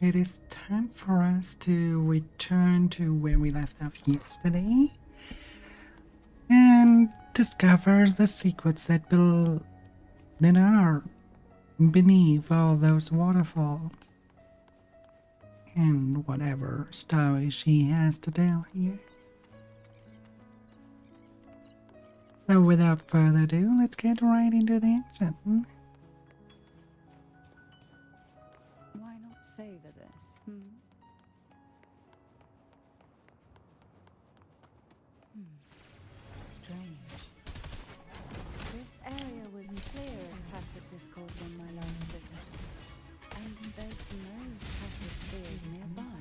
it is time for us to return to where we left off yesterday and discover the secrets that are beneath all those waterfalls and whatever story she has to tell here. So without further ado, let's get right into the action. Why not savor this? Strange. This area was clear of tacit discord in my last visit, and there's no tacit field nearby.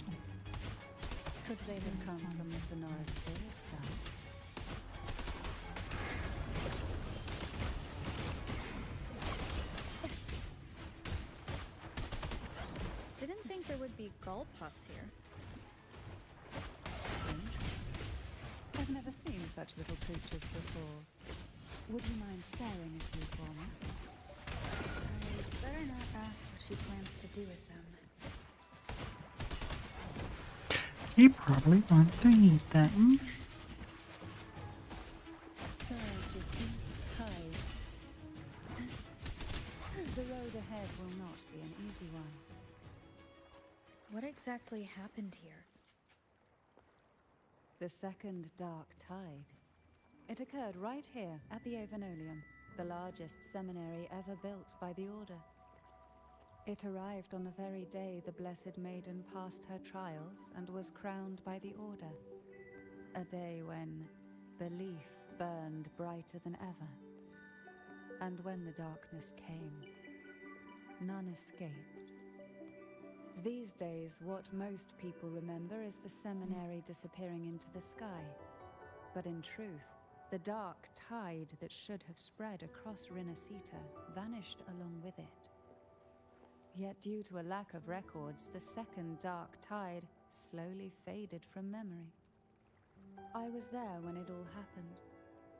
Could they have come from the Sonoran Sphere itself? Didn't think there would be gull puffs here. Interesting. I've never seen such little creatures before. Would you mind staring a few for me? I'd better not ask what she plans to do with them. She probably wants to eat them. Surge of deep tides. The road ahead will not be an easy one. What exactly happened here? The second dark tide. It occurred right here at the Avenolium, the largest seminary ever built by the Order. It arrived on the very day the Blessed Maiden passed her trials and was crowned by the Order. A day when belief burned brighter than ever. And when the darkness came, none escaped. These days, what most people remember is the seminary disappearing into the sky. But in truth, the dark tide that should have spread across Rinascita vanished along with it. Yet due to a lack of records, the second dark tide slowly faded from memory. I was there when it all happened,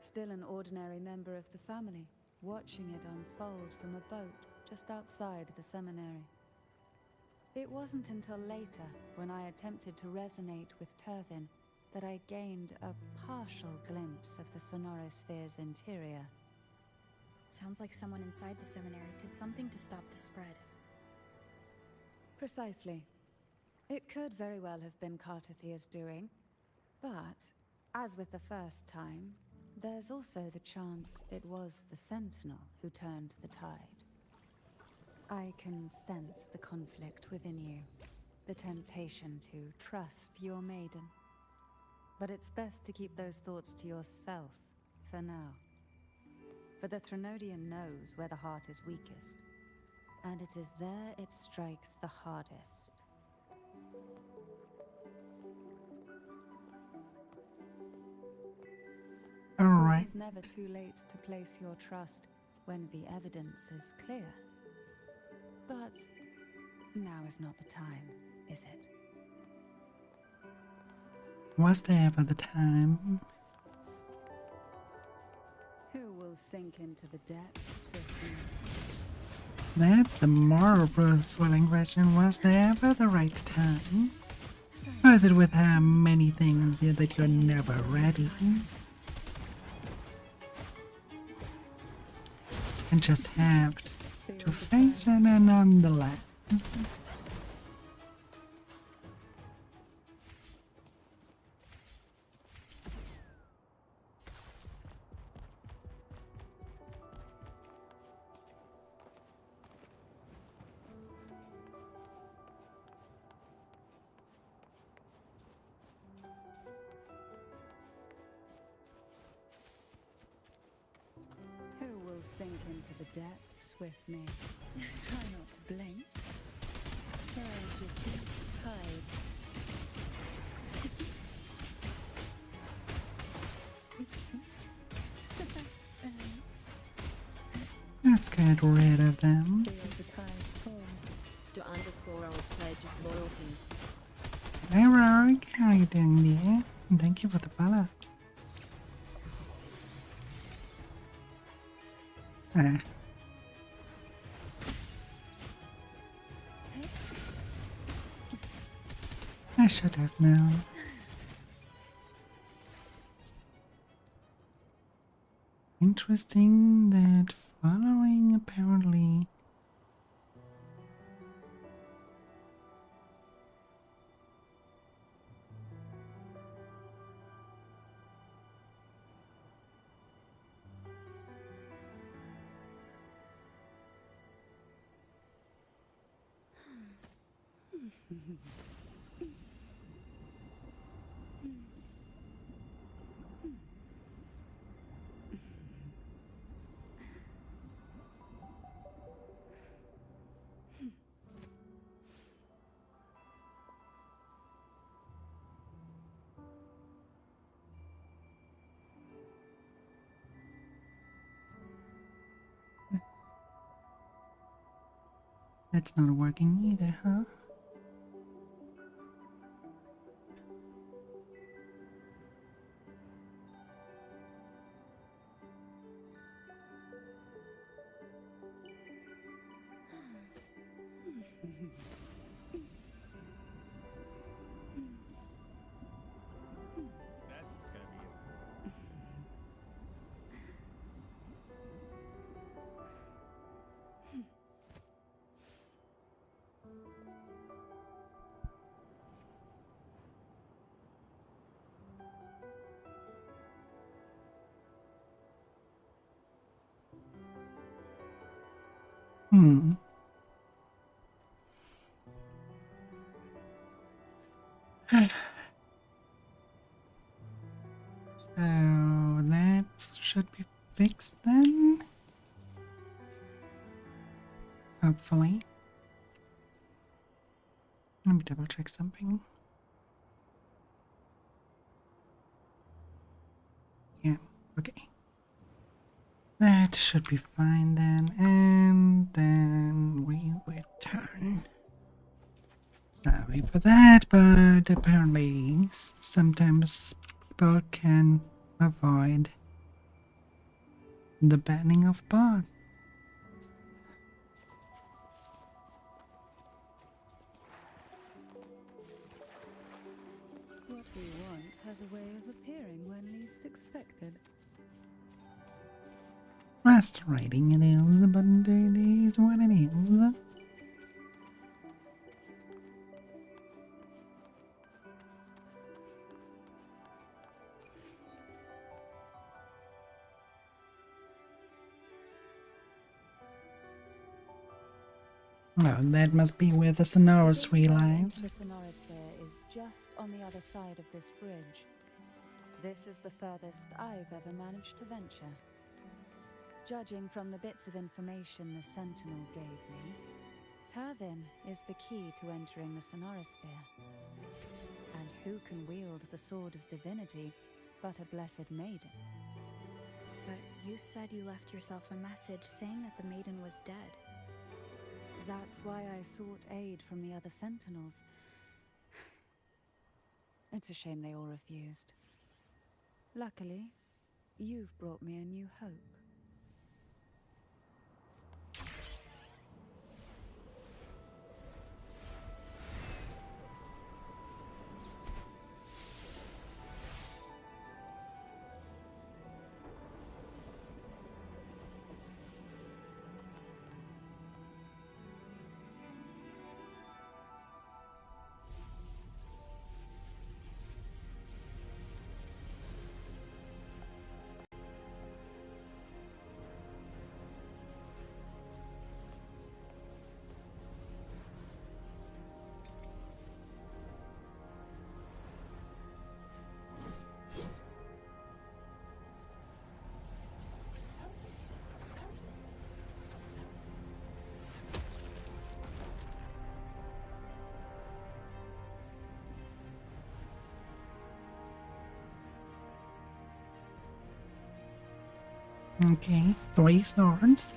still an ordinary member of the family, watching it unfold from a boat just outside the seminary. It wasn't until later, when I attempted to resonate with Turvin, that I gained a partial glimpse of the Sonorosphere's interior. Sounds like someone inside the seminary did something to stop the spread. Precisely. It could very well have been Kartathia's doing, but, as with the first time, there's also the chance it was the Sentinel who turned the tide. I can sense the conflict within you, the temptation to trust your maiden. But it's best to keep those thoughts to yourself for now. For the Threnodian knows where the heart is weakest, and it is there it strikes the hardest. All Of course, right. it's never too late to place your trust when the evidence is clear. But now is not the time, is it? Was there ever the time? Who will sink into the depths with me? That's the more swelling question. Was there ever the right time? Or is it with how many things that you're never ready? And just have to face it nonetheless. Who will sink into the depths with me? Try not to blink. Surge of deep tides. Let's get rid of them. Feel the tide form. To underscore our pledge of loyalty. Hey Rorik, how you doing there? And thank you for the follow. Ah. I should have known. Interesting that following apparently. That's not working either, huh? Hmm. So that should be fixed then. Hopefully. Let me double check something. Yeah, okay. That should be fine then, and then we return. Sorry for that, but apparently sometimes people can avoid the banning of bots. What we want has a way of appearing when least expected. Frustrating it is, but it is what it is. Oh, that must be where the Sonoros relies. The sonorosphere is just on the other side of this bridge. This is the furthest I've ever managed to venture. Judging from the bits of information the Sentinel gave me, Tavin is the key to entering the sonorosphere. And who can wield the sword of divinity but a blessed maiden? But you said you left yourself a message saying that the maiden was dead. That's why I sought aid from the other Sentinels. It's a shame they all refused. Luckily, you've brought me a new hope. Okay, 3 swords.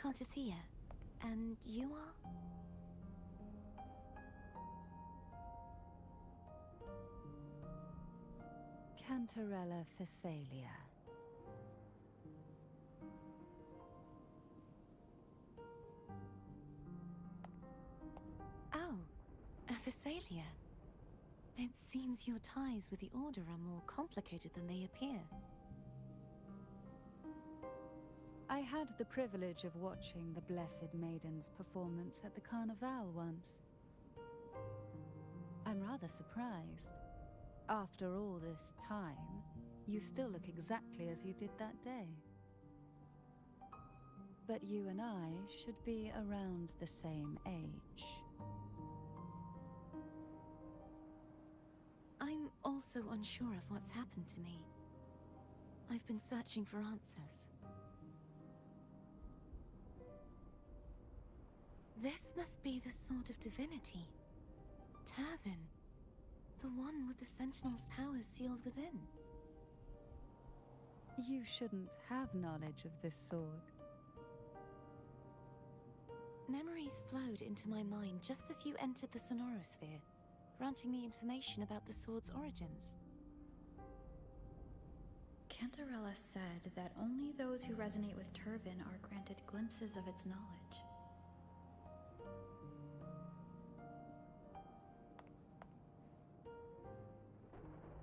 Cartathea. And you are? Cantarella Phasalia. Oh, a Phasalia. It seems your ties with the Order are more complicated than they appear. I had the privilege of watching the Blessed Maiden's performance at the Carnival once. I'm rather surprised. After all this time, you still look exactly as you did that day. But you and I should be around the same age. I'm also unsure of what's happened to me. I've been searching for answers. This must be the sword of divinity. Turvin. The one with the Sentinel's powers sealed within. You shouldn't have knowledge of this sword. Memories flowed into my mind just as you entered the Sonorosphere, granting me information about the sword's origins. Cantarella said that only those who resonate with Turvin are granted glimpses of its knowledge.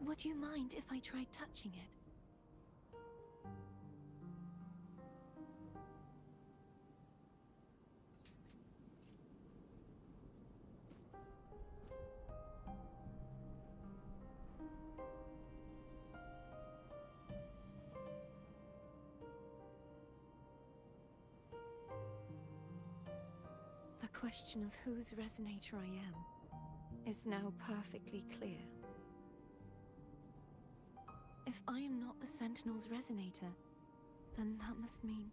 Would you mind if I tried touching it? The question of whose resonator I am is now perfectly clear. If I am not the Sentinel's resonator, then that must mean...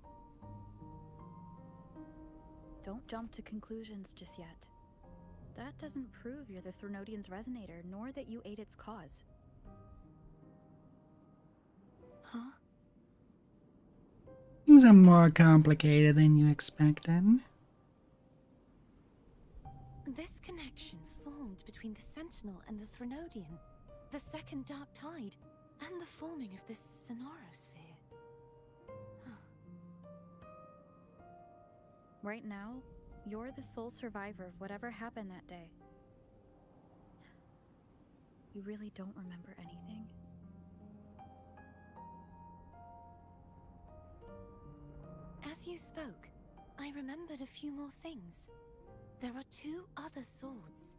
Don't jump to conclusions just yet. That doesn't prove you're the Threnodian's resonator, nor that you aid its cause. Huh? Things are more complicated than you expected. This connection formed between the Sentinel and the Threnodian, the second Dark Tide, and the forming of this Sonorosphere. Right now, you're the sole survivor of whatever happened that day. You really don't remember anything? As you spoke, I remembered a few more things. There are two other swords.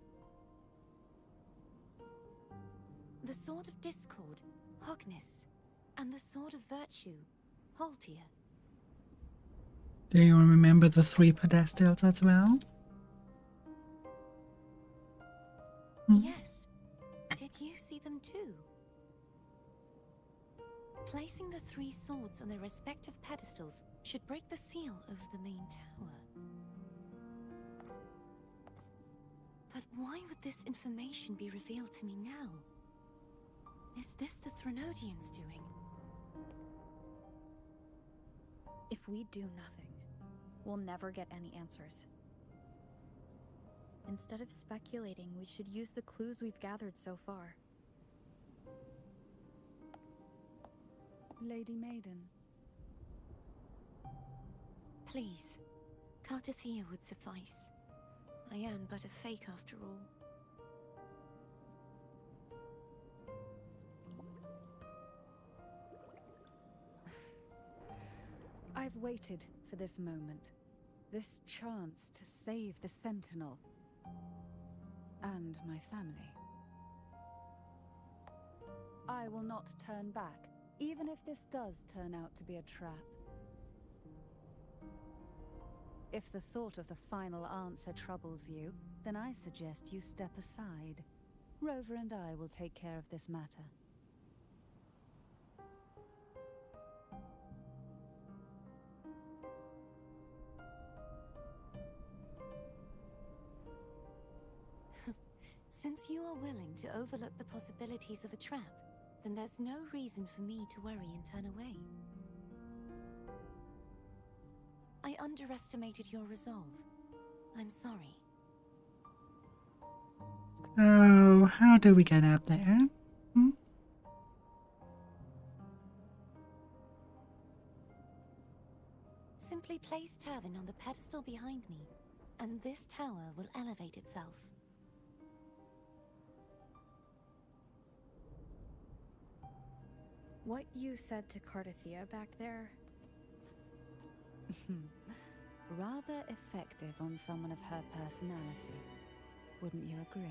The Sword of Discord, Hognis, and the Sword of Virtue, Haltia. Do you remember the 3 pedestals as well? Yes. Did you see them too? Placing the 3 swords on their respective pedestals should break the seal over the main tower. But why would this information be revealed to me now? Is this the Threnodians' doing? If we do nothing, we'll never get any answers. Instead of speculating, we should use the clues we've gathered so far. Lady Maiden. Please, Cartathea would suffice. I am but a fake after all. I've waited for this moment. This chance to save the Sentinel. And my family. I will not turn back, even if this does turn out to be a trap. If the thought of the final answer troubles you, then I suggest you step aside. Rover and I will take care of this matter. Since you are willing to overlook the possibilities of a trap, then there's no reason for me to worry and turn away. I underestimated your resolve. I'm sorry. So, how do we get up there? Hmm? Simply place Turvin on the pedestal behind me, and this tower will elevate itself. What you said to Cardathea back there? Rather effective on someone of her personality. Wouldn't you agree?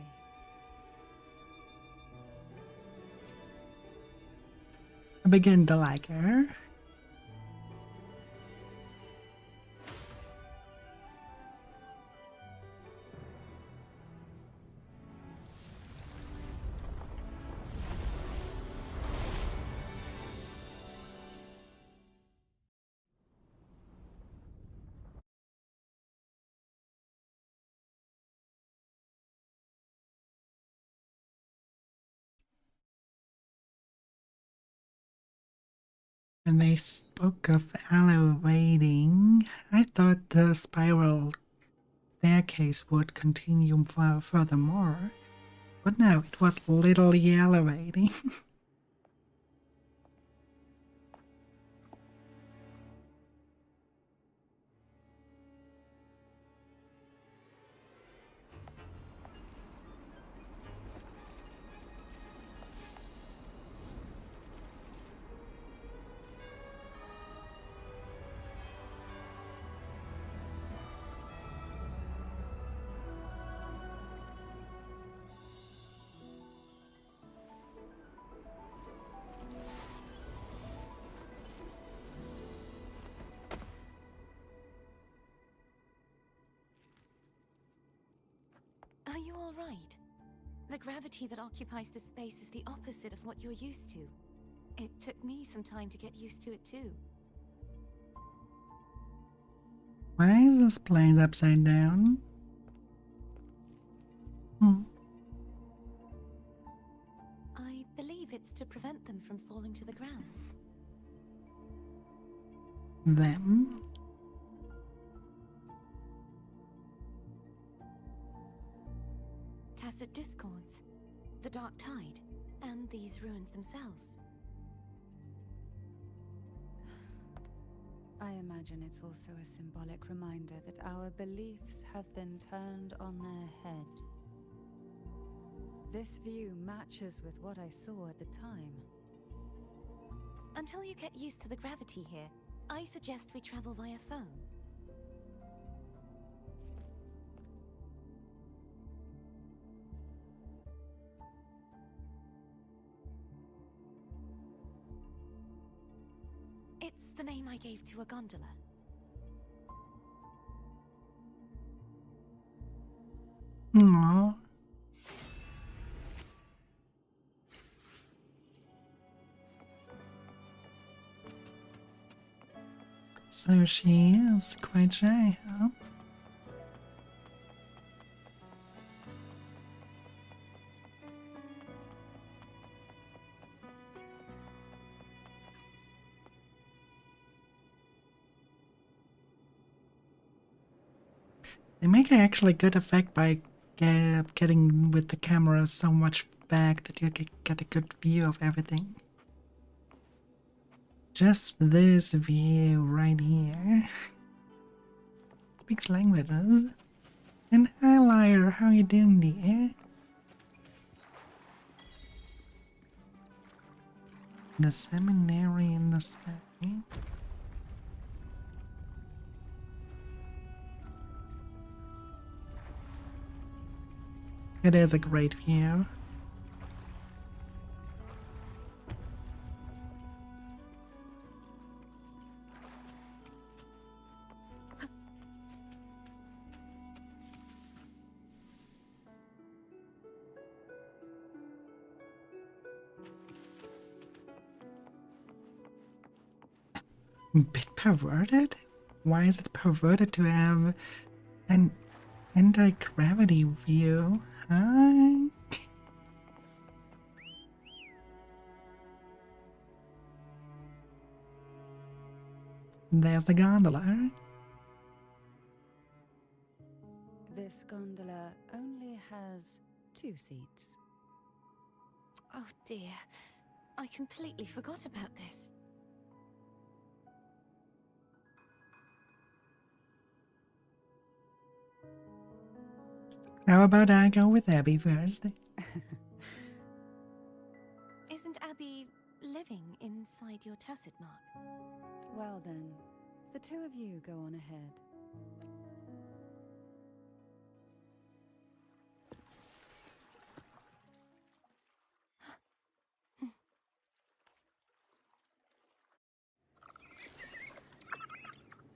I begin to like her. When they spoke of elevating, I thought the spiral staircase would continue furthermore, but no, it was literally elevating. Are you all right? The gravity that occupies this space is the opposite of what you're used to. It took me some time to get used to it too. Why is this place upside down? I believe it's to prevent them from falling to the ground. Them? Tacit discords, the dark tide, and these ruins themselves. I imagine it's also a symbolic reminder that our beliefs have been turned on their head. This view matches with what I saw at the time. Until you get used to the gravity here, I suggest we travel via phone. It's the name I gave to a gondola. Aww. So she is quite shy, huh? They make an actually good effect by getting with the camera so much back that you get a good view of everything. Just this view right here. Speaks languages. And hi, liar, how you doing, dear? The seminary in the sky. It is a great view. Bit perverted? Why is it perverted to have an anti-gravity view? Huh? There's the gondola. gondola only has 2 seats. Oh dear. I completely forgot about this. How about I go with Abby first? Isn't Abby living inside your tacit mark? Well then, the 2 of you go on ahead.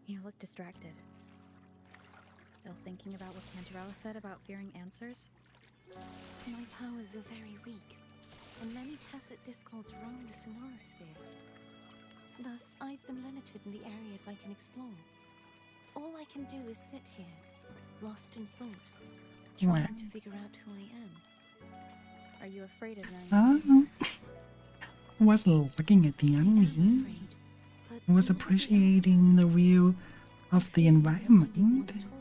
You look distracted. Still thinking about what Cantarella said about fearing answers? My powers are very weak, and many tacit discords roam the sonorosphere. Thus, I've been limited in the areas I can explore. All I can do is sit here, lost in thought, trying What? to figure out who I am. Are you afraid of knowing the Huh? answer? I was looking at the I am enemy. afraid, but I was what is the appreciating the view of the feeling of finding one environment. at all.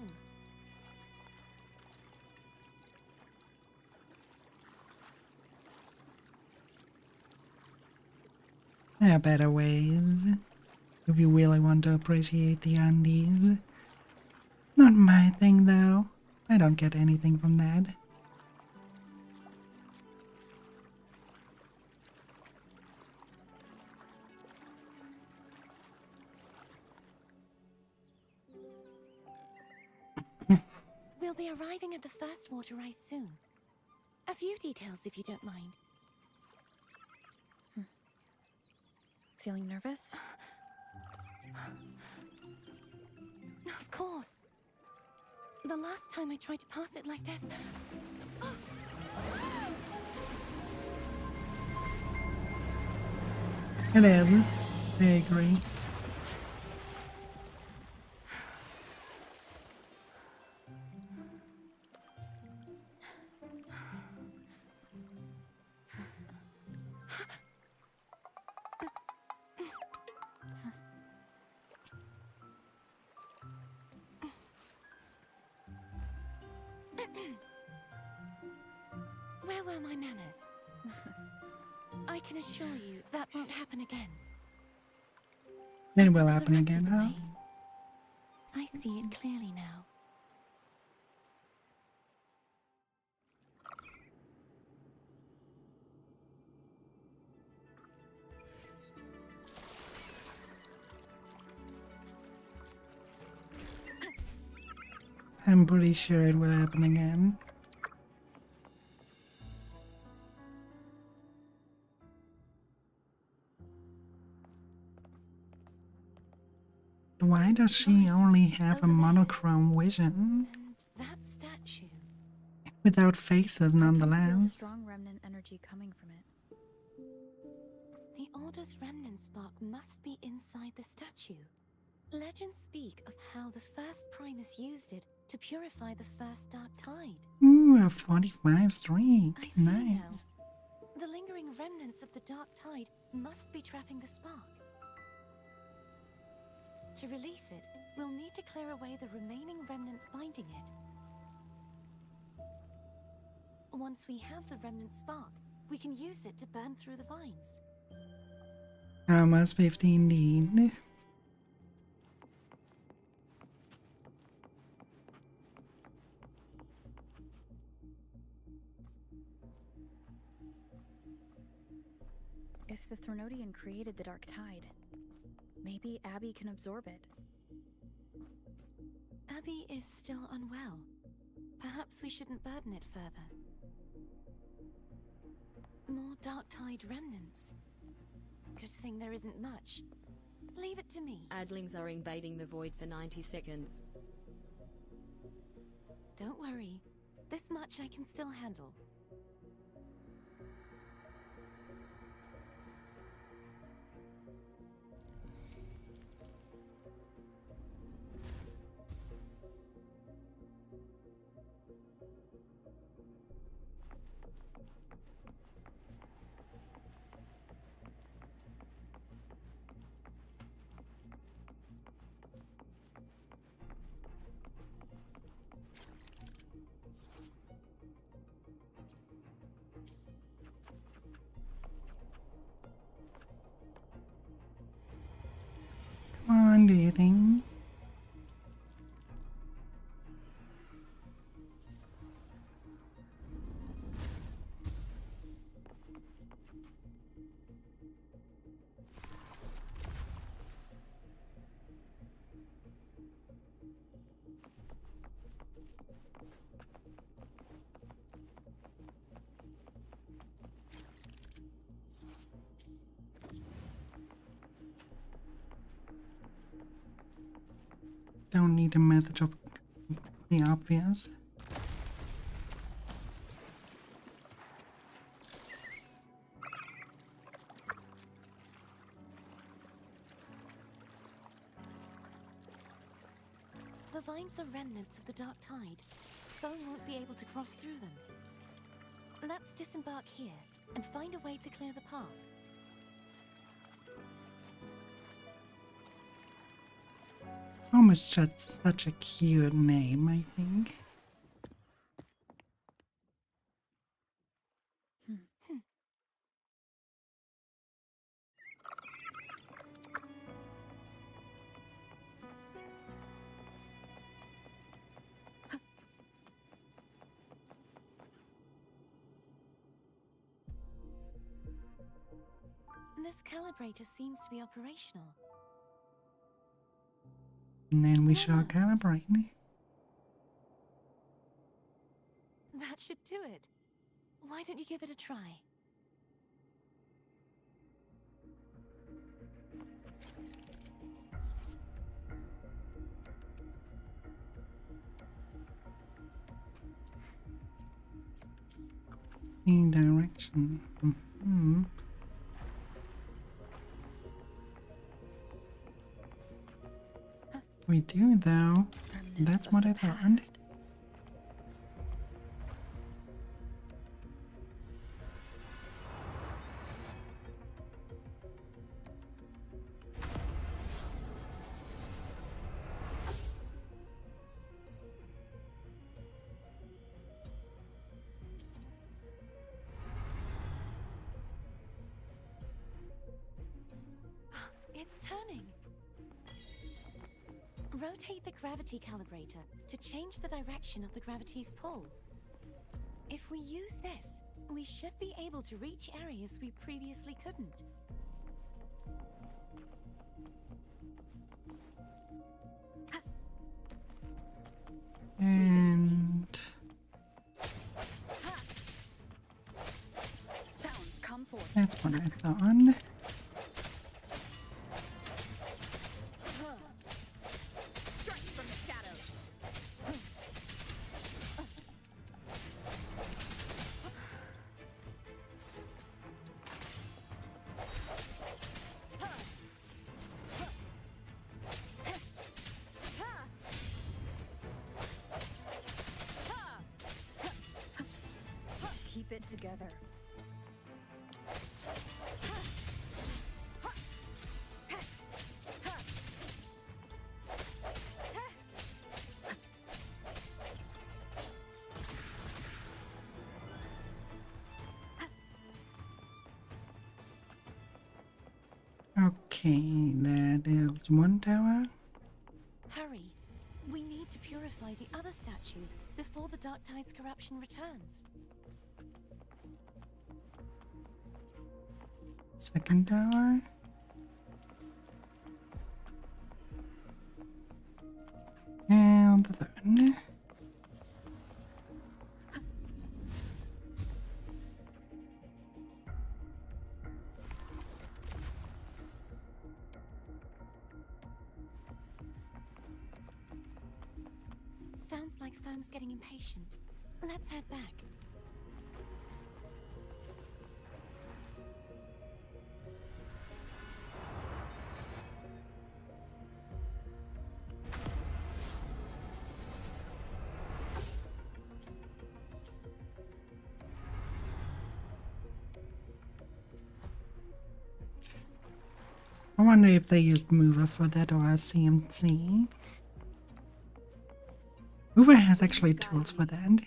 There are better ways, if you really want to appreciate the Andes. Not my thing, though. I don't get anything from that. We'll be arriving at the first water rise soon. A few details, if you don't mind. Feeling nervous? Of course. The last time I tried to pass it like this... It is. I agree. Where were my manners? I can assure you that won't happen again. It As will for the happen rest again, of the huh? way, I see it clearly now. I'm pretty sure it will happen again. Why does she only have a Over there. monochrome vision? And that statue... Without faces, I can feel nonetheless. strong remnant energy coming from it. The Order's remnant spark must be inside the statue. Legends speak of how the first Primus used it to purify the first Dark Tide. Ooh, a 45 streak. I see Nice. now. The lingering remnants of the Dark Tide must be trapping the spark. To release it, we'll need to clear away the remaining remnants binding it. Once we have the remnant spark, we can use it to burn through the vines. How much 15 need? If the Threnodian created the Dark Tide, maybe Abby can absorb it. Abby is still unwell. Perhaps we shouldn't burden it further. More Dark Tide remnants. Good thing there isn't much. Leave it to me. Adlings are invading the void for 90 seconds. Don't worry. This much I can still handle. anything. Don't need a message of the obvious. The vines are remnants of the dark tide. Foe won't be able to cross through them. Let's disembark here and find a way to clear the path. Almost just such a cute name, I think. This calibrator seems to be operational. And then we shall calibrate. That should do it. Why don't you give it a try? In direction. We do though. That's what I thought. It's turning. Rotate the gravity calibrator to change the direction of the gravity's pull. If we use this, we should be able to reach areas we previously couldn't. And Sounds come forth. that's what I thought. Keep it together. Okay, that is one tower. Hurry. We need to purify the other statues before the Dark Tide's corruption returns. Second tower. And the third. Sounds like Foam's getting impatient. Let's head back. I wonder if they used Mover for that or a CMC. WuWa has actually tools for that.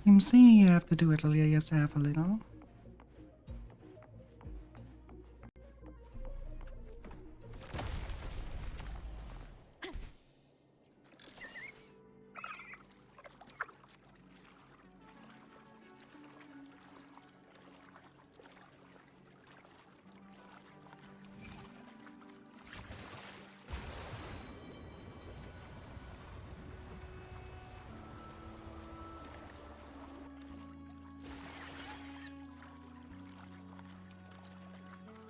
CMC, you have to do it yourself a little.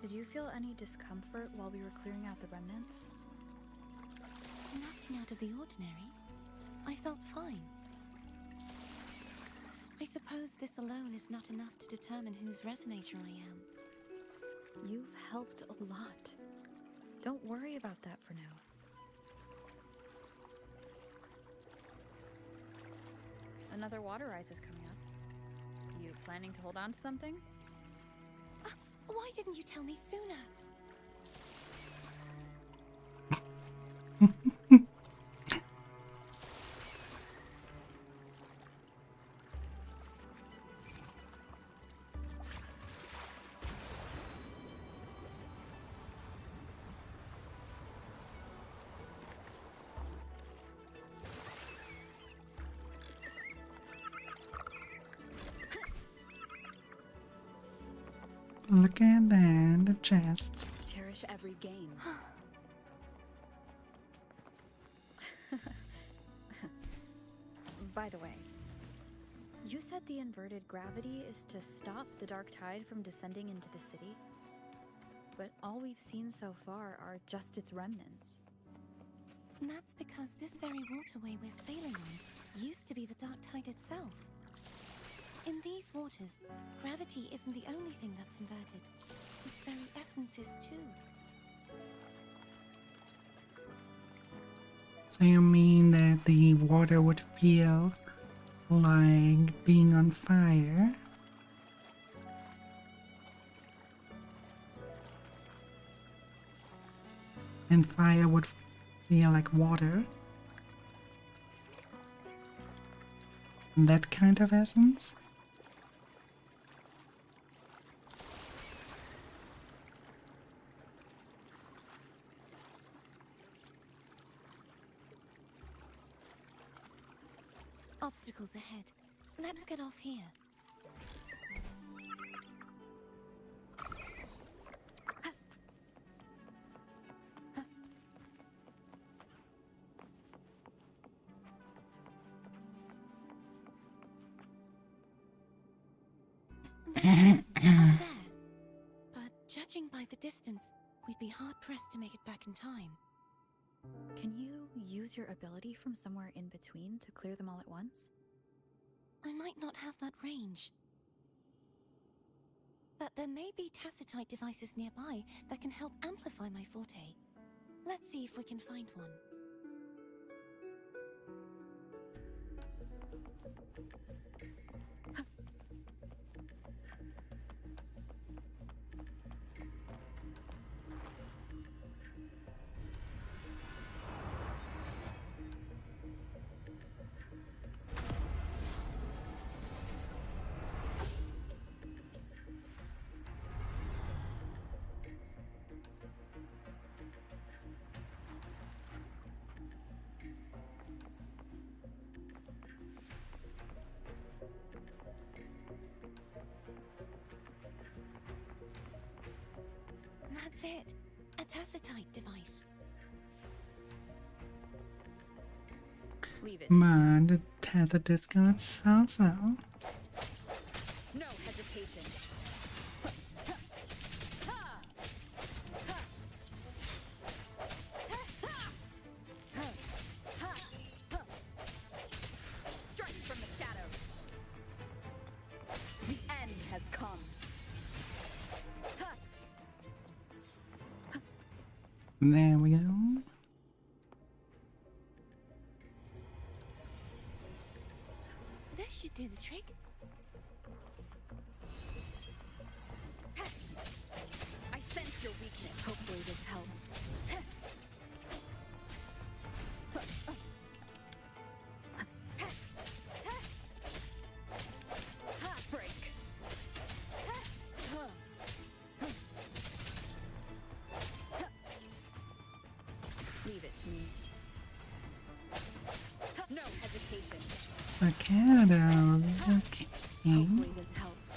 Did you feel any discomfort while we were clearing out the remnants? Nothing out of the ordinary. I felt fine. I suppose this alone is not enough to determine whose resonator I am. You've helped a lot. Don't worry about that for now. Another water rise is coming up. You planning to hold on to something? Why didn't you tell me sooner? Look at that, the chest. Cherish every gain. By the way, you said the inverted gravity is to stop the dark tide from descending into the city, but all we've seen so far are just its remnants. And that's because this very waterway we're sailing on used to be the dark tide itself. In these waters, gravity isn't the only thing that's inverted. Its very essence is too. So you mean that the water would feel like being on fire? And fire would feel like water? That kind of essence? Obstacles ahead. Let's get off here. There's up there. But judging by the distance, we'd be hard-pressed to make it back in time. Can you use your ability from somewhere in between to clear them all at once? I might not have that range. But there may be tacitite devices nearby that can help amplify my forte. Let's see if we can find one. That's it. A tacitite device. Leave it. Man, it has a discard also. No hesitation. Strike from the shadows. The end has come. There we go. This should do the trick. I sense your weakness. Hopefully this helps. Break. Leave it to me. No hesitation. Cicados. Okay. Hopefully this helps.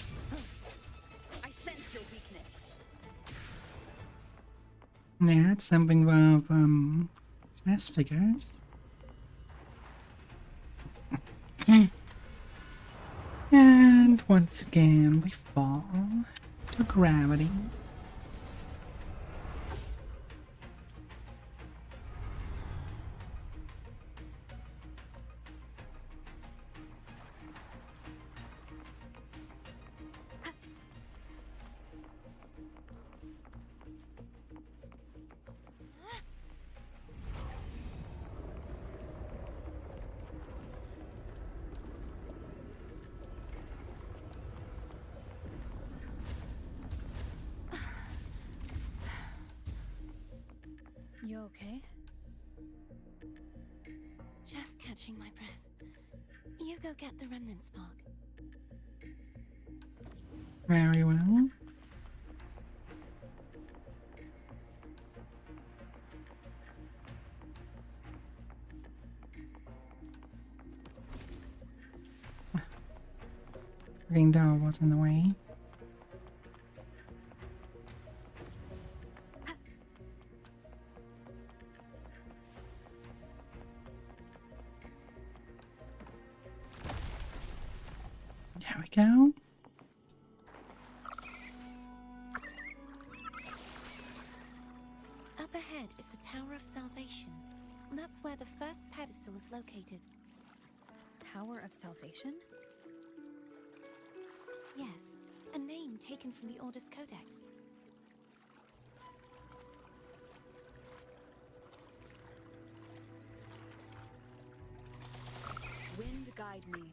I sense your weakness. They had something of chess figures. And once again we fall to gravity. You okay? Just catching my breath. You go get the remnant spark. Very well. Green door was in the way. There we go. Up ahead is the Tower of Salvation. That's where the first pedestal is located. Tower of Salvation? Yes, a name taken from the Order's Codex. Wind guide me.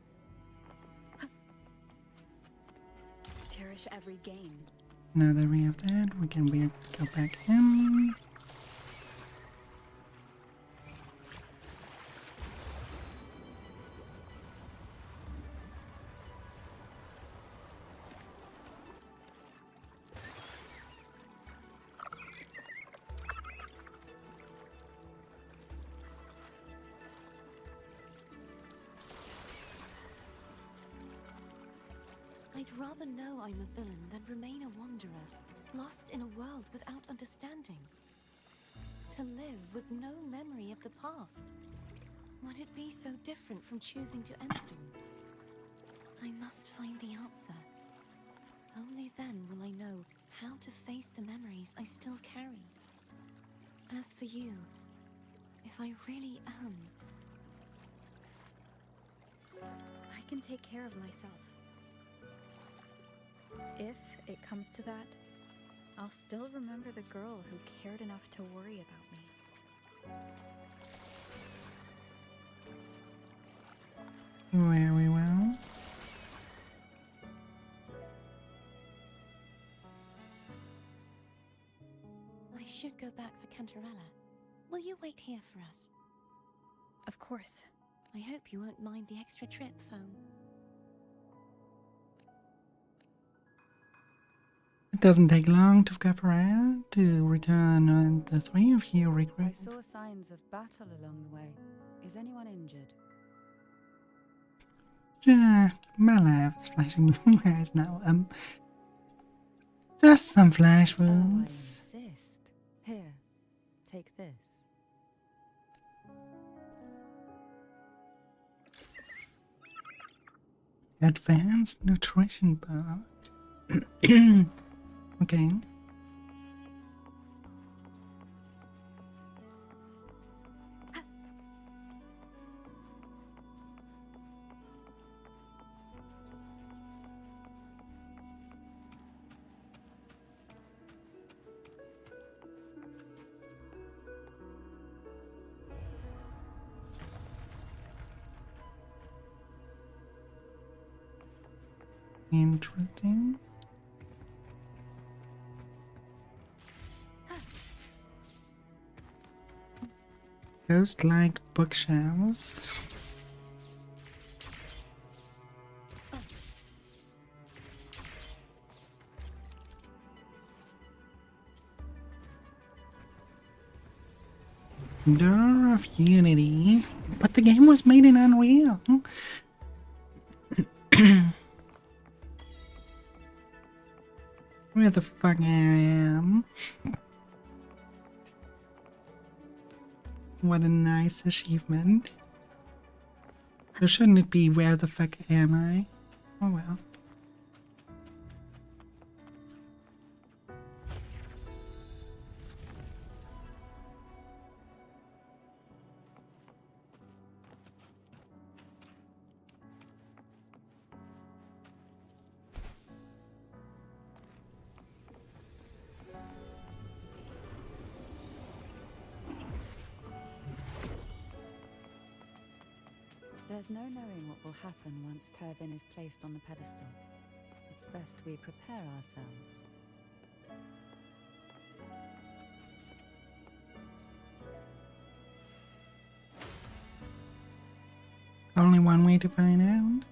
Cherish every gain. Now that we have that, we can go back in. I'd rather know I'm a villain than remain a wanderer, lost in a world without understanding. To live with no memory of the past. Would it be so different from choosing to enter them? I must find the answer. Only then will I know how to face the memories I still carry. As for you, if I really am... I can take care of myself. If it comes to that, I'll still remember the girl who cared enough to worry about me. Very well. I should go back for Cantarella. Will you wait here for us? Of course. I hope you won't mind the extra trip, Foam. It doesn't take long to Capoeira to return, and the three of you I regret. saw signs of battle along the way. Is anyone injured? Yeah, my life is flashing eyes now. Just some flash Oh, I wounds. insist. Here, take this. Advanced nutrition bar. Okay. Interesting. Ghost-like bookshelves. Door of Unity. But the game was made in Unreal. Where the fuck I am? What a nice achievement. So shouldn't it be where the fuck am I? Oh well. There's no knowing what will happen once Turvin is placed on the pedestal. It's best we prepare ourselves. Only one way to find out.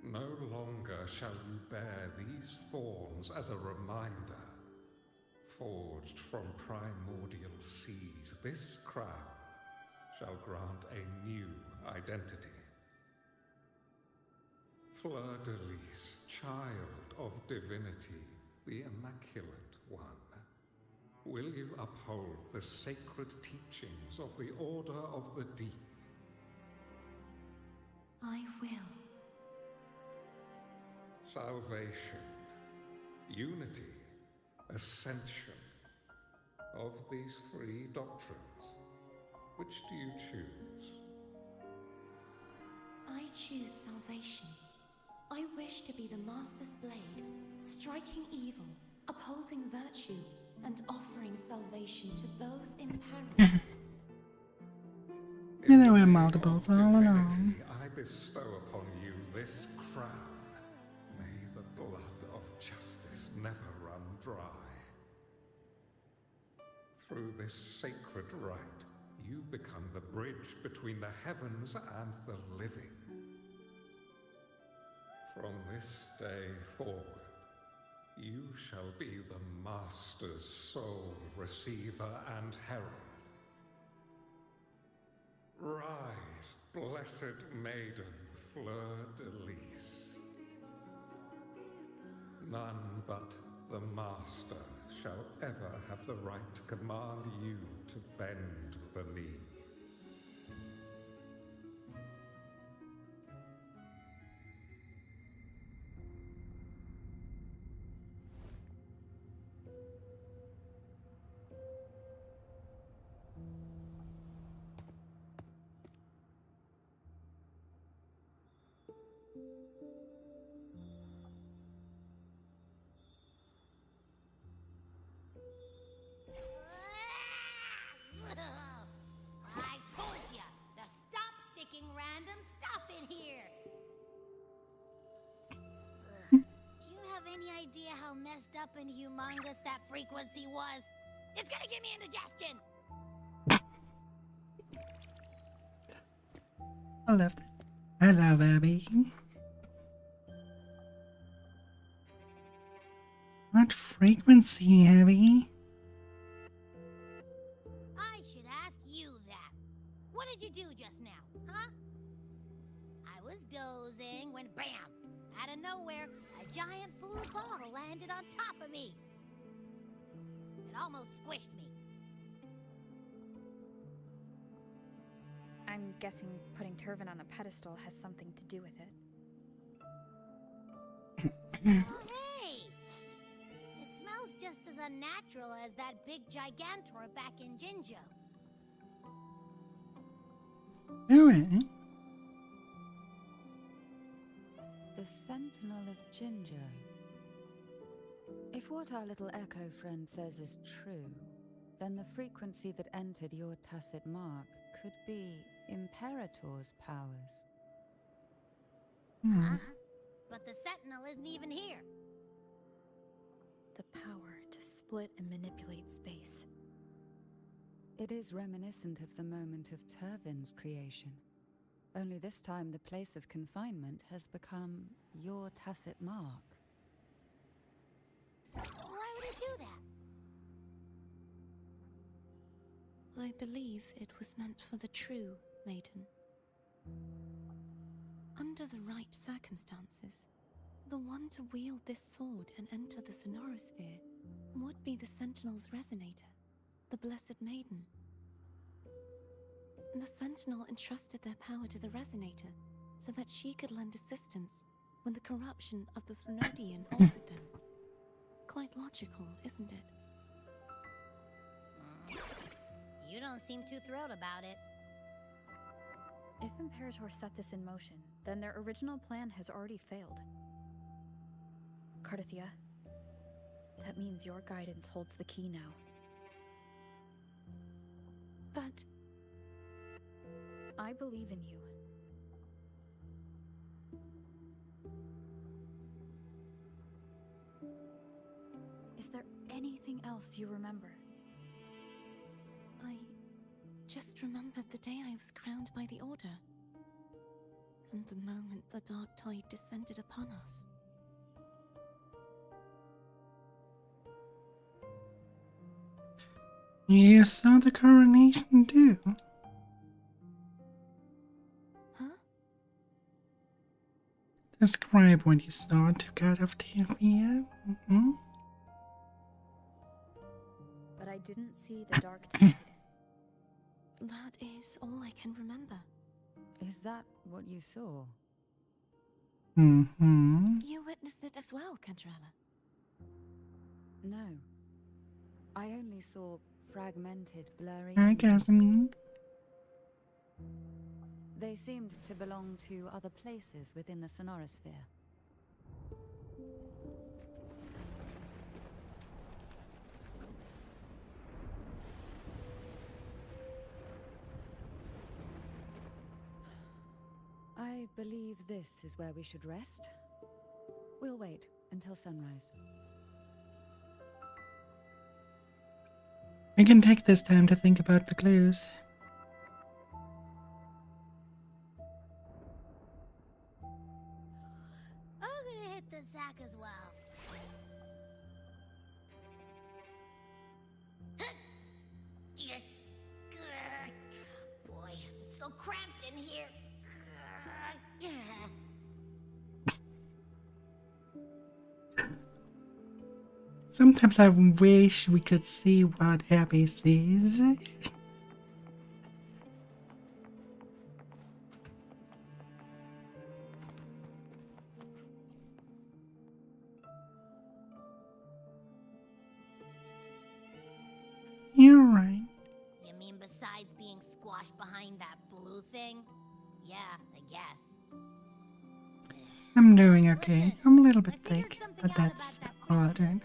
No longer shall you bear these thorns as a reminder. Forged from primordial seas, this crown shall grant a new identity. Fleur-de-Lis, child of divinity, the Immaculate One, will you uphold the sacred teachings of the Order of the Deep? I will. Salvation, unity, ascension. Of these three doctrines, which do you choose? I choose salvation. I wish to be the Master's blade, striking evil, upholding virtue, and offering salvation to those in peril. There were multiples all Divinity, along. I bestow upon you this crown. May the blood of justice never run dry. Through this sacred rite, you become the bridge between the heavens and the living. From this day forward, you shall be the Master's sole receiver and herald. Rise, blessed maiden Fleur-de-Lis. None but the Master shall ever have the right to command you to bend the knee. I told you to stop sticking random stuff in here. Do you have any idea how messed up and humongous that frequency was? It's gonna give me indigestion. I love it. I love Abby. What frequency, Abby? I should ask you that. What did you do just now, huh? I was dozing when bam! Out of nowhere, a giant blue ball landed on top of me. It almost squished me. I'm guessing putting Turvin on the pedestal has something to do with it. Oh, hey! It smells just as unnatural as that big gigantor back in Jinjo. Alright. The Sentinel of Jinjo. If what our little echo friend says is true, then the frequency that entered your tacit mark could be Imperator's powers. Huh? But the Sentinel isn't even here. The power to split and manipulate space. It is reminiscent of the moment of Turvin's creation. Only this time the place of confinement has become your tacit mark. Why would it do that? I believe it was meant for the true maiden. Under the right circumstances, the one to wield this sword and enter the Sonorosphere would be the Sentinel's resonator, the Blessed Maiden. The Sentinel entrusted their power to the resonator so that she could lend assistance when the corruption of the Threnodian altered them. Quite logical, isn't it? You don't seem too thrilled about it. If Imperator set this in motion, then their original plan has already failed. Cardathia, that means your guidance holds the key now. But I believe in you. else you remember? I just remembered the day I was crowned by the Order. And the moment the dark tide descended upon us. You saw the coronation too? Huh? Describe what you saw to God of Tevia. But I didn't see the dark tide. That is all I can remember. Is that what you saw? You witnessed it as well, Cantarella. No. I only saw fragmented, blurry I images. guess, I mean. They seemed to belong to other places within the sonorosphere. I believe this is where we should rest. We'll wait until sunrise. We can take this time to think about the clues. I'm gonna hit the sack as well. Boy, it's so cramped in here. Sometimes I wish we could see what Abby sees. You're right. You mean besides being squashed behind that blue thing? Yeah, I guess. I'm doing okay. Listen, I'm a little bit I figured thick, something but out that's about that all frequency. right.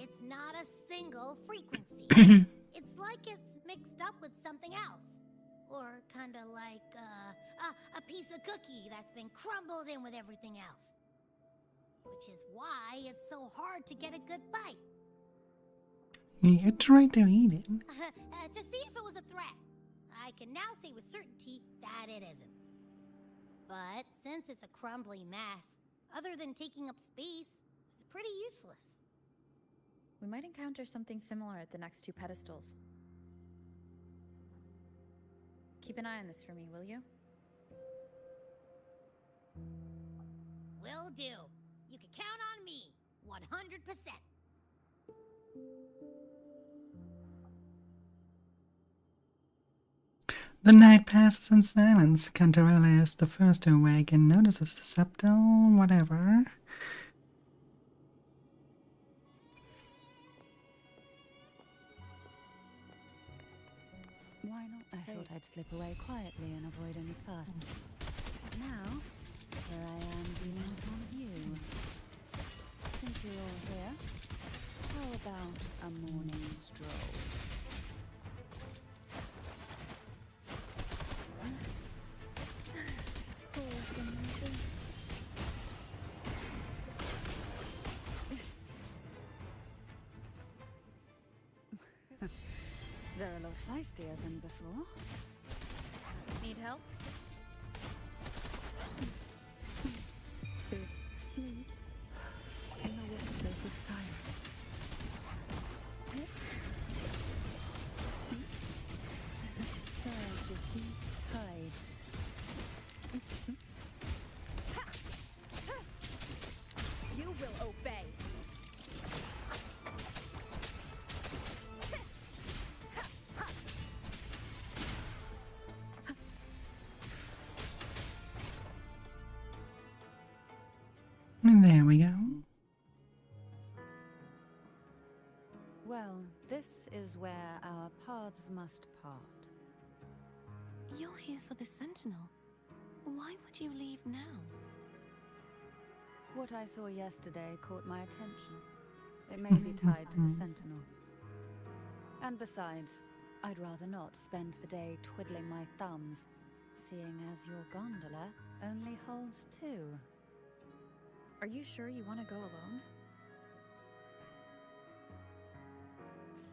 It's not a single frequency. It's like it's mixed up with something else. Or kinda like a piece of cookie that's been crumbled in with everything else. Which is why it's so hard to get a good bite. You tried to eat it. To see if it was a threat. I can now say with certainty that it isn't. But since it's a crumbly mess, other than taking up space, it's pretty useless. We might encounter something similar at the next two pedestals. Keep an eye on this for me, will you? Will do. You can count on me, 100%. The night passes in silence. Cantarella is the first to awake and notices the subtle whatever. Why not? I thought I'd slip away quietly and avoid any fuss. But now, here I am beaming upon you. Since you're all here, how about a morning stroll? They're a lot feistier than before. Need help? Sleep in the whispers of silence. Surge of deep tides. You will obey. And there we go. Well, this is where our paths must part. You're here for the Sentinel. Why would you leave now? What I saw yesterday caught my attention. It may be tied to the Sentinel. And besides, I'd rather not spend the day twiddling my thumbs, seeing as your gondola only holds 2. Are you sure you want to go alone?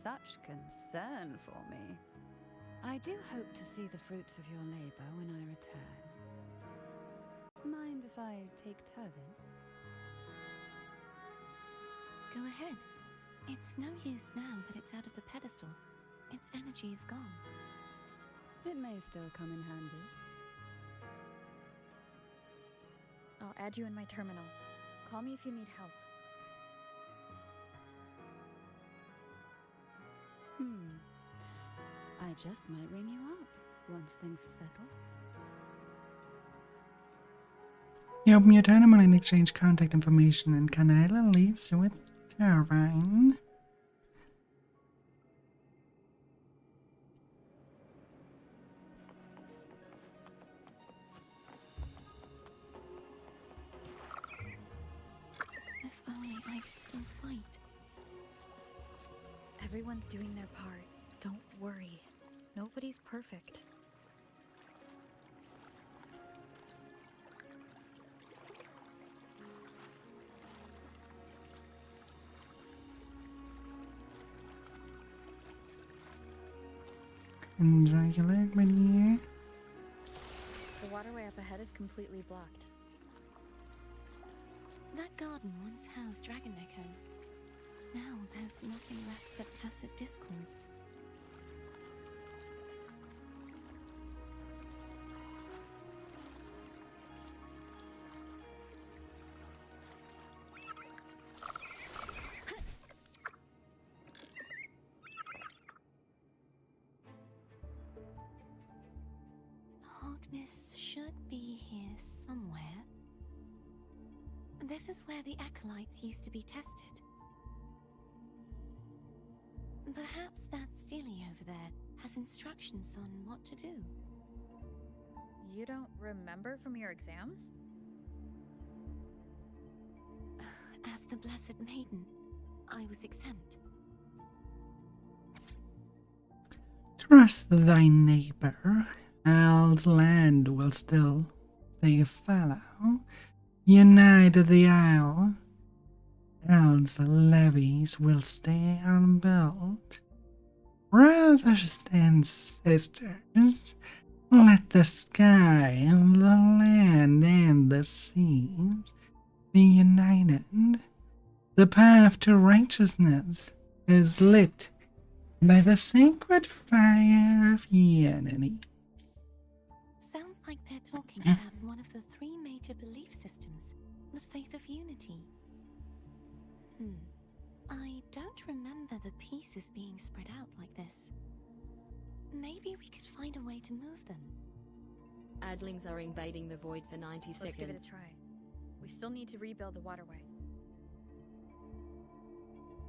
such concern for me. I do hope to see the fruits of your labor when I return. Mind if I take Turvin? Go ahead. It's no use now that it's out of the pedestal. Its energy is gone. It may still come in handy. I'll add you in my terminal. Call me if you need help. I just might ring you up once things are settled. You open your terminal and exchange contact information, and Canela leaves you with Turbine. If only I could still fight. Everyone's doing their part. Don't worry. Nobody's perfect. Enjoy your leg, my dear. The waterway up ahead is completely blocked. That garden once housed dragon echoes. Now there's nothing left but tacit discords. Hogness should be here somewhere. This is where the acolytes used to be tested. Perhaps that Steely over there has instructions on what to do. You don't remember from your exams? As the Blessed Maiden, I was exempt. Trust thy neighbor. Al's land will still stay fallow. Unite the isle. Al's levies will stay unbuilt. Brothers and sisters, let the sky, the land, and the seas be united. The path to righteousness is lit by the sacred fire of unity. Sounds like they're talking about one of the three major belief systems, the faith of unity. I don't remember the pieces being spread out like this. Maybe we could find a way to move them. Adlings are invading the void for 90 seconds. Let's give it a try. We still need to rebuild the waterway.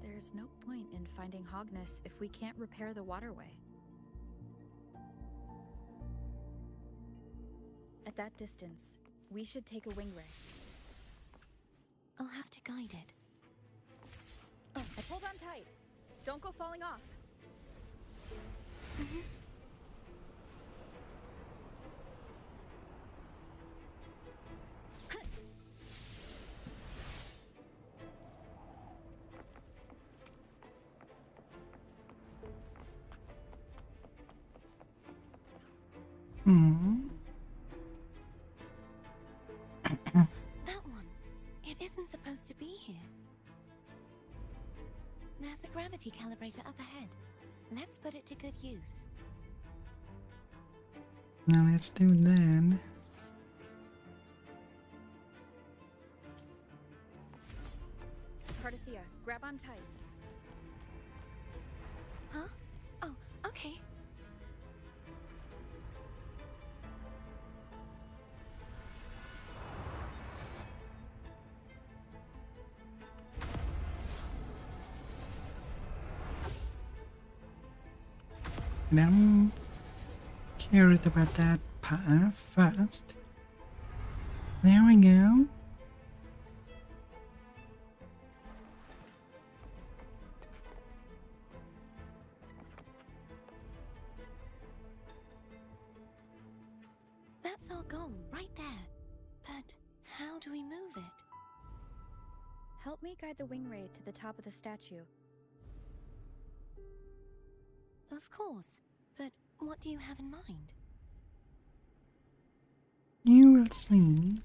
There's no point in finding Hogness if we can't repair the waterway. At that distance, we should take a wing ray. I'll have to guide it. Hold on tight. Don't go falling off. That one. It isn't supposed to be here. There's a gravity calibrator up ahead. Let's put it to good use. Now let's do that. Cardathea, grab on tight. Huh? Oh, okay. And I'm curious about that path first. There we go. That's our goal, right there. But how do we move it? Help me guide the wing ray to the top of the statue. Of course. But what do you have in mind? You will see.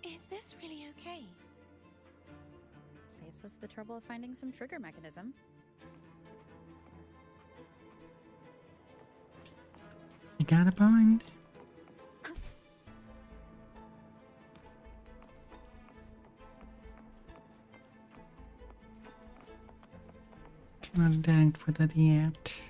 Is this really okay? Saves us the trouble of finding some trigger mechanism. You got a point. Cannot interact with it yet.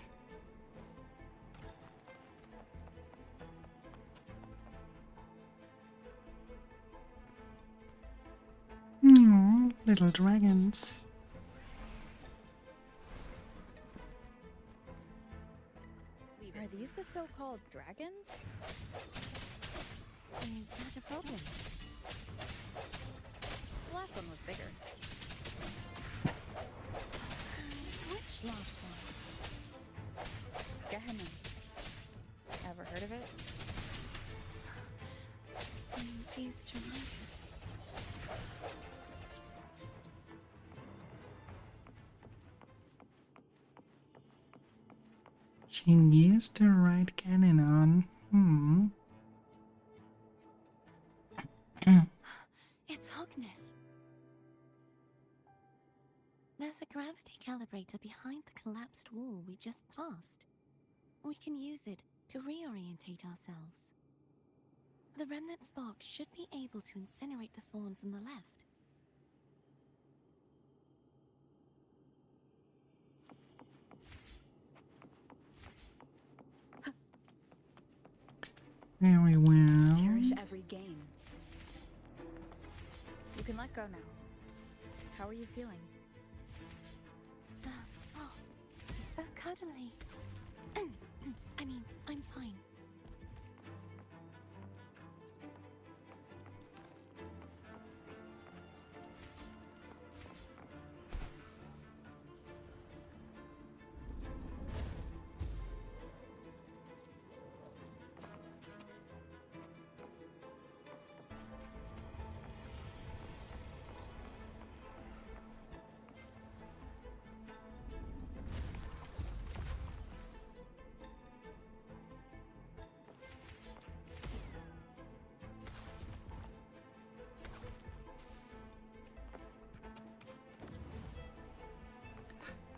Little dragons. Are these the so-called dragons? Is that a problem? The last one was bigger. Which last one? Gehenna. Ever heard of it? I used to like it. She used to ride cannon on. It's Hogness. There's a gravity calibrator behind the collapsed wall we just passed. We can use it to reorientate ourselves. The remnant spark should be able to incinerate the thorns on the left. Very well. Cherish every gain. You can let go now. How are you feeling? So soft. So cuddly. I mean, I'm fine.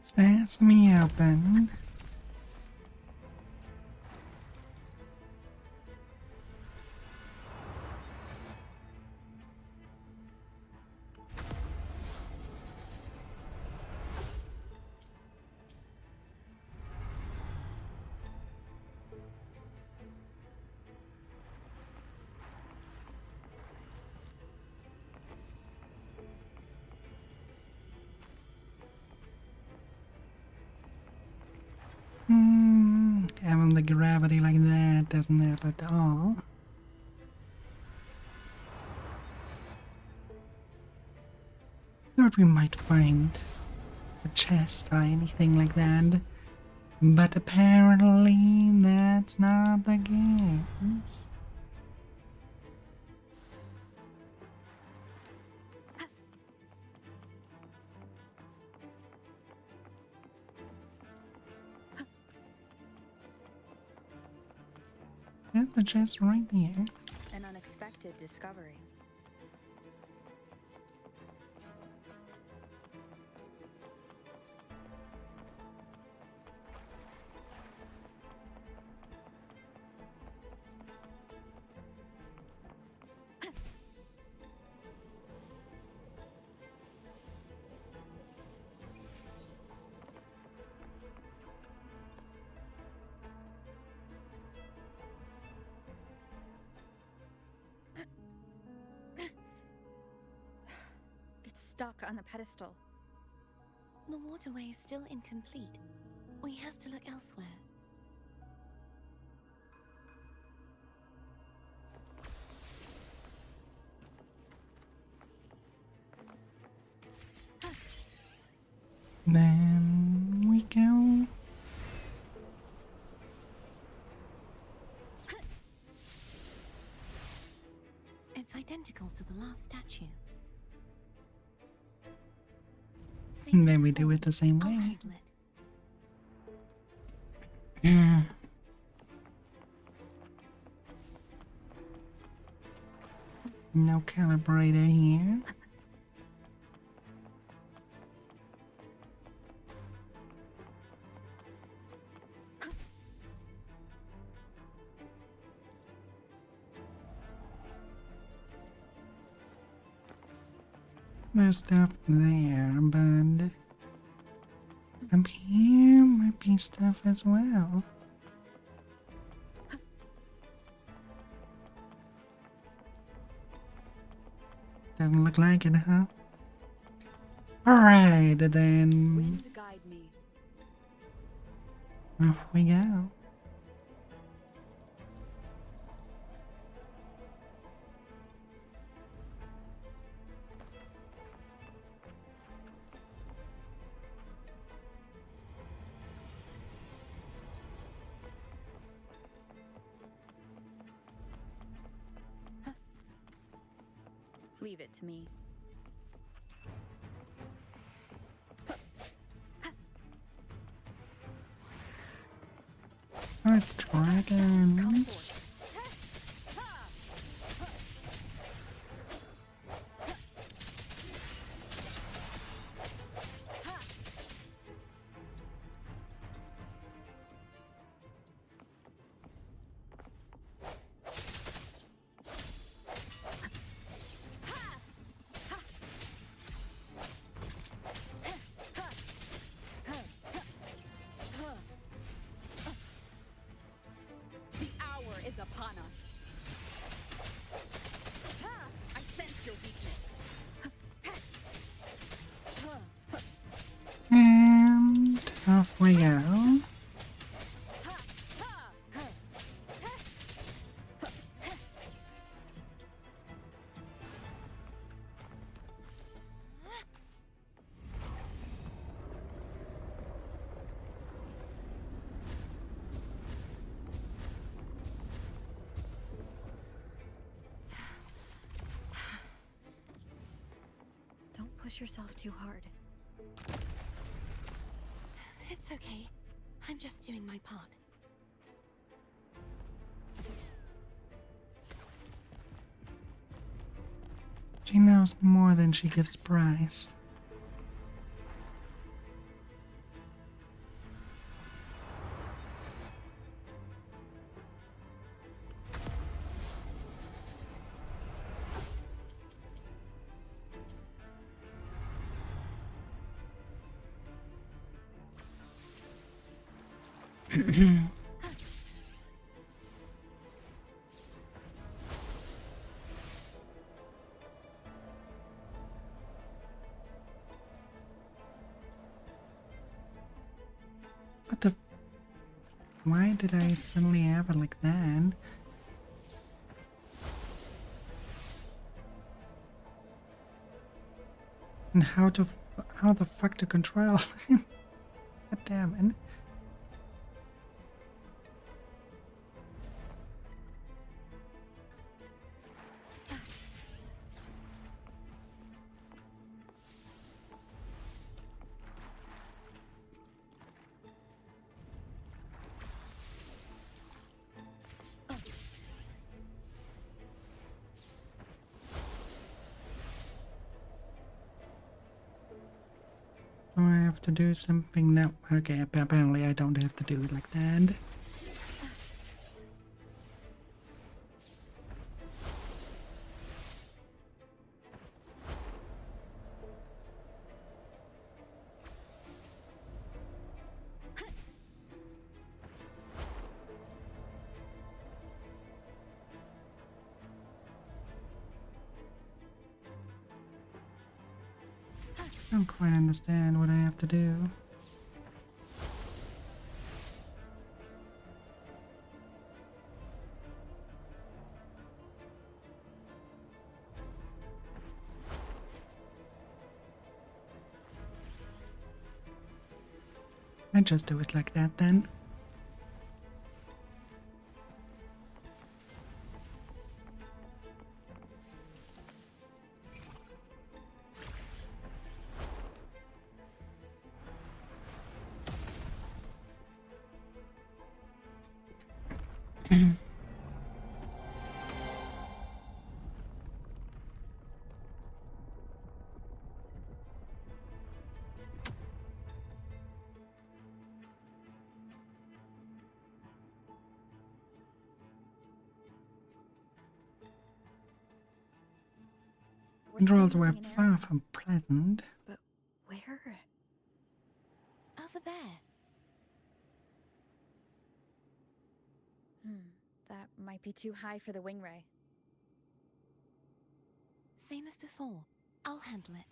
Sesame open. Having the gravity like that doesn't help at all. Thought we might find a chest or anything like that, but apparently that's not the case. There's the chest right there. An unexpected discovery. stuck on the pedestal. The waterway is still incomplete. We have to look elsewhere. Then we go. It's identical to the last statue. And then we do it the same I'll way. handle it. No calibrator here. There's stuff there, but up here might be stuff as well. Doesn't look like it, huh? Alright, then Wind guide me. off we go. Leave it to me. Oh, it's dragons. The hour is upon us. I sense your weakness. And off we go. Don't push yourself too hard. It's okay. I'm just doing my part. She knows more than she gives prize. What the? Why did I suddenly have it like that? And how the fuck to control him? God damn it. Do I have to do something now? Okay, apparently I don't have to do it like that. I don't quite understand what I have to do. I just do it like that then. Controls were far from pleasant. But where? Over there. That might be too high for the wing ray. Same as before. I'll handle it.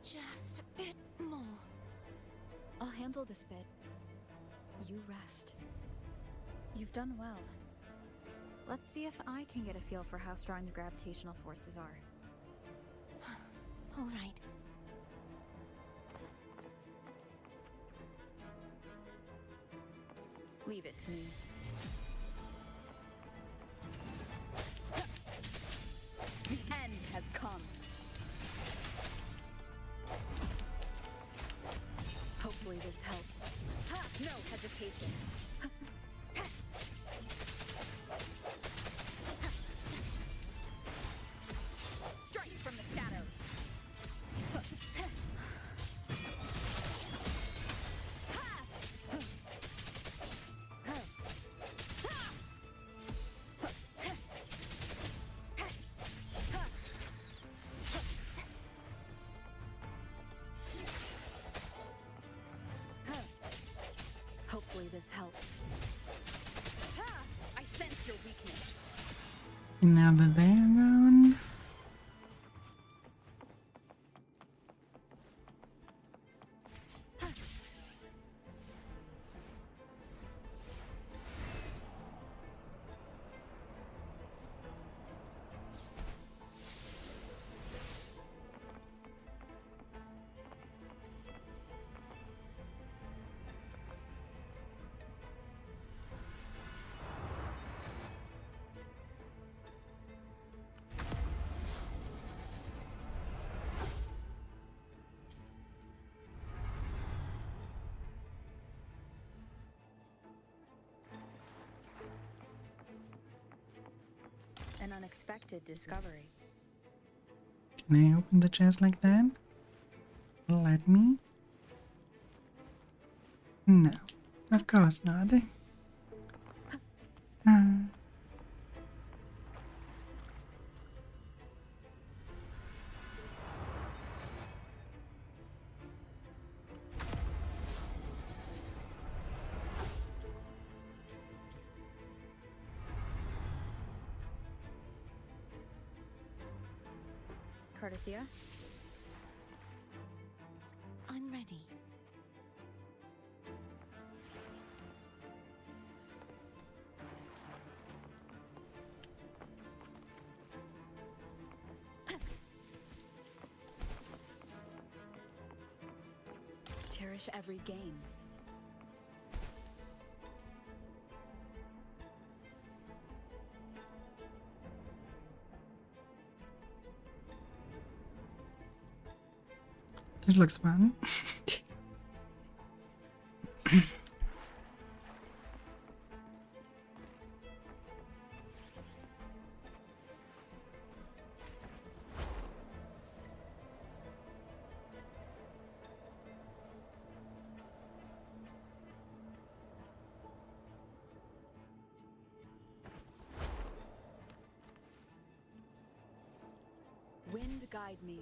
Just a bit more. I'll handle this bit. You rest. You've done well. Let's see if I can get a feel for how strong the gravitational forces are. All right. Leave it to me. The end has come. Hopefully this helps. No hesitation. Strike from the shadows. Hopefully this helps. I sense your weakness. Now that they are gone. An unexpected discovery. Can I open the chest like that? Let me? No, of course not. Cardathia? I'm ready. Cherish every game. This looks fun. Wind guide me.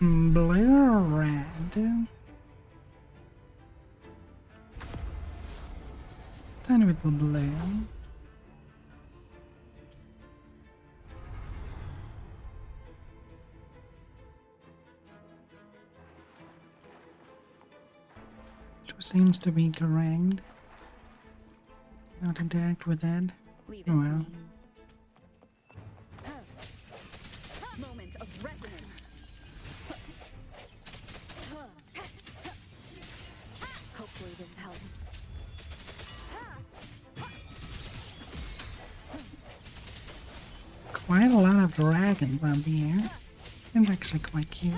Blue or red? Start with blue. Two seems to be correct. Not interact with that. Leave it Oh to well. me. Moment of resonance. Hopefully this helps. Quite a lot of dragons on the air. It's actually quite cute.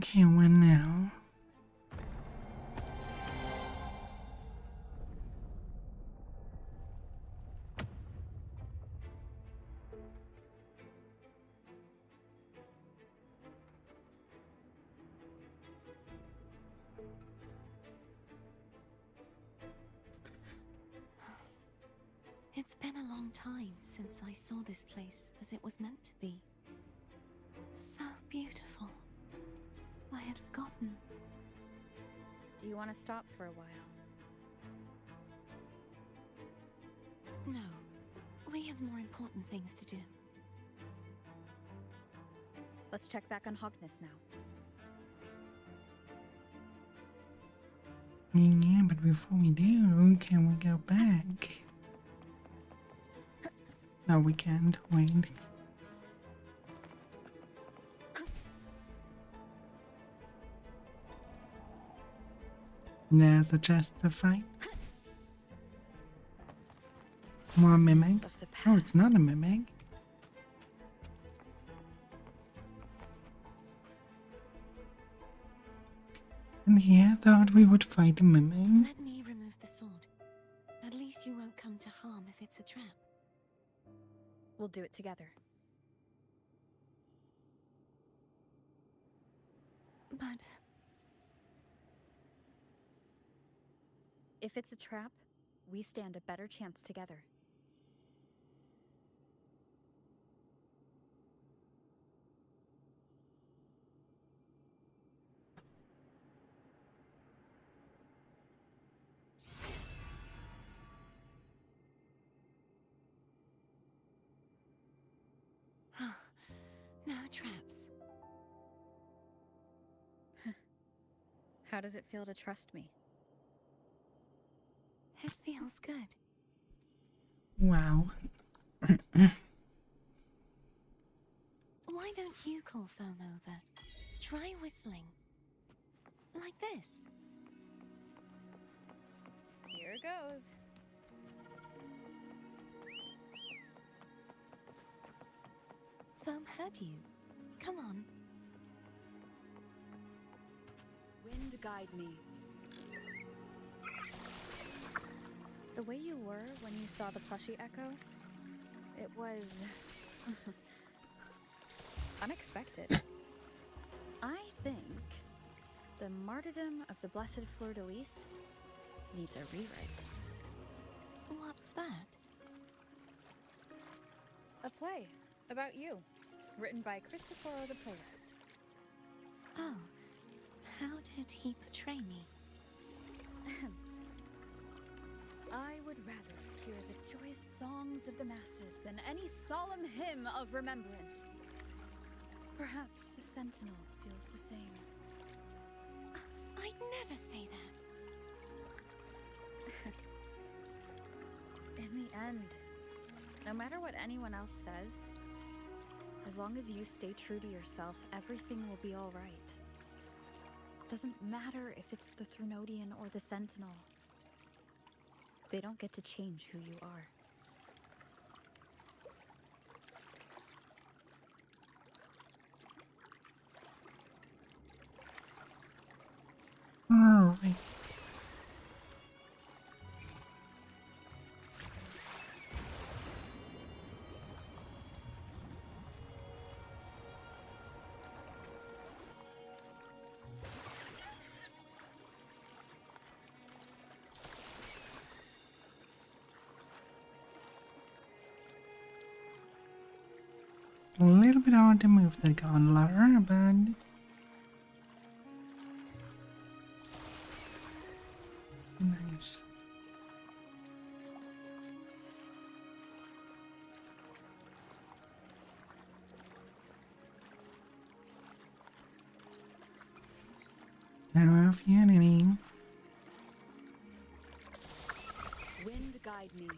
Okay, when now? It's been a long time since I saw this place as it was meant to be. So beautiful. I had forgotten. Do you want to stop for a while? No, we have more important things to do. Let's check back on Hogness now. Yeah, but before we do, can we go back? No, we can't. Wait. There's a chest to fight. More mimic. Of the Oh, it's past. not a mimic. And here, I thought we would fight a mimic. Let me remove the sword. At least you won't come to harm if it's a trap. We'll do it together. But If it's a trap, we stand a better chance together. no traps. How does it feel to trust me? It feels good. Wow. Why don't you call foam over? Try whistling. Like this. Here goes. Foam heard you. Come on. Wind guide me. The way you were when you saw the plushie echo, it was unexpected. I think the martyrdom of the Blessed Fleur-de-Lis needs a rewrite. What's that? A play about you, written by Christopher the playwright. Oh, how did he portray me? I would rather hear the joyous songs of the masses than any solemn hymn of remembrance. Perhaps the Sentinel feels the same. I'd never say that. In the end, no matter what anyone else says, as long as you stay true to yourself, everything will be all right. Doesn't matter if it's the Threnodian or the Sentinel. They don't get to change who you are. Alright. A little bit hard to move the gondola, but nice. Now, if you any. Wind guide me.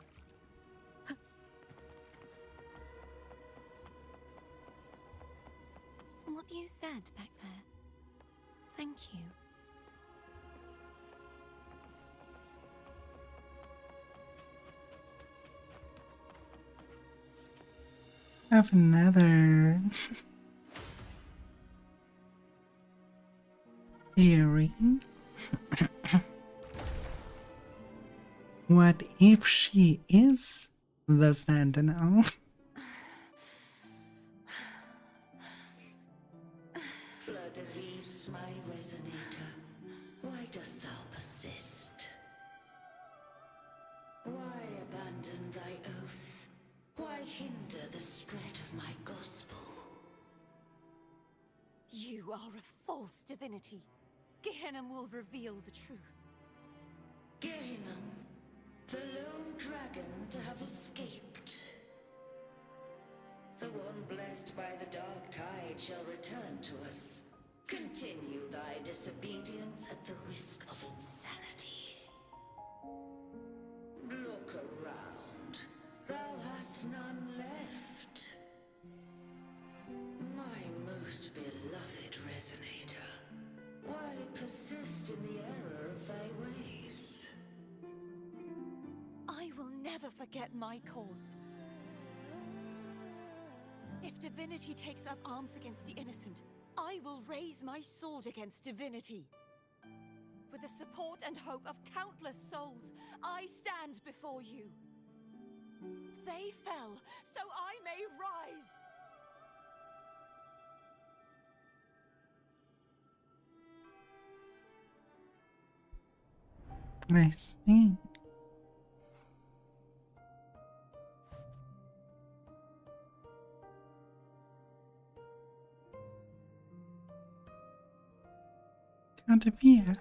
What you said back there. Thank you. Have another theory. What if she is the Sentinel? Fleur-de-lis, my resonator, why dost thou persist? Why abandon thy oath? Why hinder the spread of my gospel? You are a false divinity. Gehenna will reveal the truth. Gehenna, the lone dragon to have escaped. The one blessed by the dark tide shall return to us. Continue thy disobedience at the risk of insanity. Look around. Thou hast none left. My most beloved resonator, why persist in the error of thy ways? I will never forget my cause. If divinity takes up arms against the innocent, I will raise my sword against divinity. With the support and hope of countless souls, I stand before you. They fell, so I may rise! I see. Cadavia.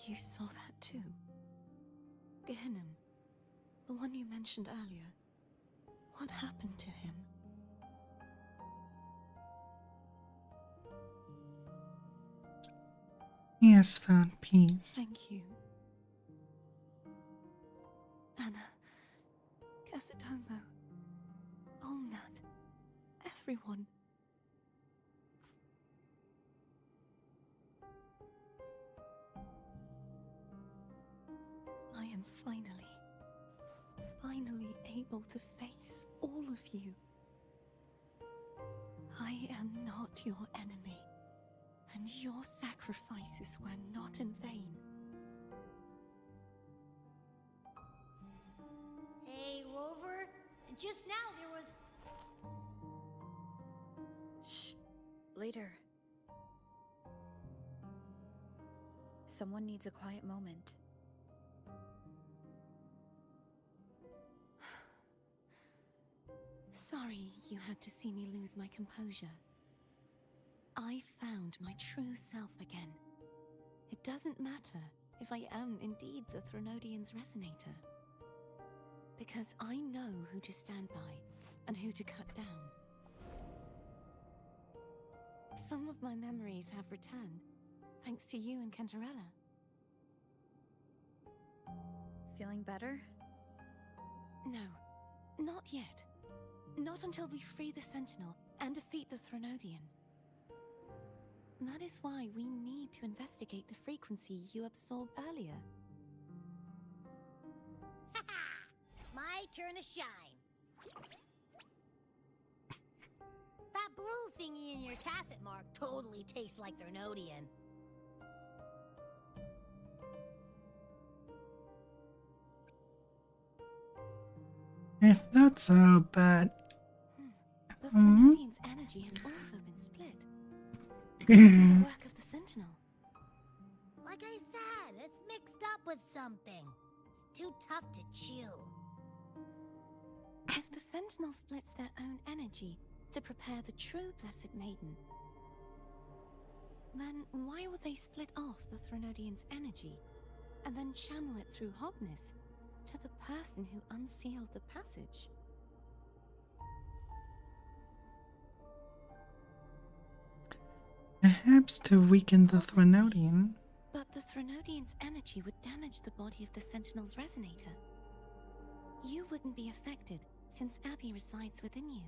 You saw that too. Gehenna, the one you mentioned earlier. What happened to him? He has found peace. Thank you. Anna, Casatomo, Olnat, everyone. I am finally able to face all of you. I am not your enemy, and your sacrifices were not in vain. Hey, Rover. Just now there was... Shh. Later. Someone needs a quiet moment. Sorry you had to see me lose my composure. I found my true self again. It doesn't matter if I am indeed the Threnodian's resonator. Because I know who to stand by and who to cut down. Some of my memories have returned, thanks to you and Cantarella. Feeling better? No, not yet. Not until we free the Sentinel and defeat the Threnodian. That is why we need to investigate the frequency you absorbed earlier. My turn to shine. That blue thingy in your tacit mark totally tastes like Threnodian. I thought so, but The Threnodian's energy has also been split. The work of the Sentinel. Like I said, it's mixed up with something. It's too tough to chew. If the Sentinel splits their own energy to prepare the true Blessed Maiden, then why would they split off the Threnodian's energy and then channel it through Hogness to the person who unsealed the passage? perhaps to weaken the Threnodian. But the Threnodian's energy would damage the body of the Sentinel's resonator. You wouldn't be affected, since Abby resides within you.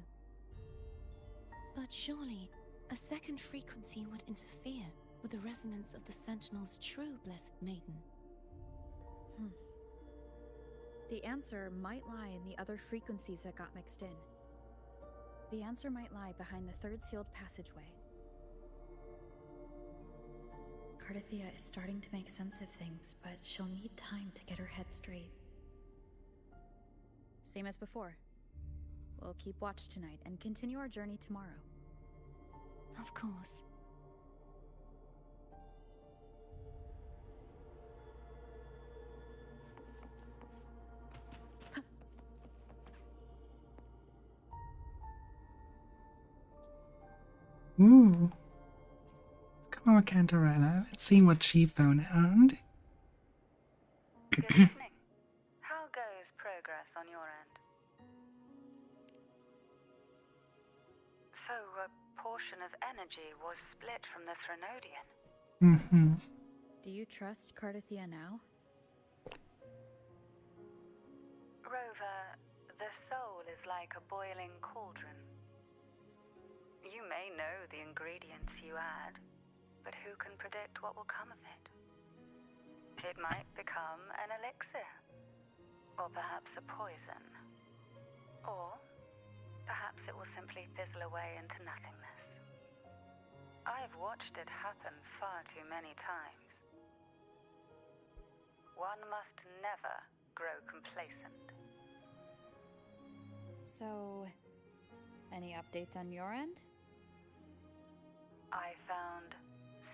But surely, a second frequency would interfere with the resonance of the Sentinel's true Blessed Maiden. The answer might lie in the other frequencies that got mixed in. The answer might lie behind the third sealed passageway. Cardithia is starting to make sense of things, but she'll need time to get her head straight. Same as before. We'll keep watch tonight and continue our journey tomorrow. Of course. Ooh. Let's call Cantarella. Let's see what she found out. Good evening. How goes progress on your end? So, a portion of energy was split from the Threnodian. Mm-hmm. Do you trust Cardithia now? Rover, the soul is like a boiling cauldron. You may know the ingredients you add, but who can predict what will come of it? It might become an elixir, or perhaps a poison, or perhaps it will simply fizzle away into nothingness. I've watched it happen far too many times. One must never grow complacent. So, any updates on your end? I found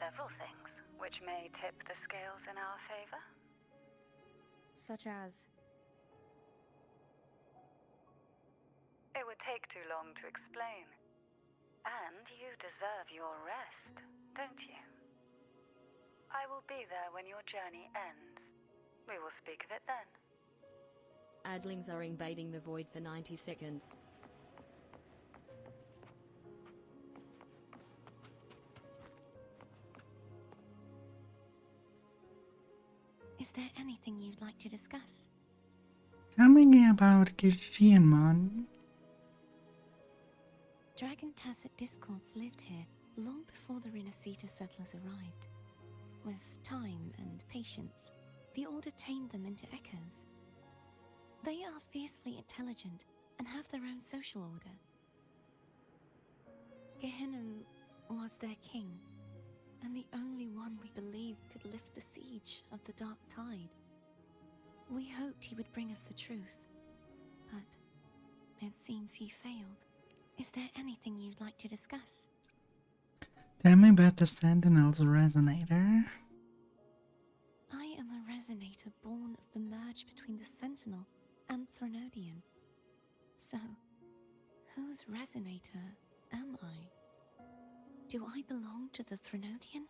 several things which may tip the scales in our favor. Such as? It would take too long to explain. And you deserve your rest, don't you? I will be there when your journey ends. We will speak of it then. Adlings are invading the void for 90 seconds. Is there anything you'd like to discuss? Tell me about Gishianmon. Dragon Tacit Discords lived here long before the Renacita settlers arrived. With time and patience, the Order tamed them into echoes. They are fiercely intelligent and have their own social order. Gehinnom was their king, and the only one we believed could lift the siege of the Dark Tide. We hoped he would bring us the truth, but it seems he failed. Is there anything you'd like to discuss? Tell me about the Sentinel's resonator. I am a resonator born of the merge between the Sentinel and Threnodian. So, Whose resonator am I? Do I belong to the Threnodian?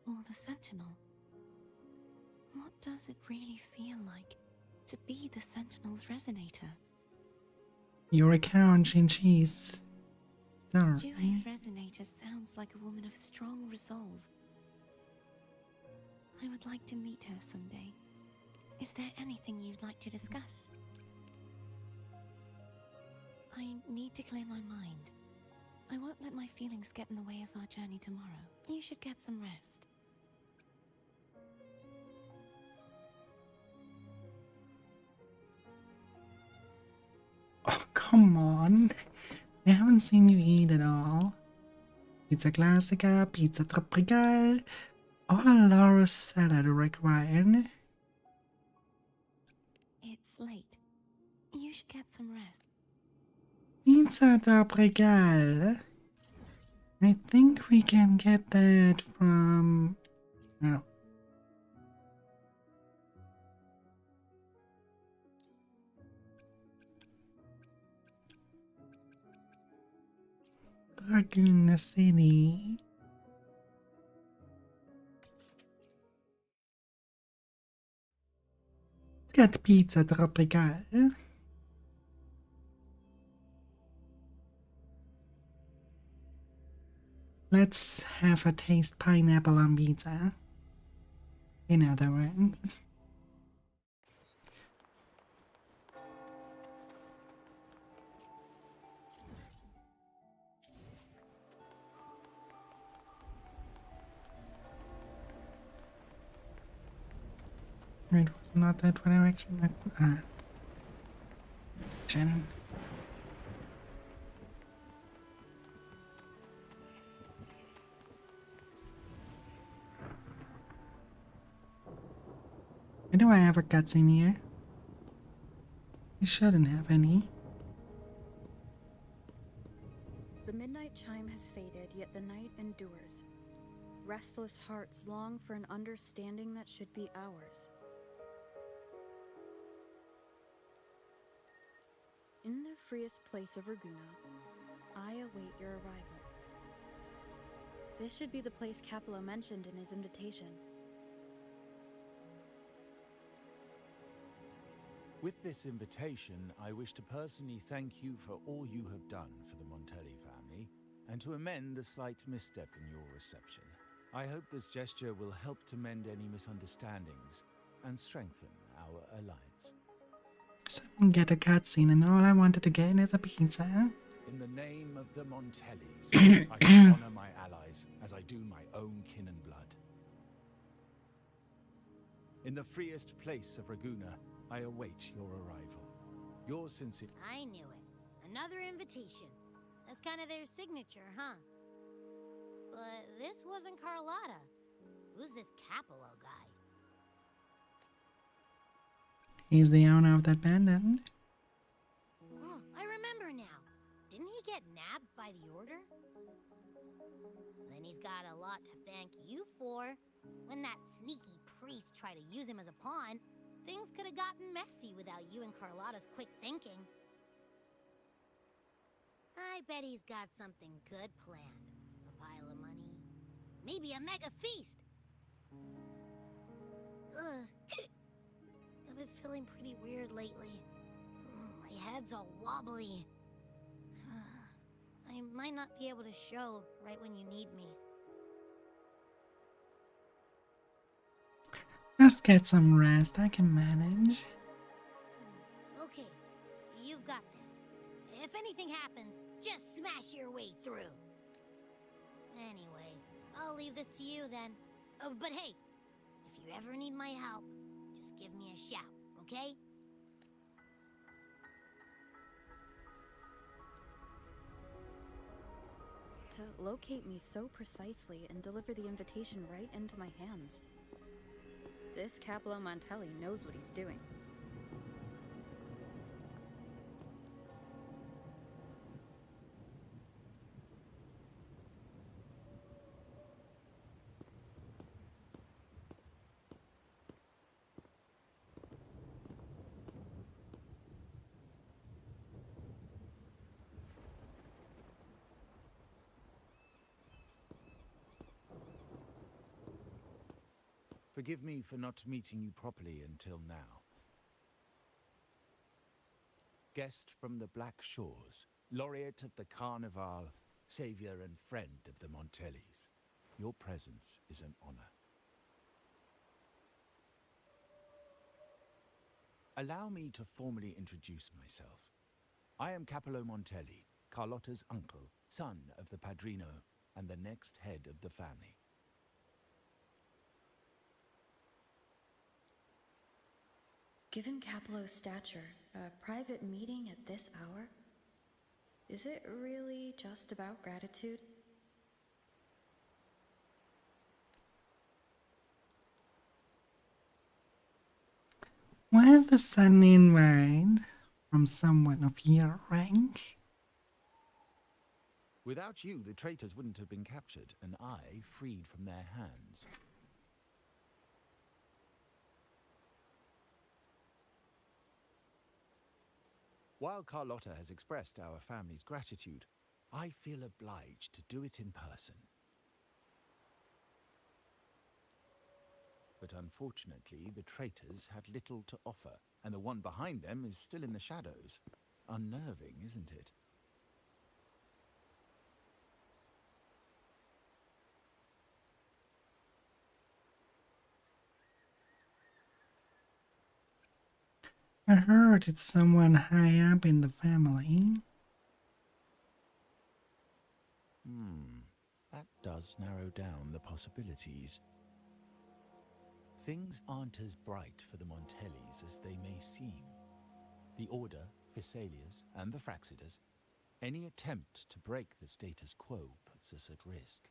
Or the Sentinel? What does it really feel like to be the Sentinel's resonator? Your account, Shinji's. Jue's resonator sounds like a woman of strong resolve. I would like to meet her someday. Is there anything you'd like to discuss? I need to clear my mind. I won't let my feelings get in the way of our journey tomorrow. You should get some rest. Oh, come on. I haven't seen you eat at all. Pizza classica, pizza tropical, all a Laura's salad required. It's late. You should get some rest. Pizza tropical. I think we can get that from... Oh. Laguna City. Let's get pizza tropical. Let's have a taste pineapple on pizza. In other words. It was not that direction. Jen. Why do I have a cutscene here? You shouldn't have any. The midnight chime has faded, yet the night endures. Restless hearts long for an understanding that should be ours. In the freest place of Raguna, I await your arrival. This should be the place Capello mentioned in his invitation. With this invitation, I wish to personally thank you for all you have done for the Montelli family, and to amend the slight misstep in your reception. I hope this gesture will help to mend any misunderstandings and strengthen our alliance. Someone get a cutscene, and all I wanted to get is a pizza. In the name of the Montellis, I shall honor my allies as I do my own kin and blood. In the freest place of Raguna, I await your arrival. Yours sincerely. I knew it. Another invitation. That's kind of their signature, huh? But this wasn't Carlotta. Who's this Capello guy? He's the owner of that bandit. Oh, I remember now. Didn't he get nabbed by the Order? Then he's got a lot to thank you for. When that sneaky priest tried to use him as a pawn, things could have gotten messy without you and Carlotta's quick thinking. I bet he's got something good planned. A pile of money. Maybe a mega feast! Ugh. I've been feeling pretty weird lately. My head's all wobbly. I might not be able to show right when you need me. Just get some rest, I can manage. Okay, you've got this. If anything happens, just smash your way through. Anyway, I'll leave this to you then. Oh, but hey, if you ever need my help, just give me a shout, okay? To locate me so precisely and deliver the invitation right into my hands. This Capello Montelli knows what he's doing. Forgive me for not meeting you properly until now. Guest from the Black Shores, laureate of the Carnival, savior and friend of the Montellis. Your presence is an honor. Allow me to formally introduce myself. I am Capello Montelli, Carlotta's uncle, son of the Padrino, and the next head of the family. Given Capello's stature, a private meeting at this hour? Is it really just about gratitude? Why the sudden invite from someone of your rank? Without you, the traitors wouldn't have been captured, and I freed from their hands. While Carlotta has expressed our family's gratitude, I feel obliged to do it in person. But unfortunately, the traitors had little to offer, and the one behind them is still in the shadows. Unnerving, isn't it? I heard it's someone high up in the family. That does narrow down the possibilities. Things aren't as bright for the Montellis as they may seem. The Order, Physaelias, and the Fraxidas, any attempt to break the status quo puts us at risk.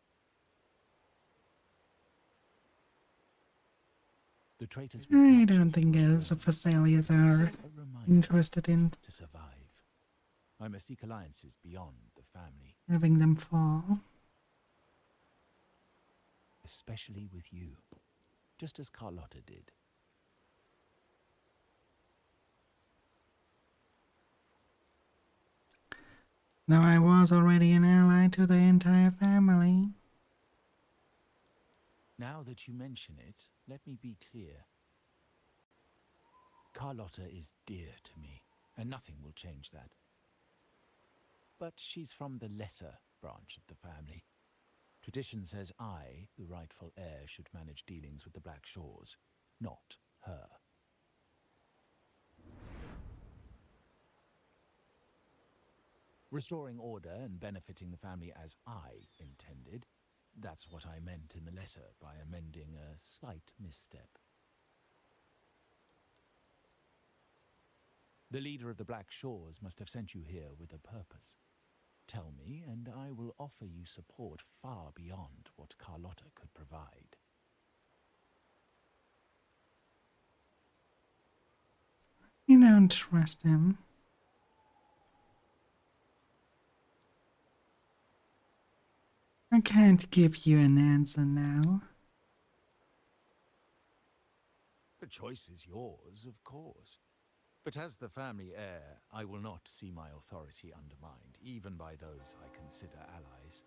The traitors I don't think as the Physaelias are interested in to survive. I must seek alliances beyond the family. having them fall. Especially with you, just as Carlotta did. Though I was already an ally to the entire family. Now that you mention it, let me be clear. Carlotta is dear to me, and nothing will change that. But she's from the lesser branch of the family. Tradition says I, the rightful heir, should manage dealings with the Black Shores, not her. Restoring order and benefiting the family as I intended, that's what I meant in the letter by amending a slight misstep. The leader of the Black Shores must have sent you here with a purpose. Tell me, and I will offer you support far beyond what Carlotta could provide. You don't trust him. I can't give you an answer now. The choice is yours, of course. But as the family heir, I will not see my authority undermined, even by those I consider allies.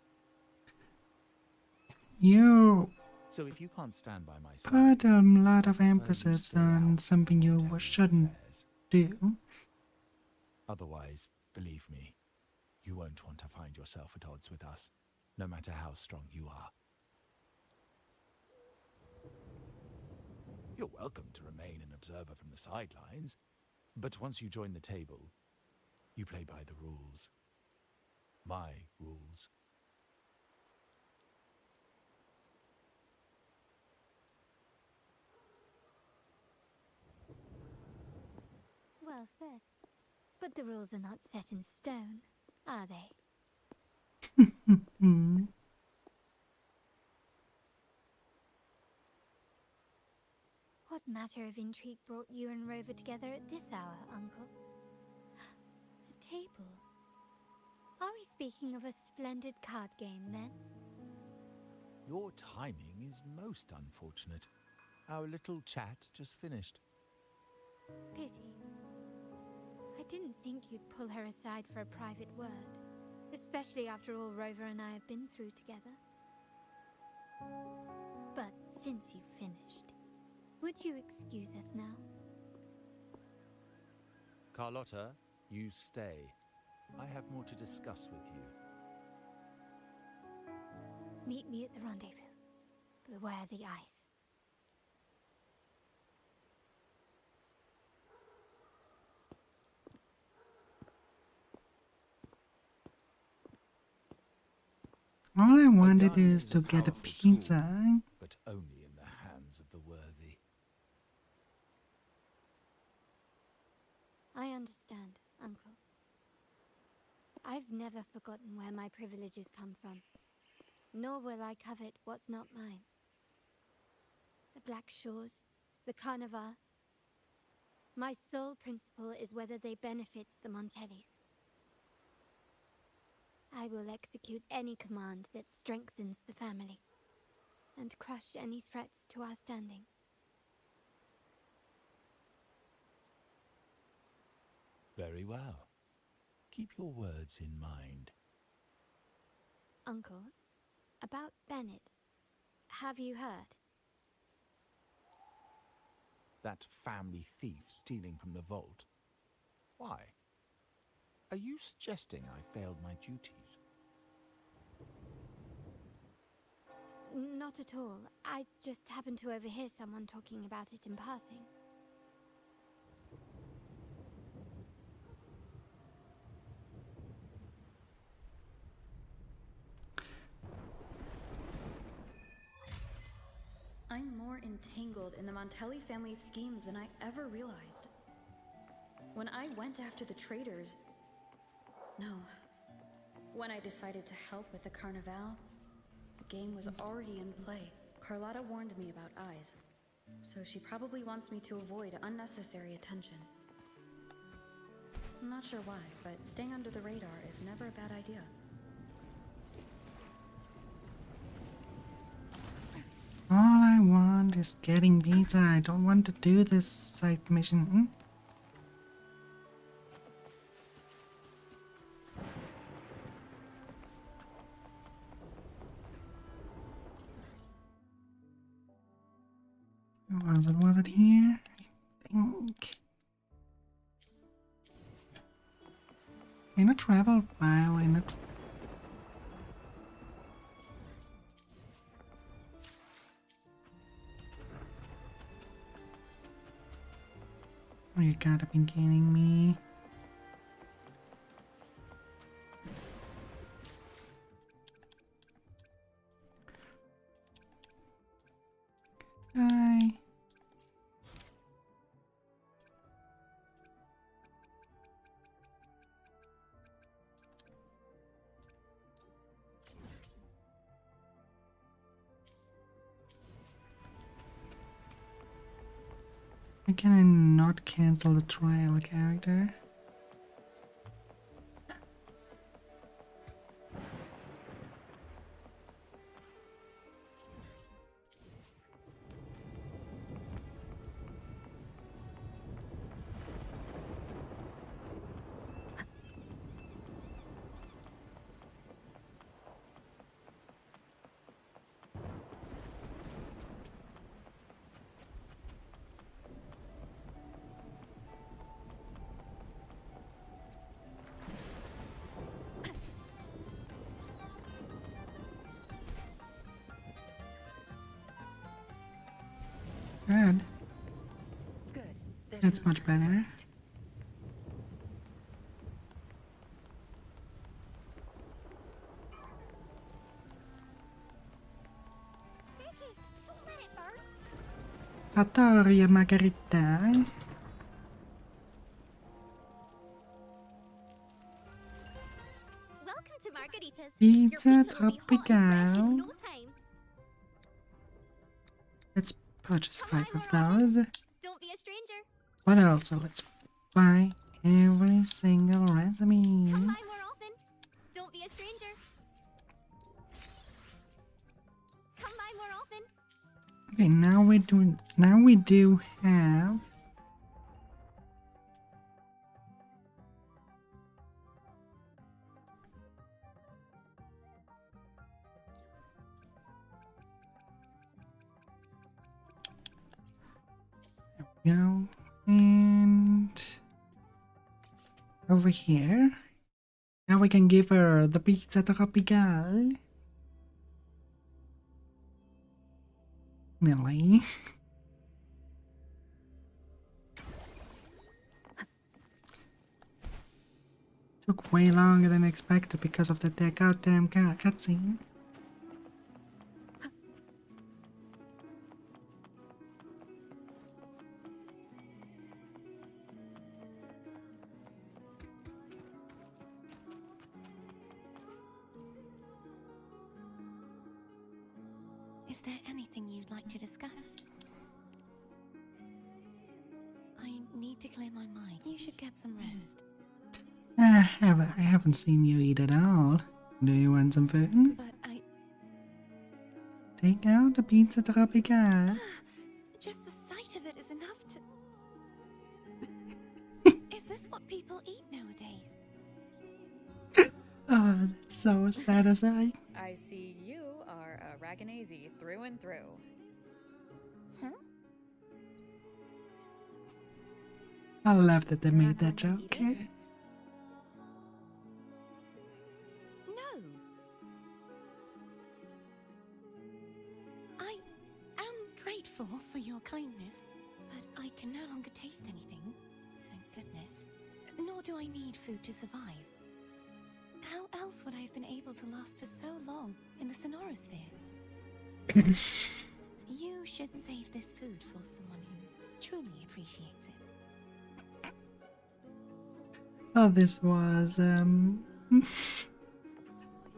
So if you can't stand by my side, put a lot of I prefer you emphasis stay on out something of you Montelli's shouldn't affairs. do. Otherwise, believe me, you won't want to find yourself at odds with us, no matter how strong you are. You're welcome to remain an observer from the sidelines, but once you join the table, you play by the rules. My rules. Well said. But the rules are not set in stone, are they? What matter of intrigue brought you and Rover together at this hour, Uncle? A table? Are we speaking of a splendid card game, then? Your timing is most unfortunate. Our little chat just finished. Pity. I didn't think you'd pull her aside for a private word, especially after all Rover and I have been through together. But since you've finished, Would you excuse us now? Carlotta, you stay. I have more to discuss with you. Meet me at the rendezvous. Beware the ice. All I wanted gun is to get a powerful pizza. tool, but only in the hands of the worthy. I understand, Uncle. I've never forgotten where my privileges come from, nor will I covet what's not mine. The Black Shores, the Carnival. My sole principle is whether they benefit the Montellis. I will execute any command that strengthens the family, and crush any threats to our standing. Very well. Keep your words in mind. Uncle, about Bennett, have you heard? That family thief stealing from the vault. Why? Are you suggesting I failed my duties? Not at all. I just happened to overhear someone talking about it in passing. I'm more entangled in the Montelli family's schemes than I ever realized. When I went after the traitors... No. When I decided to help with the Carnival, the game was already in play. Carlotta warned me about eyes, so she probably wants me to avoid unnecessary attention. I'm not sure why, but staying under the radar is never a bad idea. All I want is getting pizza. I don't want to do this side mission. Was it here? I think. In a travel file, in a... Oh, you gotta be kidding me. Hi. Why can I not cancel the trial character? Good. Good. That's much better. Fattoria Margherita. Welcome to Margarita's. Pizza Your pizza will be hot and fresh Tropical. in no time. Let's purchase Come 5 on, of more those. Don't be a stranger. What else? So let's buy every single recipe. Come by more often. Don't be a stranger. Come by more often. Okay, now we do have Go. And over here. Now we can give her the pizza tropical. Really? Took way longer than expected because of that goddamn cutscene. Is there anything you'd like to discuss? I need to clear my mind. You should get some rest. I haven't seen you eat at all. Do you want some food? But I... Take out the pizza tropical. Just the sight of it is enough to... Is this what people eat nowadays? Oh, that's so satisfying. I see you are a Raganese through and through. Huh? I love that they made that joke. No. I am grateful for your kindness, but I can no longer taste anything. Thank goodness. Nor do I need food to survive. How else would I have been able to last for so long in the sonorosphere? You should save this food for someone who truly appreciates it. Oh, this was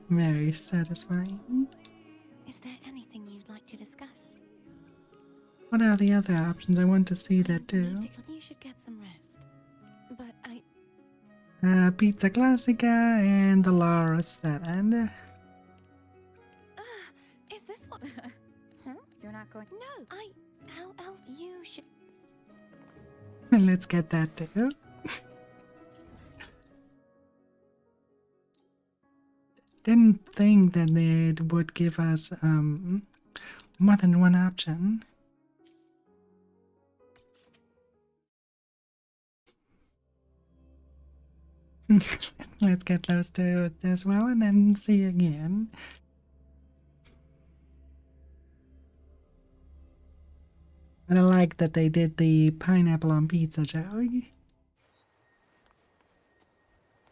very satisfying. Is there anything you'd like to discuss? What are the other options? I want to see that too. You should get some rest. But I... Pizza Classica and the Laura salad. Is this what... Huh? You're not going... No, How else you should... Let's get that too. Didn't think that they would give us more than one option. Let's get those two as well and then see again. But I like that they did the pineapple on pizza joke.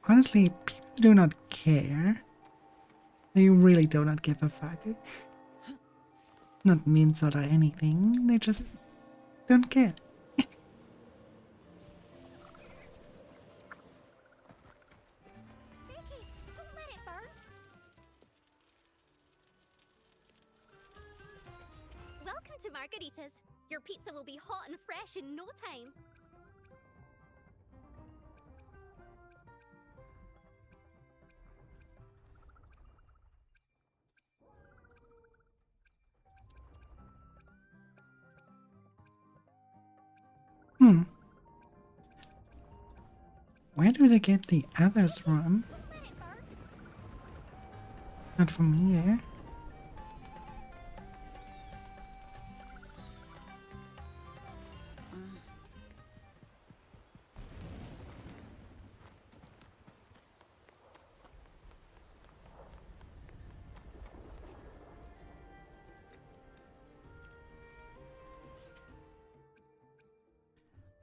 Honestly, people do not care. They really do not give a fuck. Not memes or anything, they just don't care. Don't let it burn. Welcome to Margaritas. Your pizza will be hot and fresh in no time. Where do they get the others from? Not from here.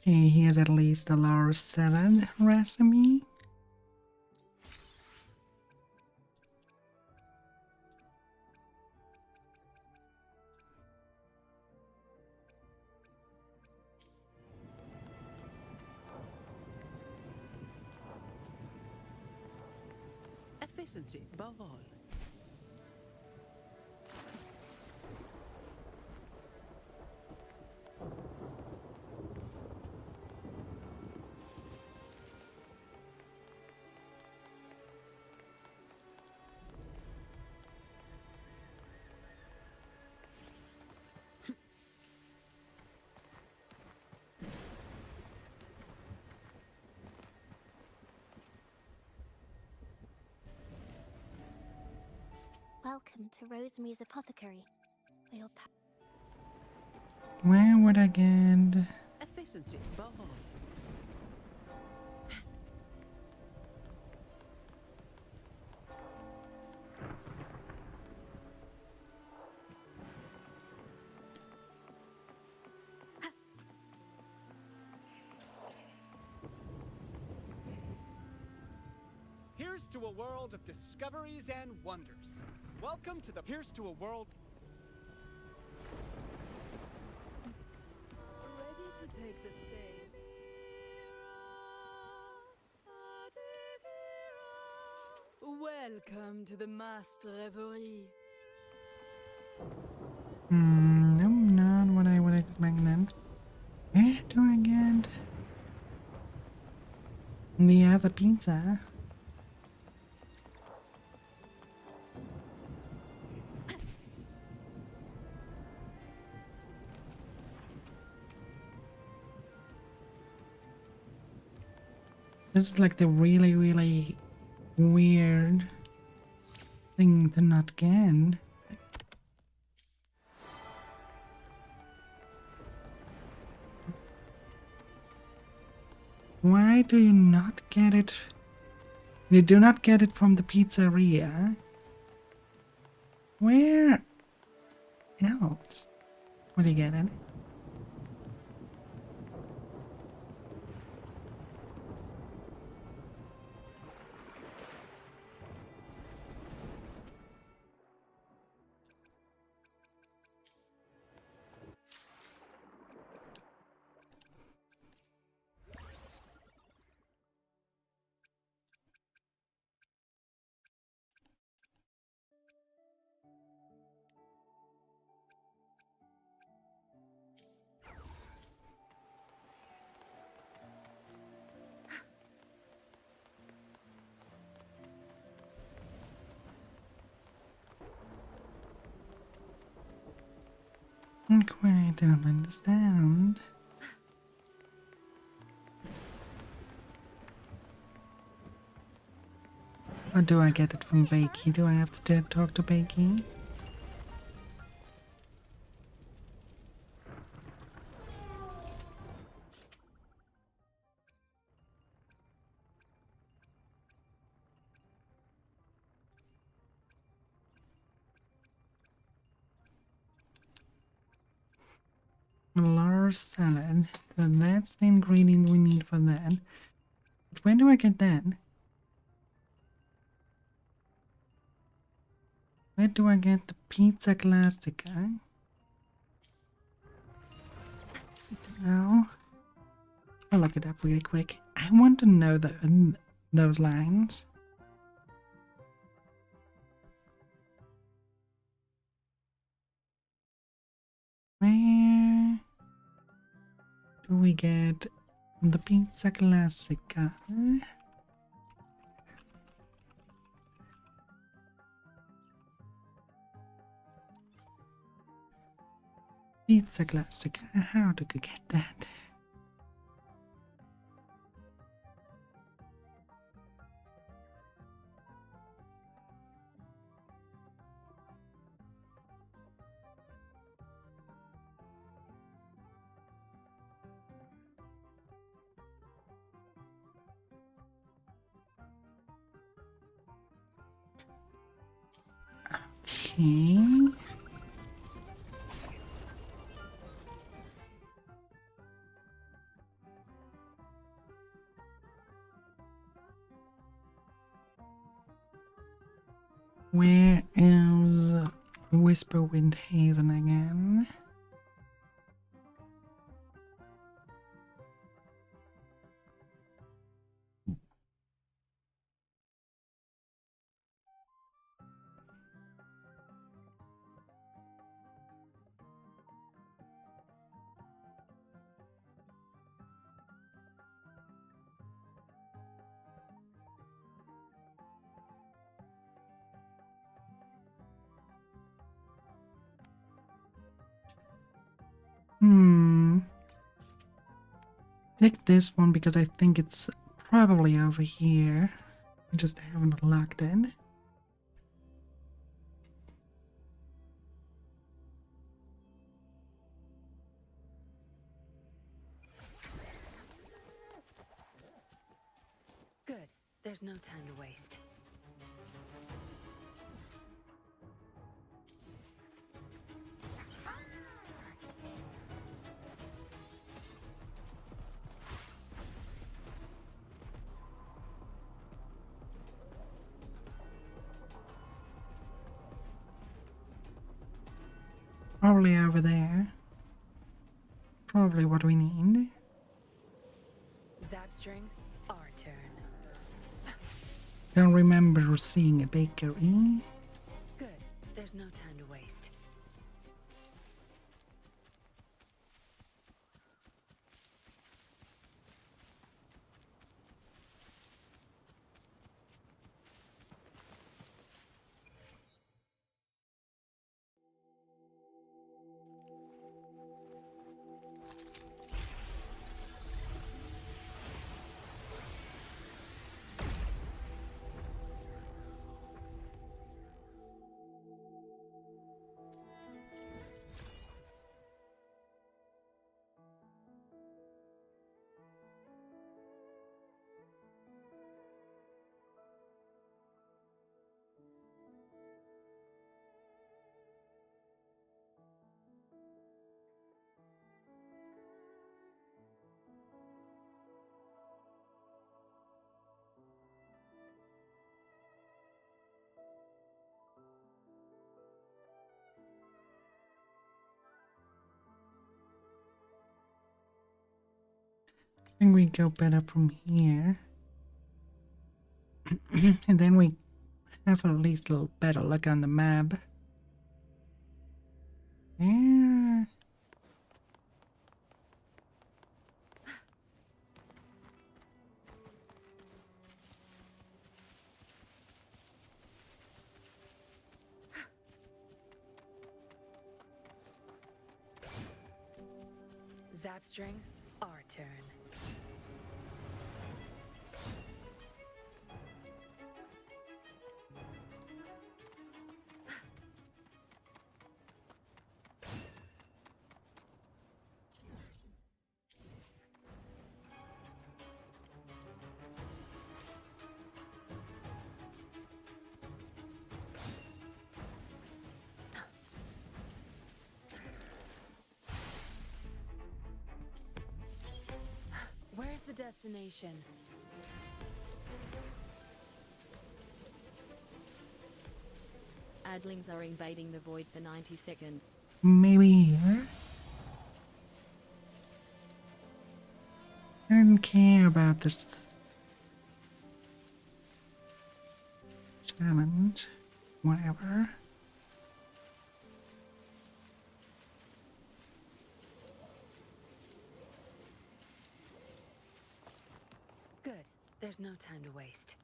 Okay, here's at least the Laura salad recipe. Efficiency above all. Welcome to Rosemary's Apothecary. We'll Where would I get Efficiency above all. Here's to a world of discoveries and wonders. Welcome to the Here's to a world. Ready to take the stage. Welcome to the master reverie. No, not what I would expect then. Where do I get the other pizza? This is like the really, really weird thing to not get. Why do you not get it? You do not get it from the pizzeria. Where else would you get it? Not quite, I don't understand. Or do I get it from Bakey? Do I have to talk to Bakey? Lars salad. So that's the ingredient we need for that. But where do I get that? Where do I get the pizza classica? I don't know. I'll look it up really quick. I want to know those lines. Where do we get the pizza classica? Pizza classica. How do we get that? Okay. Where is Whisperwind Haven again? Take this one because I think it's probably over here. I just haven't locked in. There's no time to waste. Probably over there. Probably what we need. Zapstring, our turn. Don't remember seeing a bakery. Good. There's no time to waste. I think we go better from here. And then we have at least a little better look on the map. Yeah. Zapstring, our turn. Where's the destination? Adlings are invading the void for 90 seconds. Maybe here? I don't care about this challenge. Whatever. Good. There's no time to waste.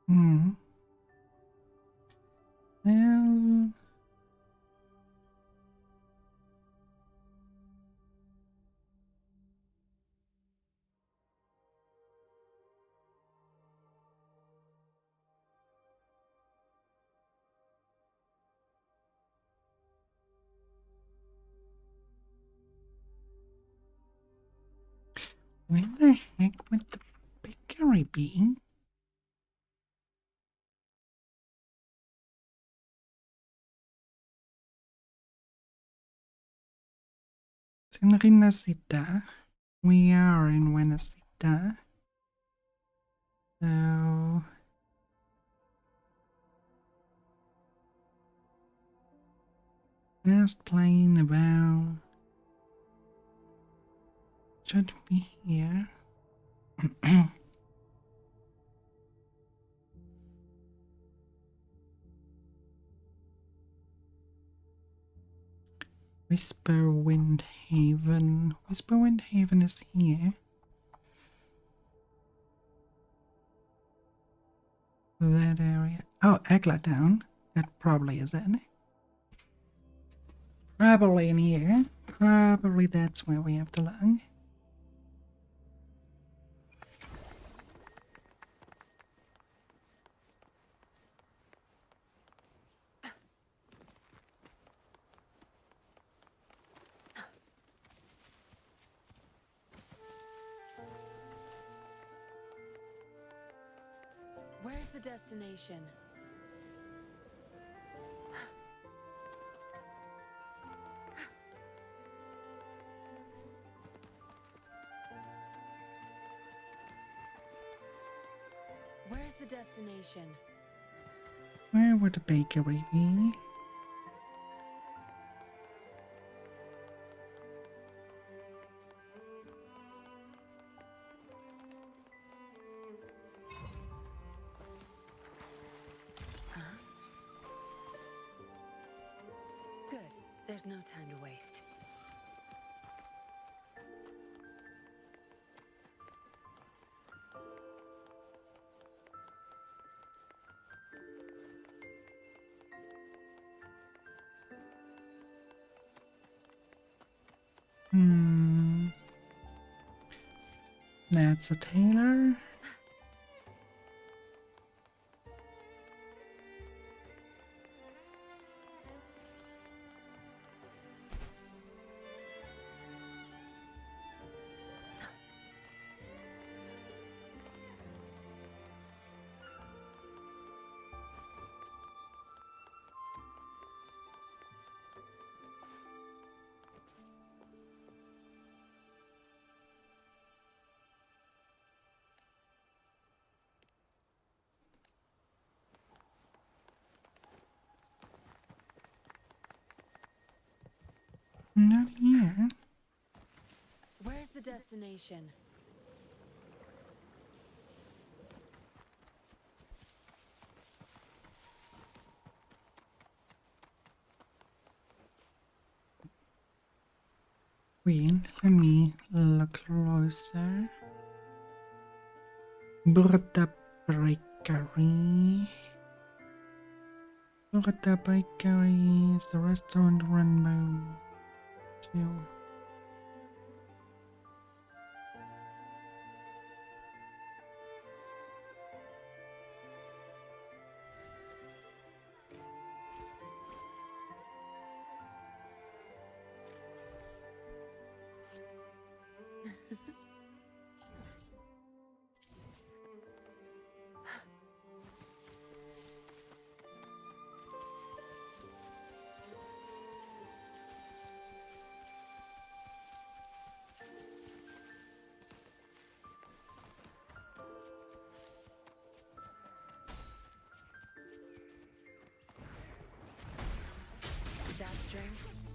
Hmm. Well... Where the heck would the bakery be? It's in Rinasita. We are in Renasita. So... Just playing about... Should be here. Whisperwind Haven. Whisperwind Haven is here. that area. Oh, Egla down. That probably is it. Probably in here. Probably that's where we have to look. Where's the destination? Where's the destination? Where would the bakery be? Good. There's no time to waste. That's a tailor. Not here. Where's the destination? Queen, let me look closer. Burda Bakery. Burda Bakery is a restaurant run by Jill.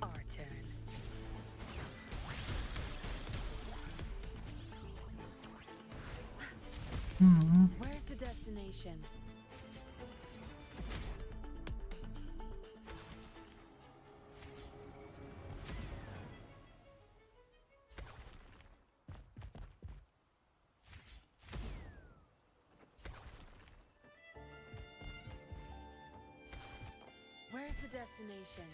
Our turn. Where's the destination? Where's the destination?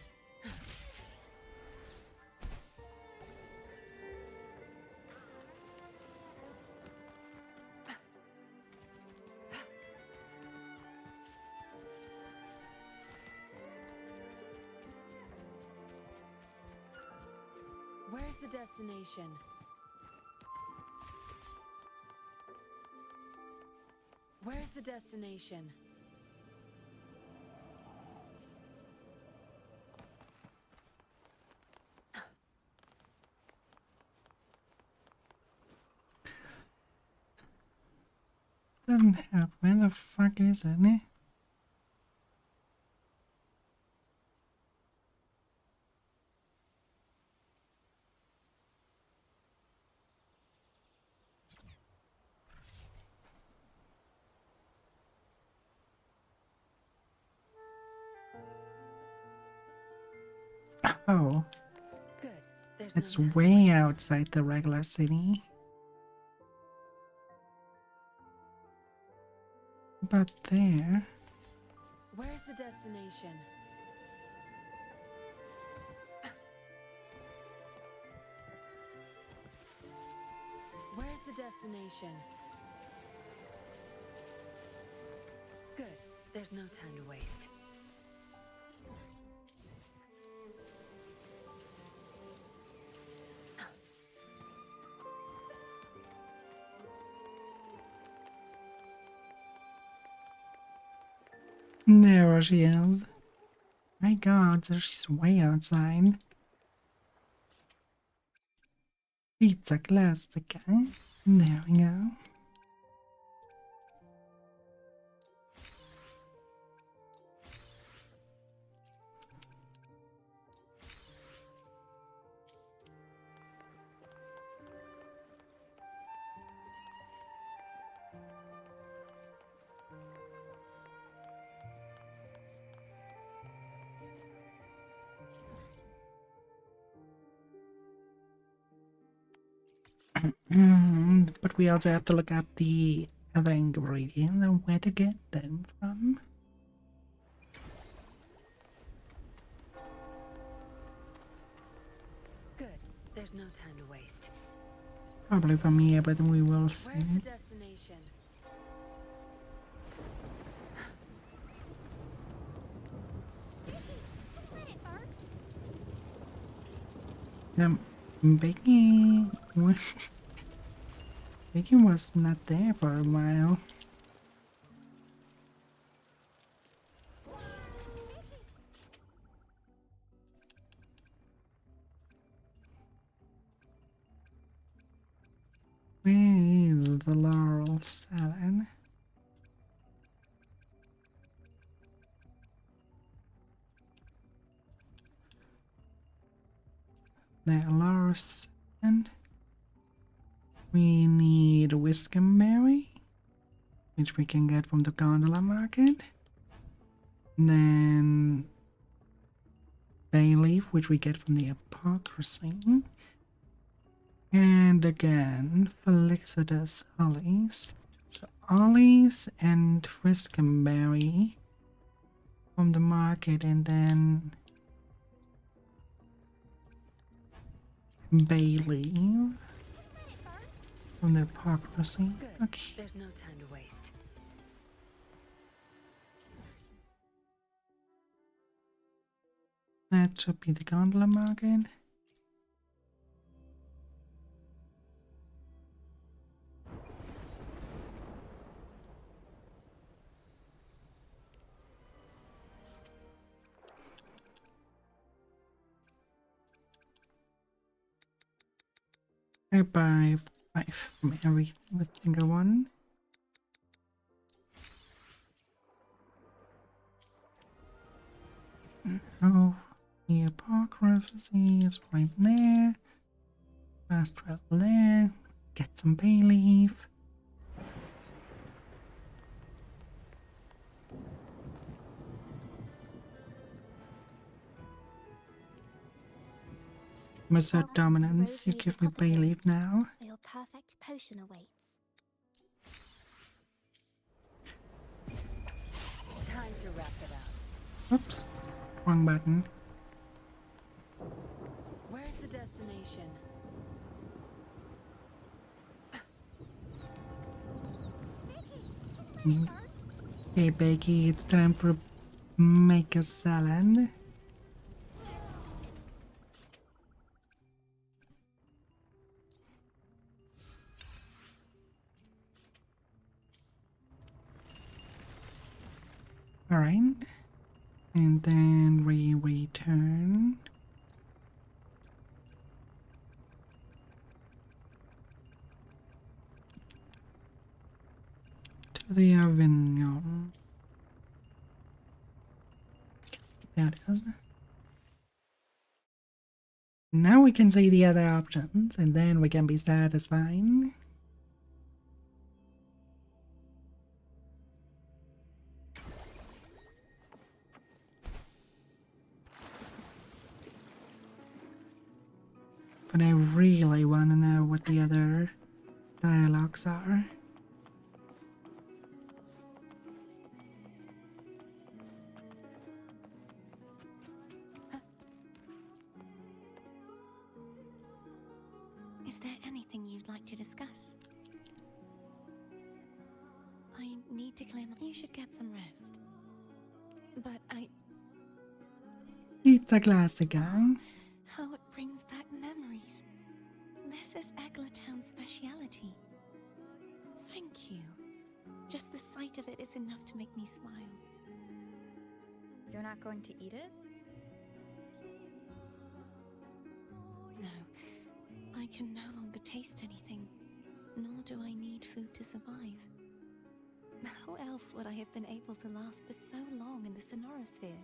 Where's the destination? Where's the destination? Doesn't help. Where the fuck is it, eh? Oh. Good. There's It's no time. way outside the regular city. about there? Where's the destination? Where's the destination? Good. There's no time to waste. There she is. My god, so she's way outside. Pizza classica. There we go. But we also have to look at the other ingredients and where to get them from. Good. There's no time to waste. Probably from here, but we will see. Where's the destination? Becky... Becky was not there for a while. Where is the laurel salad? There, laurel salad. We need whiskerberry, which we can get from the gondola market. And then bay leaf, which we get from the hypocrisy. And again, Felicitas olives. So olives and whiskerberry from the market, and then bay leaf from the hypocrisy. Good. Okay. There's no time to waste. That should be the gondola market. I buy 5 from every single one. Oh, the hypocrisy is right there. Fast travel there. Get some bay leaf. Assert dominance. You give me bay leaf now. Your perfect potion awaits. Time to wrap it up. Oops, wrong button. Where's the destination? Hey Becky, it's time for make a salad. Alright, and then we return to the Avignon. There it is. Now we can see the other options, and then we can be satisfied. But I really want to know what the other dialogues are. need to clear my... You should get some rest. But Pizza classica. How it brings back memories. This is Eglatown's speciality. Thank you. Just the sight of it is enough to make me smile. You're not going to eat it? No. I can no longer taste anything, nor do I need food to survive. How else would I have been able to last for so long in the Sonorosphere?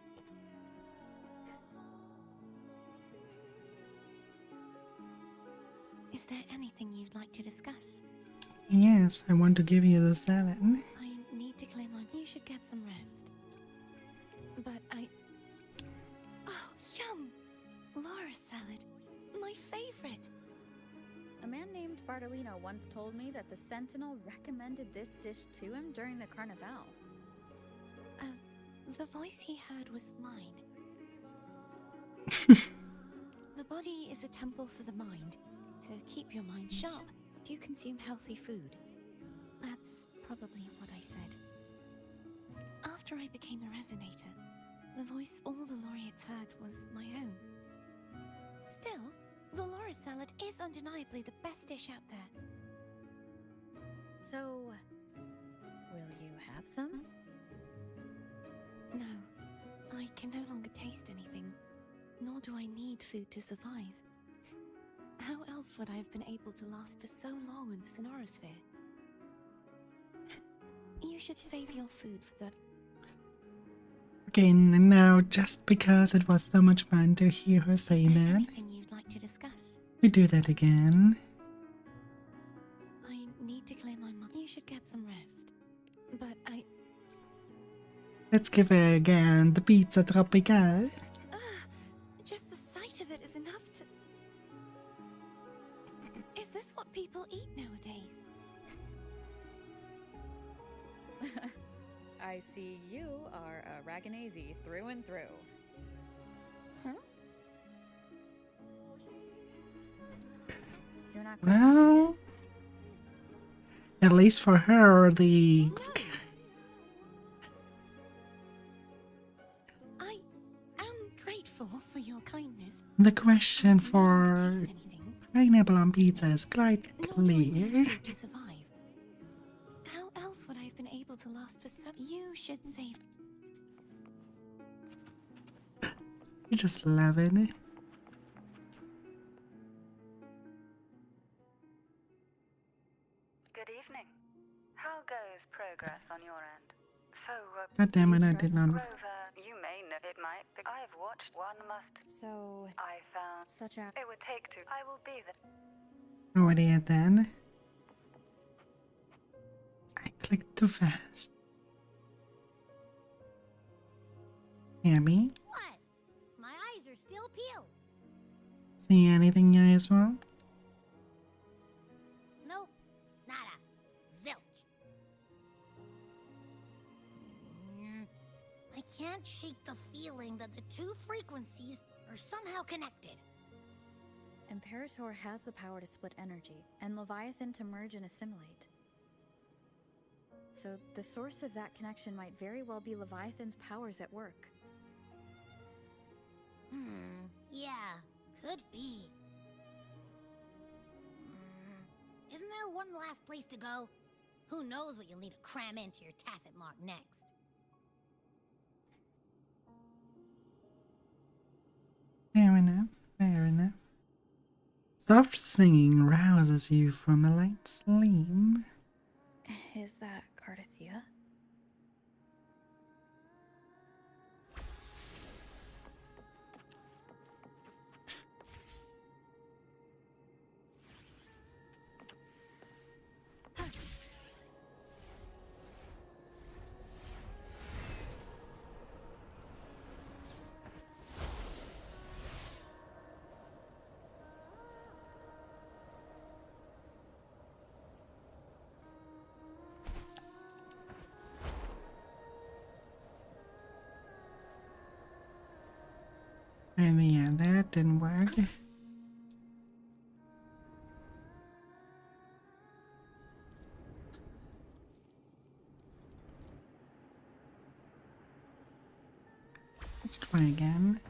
Is there anything you'd like to discuss? Yes, I want to give you the salad. I need to clear my... You should get some rest. But Oh, yum! Laura's salad. My favorite. A man named Bartolino once told me that the Sentinel recommended this dish to him during the Carnival. The voice he heard was mine. The body is a temple for the mind. To keep your mind sharp, do you consume healthy food? That's probably what I said. After I became a resonator, the voice all the laureates heard was my own. Still, the Laura salad is undeniably the best dish out there. So, will you have some? No, I can no longer taste anything, nor do I need food to survive. How else would I have been able to last for so long in the Sonorosphere? You should save your food for the... Okay, and now just because it was so much fun to hear her say that, Anything you'd like to discuss? we do that again. I need to clear my mind. You should get some rest. But Let's give her again the pizza tropical. just the sight of it is enough to... Is this what people eat nowadays? I see you are a Raganazi through and through. Huh? You're not going to Well, at least for her, the... I am grateful for your kindness. The question for pineapple on pizza is quite clear. To survive. How else would I have been able to last for so... You should save... You just love it. Good evening. How goes progress on your end? So, God damn it, I did not... Rover, you may know it might be. I've watched one must. So, I found such a... It would take two. I will be there. Already at then. I clicked too fast. Abby, What? My eyes are still peeled. see anything useful? Nope. Nada. Zilch. I can't shake the feeling that the two frequencies are somehow connected. Imperator has the power to split energy, and Leviathan to merge and assimilate. So the source of that connection might very well be Leviathan's powers at work. Yeah, could be. Isn't there one last place to go? Who knows what you'll need to cram into your tacit mark next? Fair enough, fair enough. Soft singing rouses you from a light sleep. Is that Cardathia? And yeah, that didn't work. Let's try again.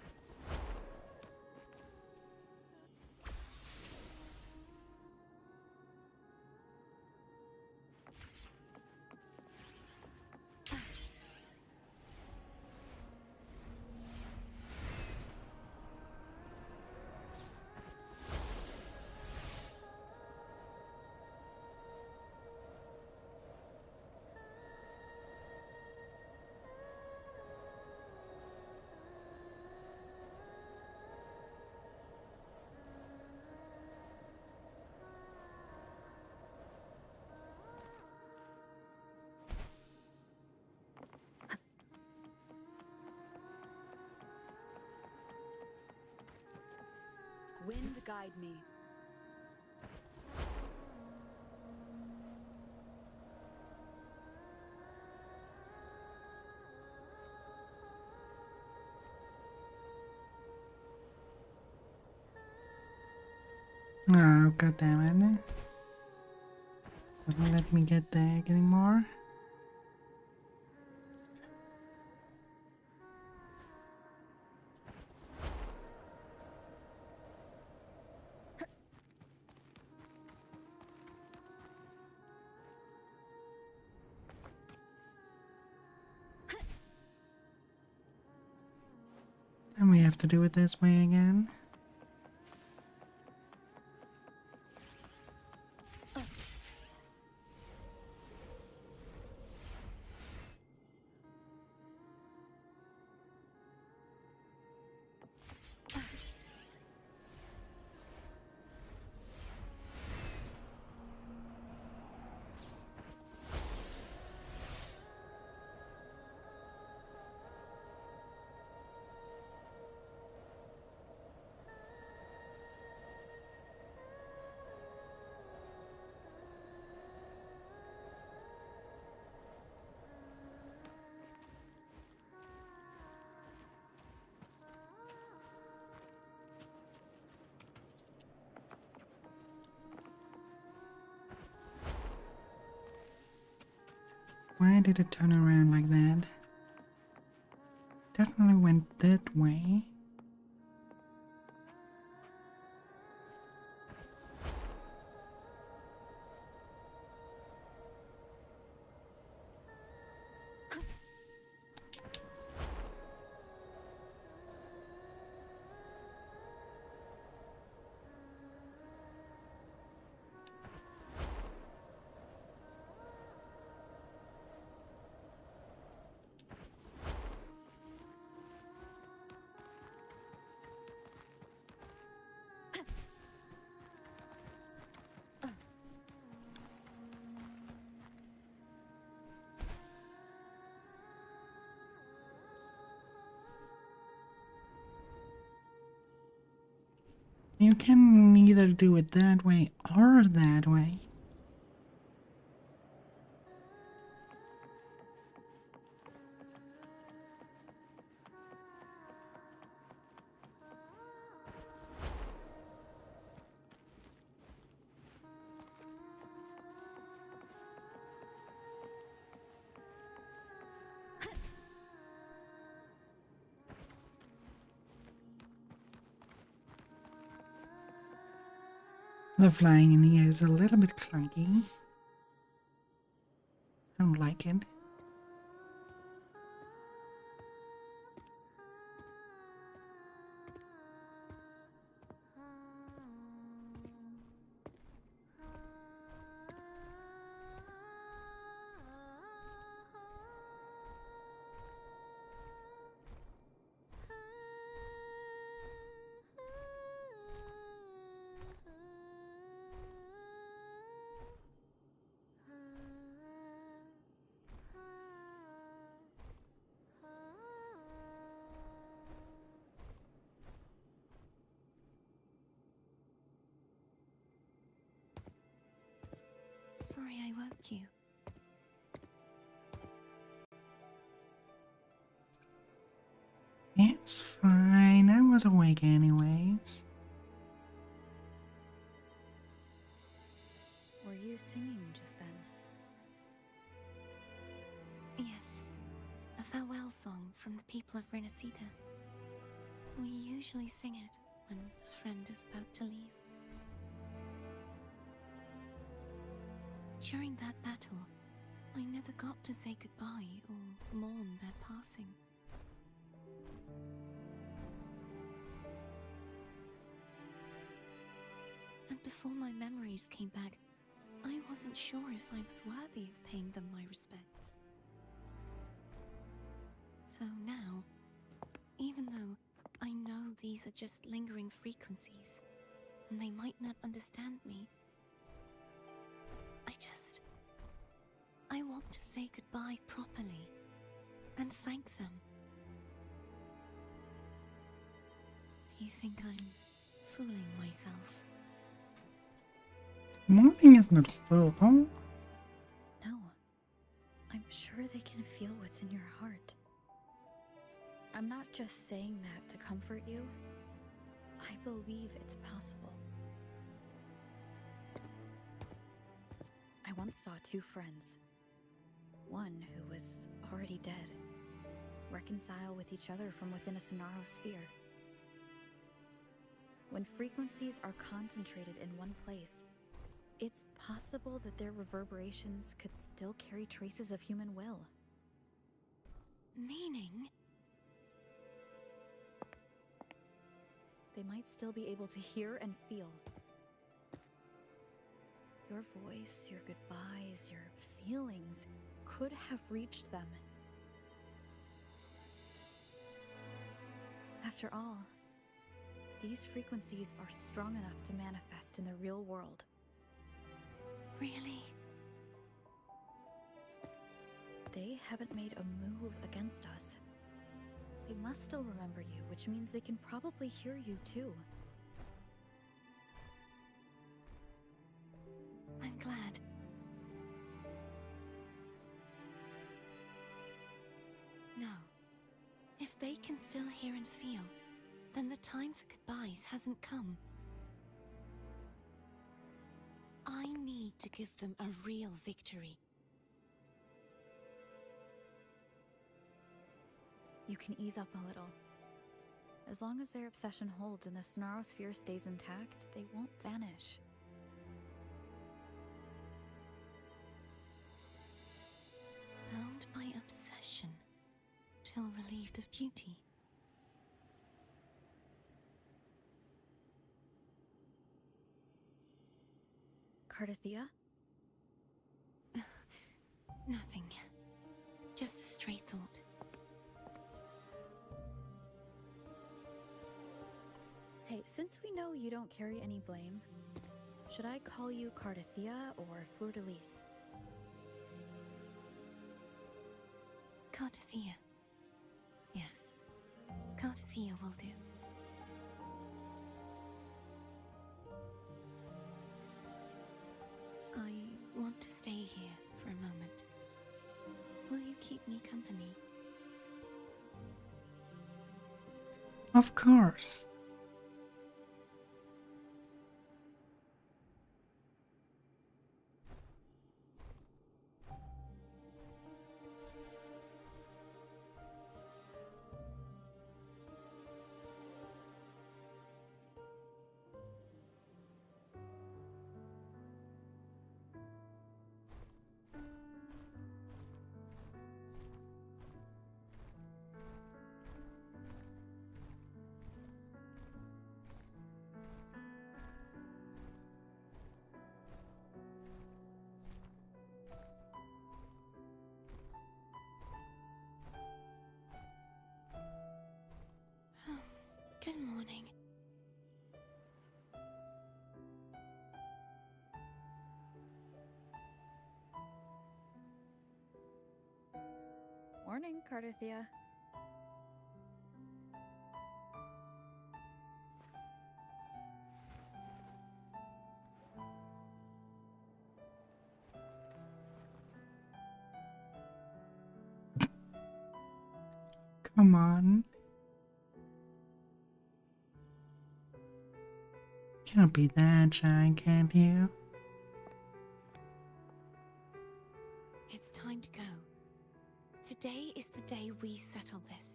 Wind guide me. Oh, god damn it. Doesn't let me get the egg anymore. And we have to do it this way again. Why did it turn around like that? Definitely went that way. You can neither do it that way or that way. The flying in here is a little bit clunky. Don't like it. Sorry I woke you. It's fine. I was awake anyways. Were you singing just then? Yes. A farewell song from the people of Renacita. We usually sing it when a friend is about to leave. During that battle, I never got to say goodbye or mourn their passing. And before my memories came back, I wasn't sure if I was worthy of paying them my respects. So now, even though I know these are just lingering frequencies, and they might not understand me, I want to say goodbye properly, and thank them. Do you think I'm fooling myself? Morning is not full. No. I'm sure they can feel what's in your heart. I'm not just saying that to comfort you. I believe it's possible. I once saw two friends. One who was already dead, reconcile with each other from within a Sonaro sphere. When frequencies are concentrated in one place, it's possible that their reverberations could still carry traces of human will. Meaning? They might still be able to hear and feel. Your voice, your goodbyes, your feelings could have reached them. After all, these frequencies are strong enough to manifest in the real world. Really? They haven't made a move against us. They must still remember you, which means they can probably hear you too. I'm glad. No. If they can still hear and feel, then the time for goodbyes hasn't come. I need to give them a real victory. You can ease up a little. As long as their obsession holds and the Sonaro sphere stays intact, they won't vanish. Bound by obsession, till relieved of duty. Cardathia? Nothing. Just a stray thought. Hey, since we know you don't carry any blame, should I call you Cardathia or Fleur-de-Lis? Cardathia. Yes. Cardathia will do. I want to stay here for a moment. Will you keep me company? Of course. Good morning. Morning, Cardathia. Come on. Can't be that shy, can't you? It's time to go. Today is the day we settle this.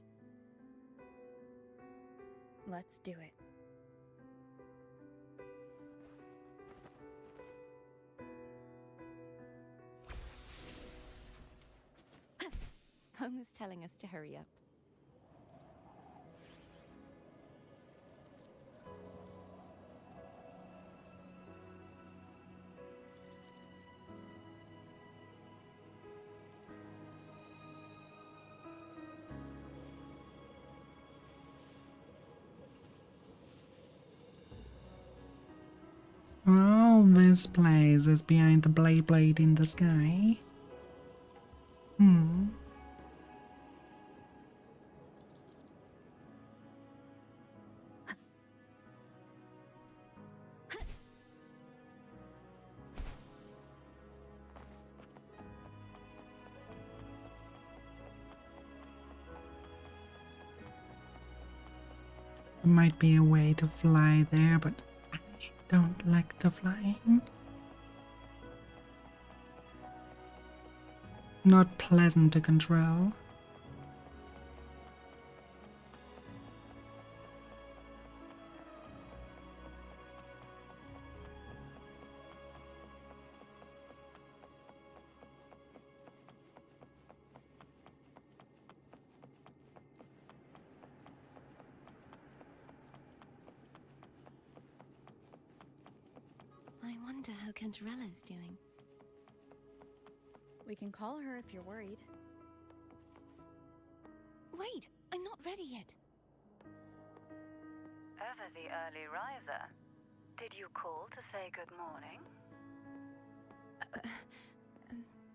Let's do it. Home is telling us to hurry up. Oh, this place is behind the blade in the sky. Hmm. There might be a way to fly there, but I don't like the flying. Not pleasant to control. I wonder how Cantarella's doing. We can call her if you're worried. Wait, I'm not ready yet. Ever the early riser? Did you call to say good morning?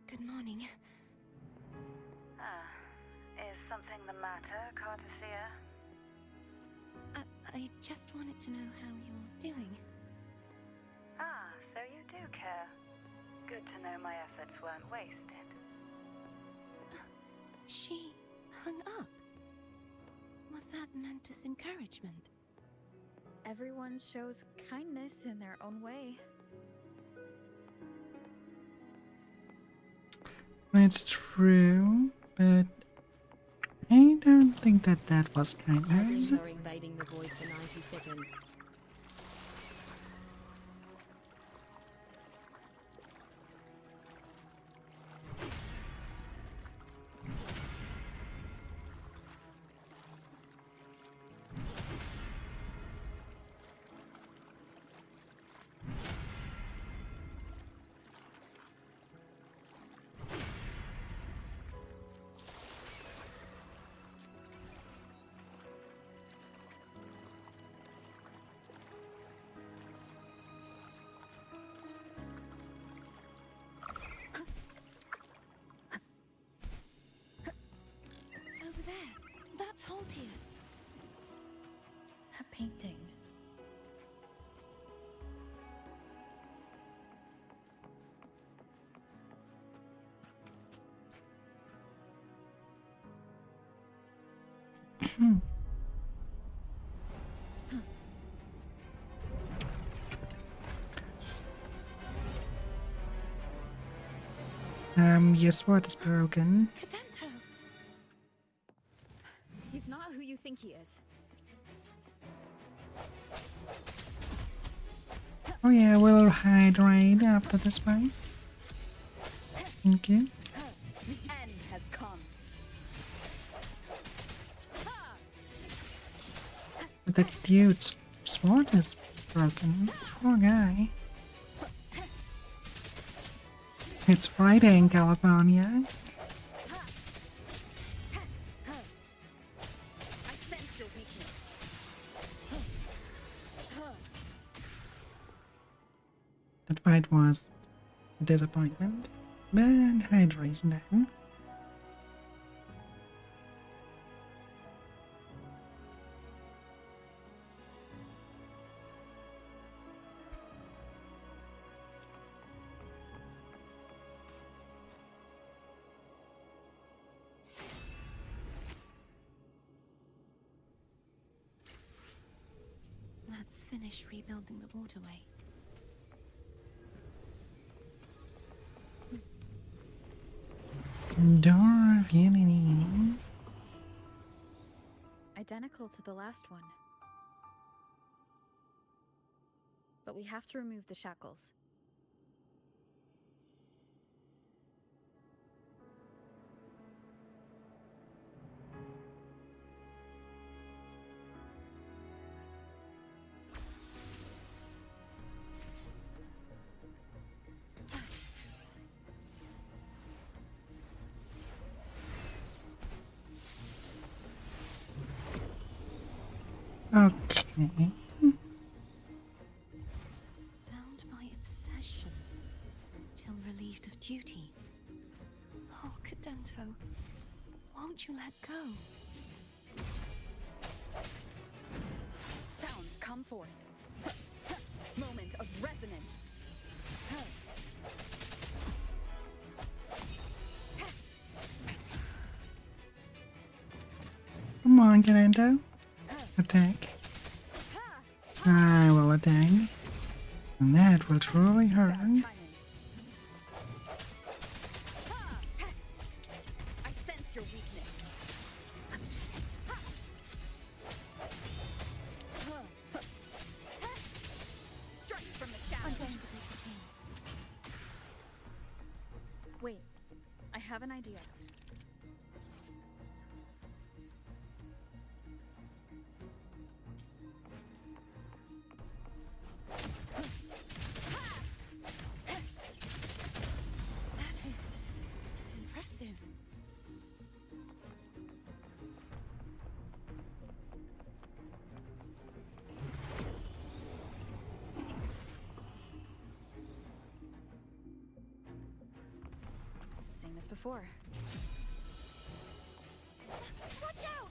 Good morning. Ah, is something the matter, Cartathea? I just wanted to know how you're doing. Ah, so you do care. Good to know my efforts weren't wasted. She hung up. Was that meant as encouragement? Everyone shows kindness in their own way. That's true, but I don't think that was kindness. Adlings are invading the void for 90 seconds. Over there. That's Haltia. A painting. Your sword is broken. Cadento! He's not who you think he is. Oh yeah, we'll hide right after this fight. Thank you. The end has come. But the dude's sword is broken. Poor guy. It's Friday in California. I sense your weakness. That fight was a disappointment. But hydration down. Let's finish rebuilding the waterway. Door of Unity. Identical to the last one. but we have to remove the shackles. Okay. Bound by obsession, till relieved of duty. Oh, Cadento, won't you let go? Sounds, come forth. Moment of resonance. Come on, Galento. Attack. I will attack. And that will truly hurt. I sense your weakness. Strike from the shadows. I'm going to break the chains. Wait, I have an idea. That is impressive. Same as before. Watch out!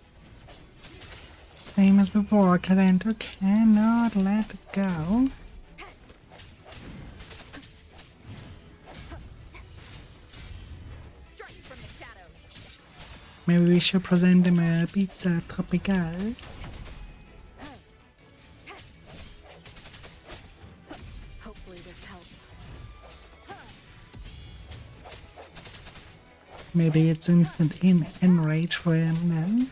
Same as before, Galento cannot let go. Strike from the shadows. Maybe we should present him a pizza tropical. Hopefully this helps. Maybe it's instant enrage for him then.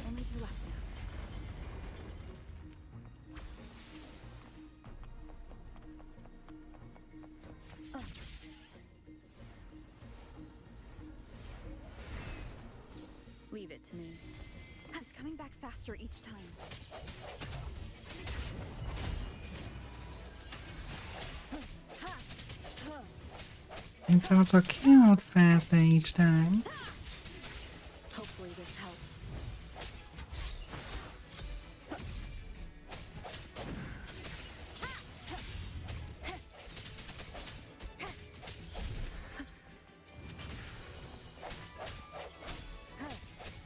Only two left now. Leave it to me. It's coming back faster each time. It's also killed faster each time. Hopefully this helps.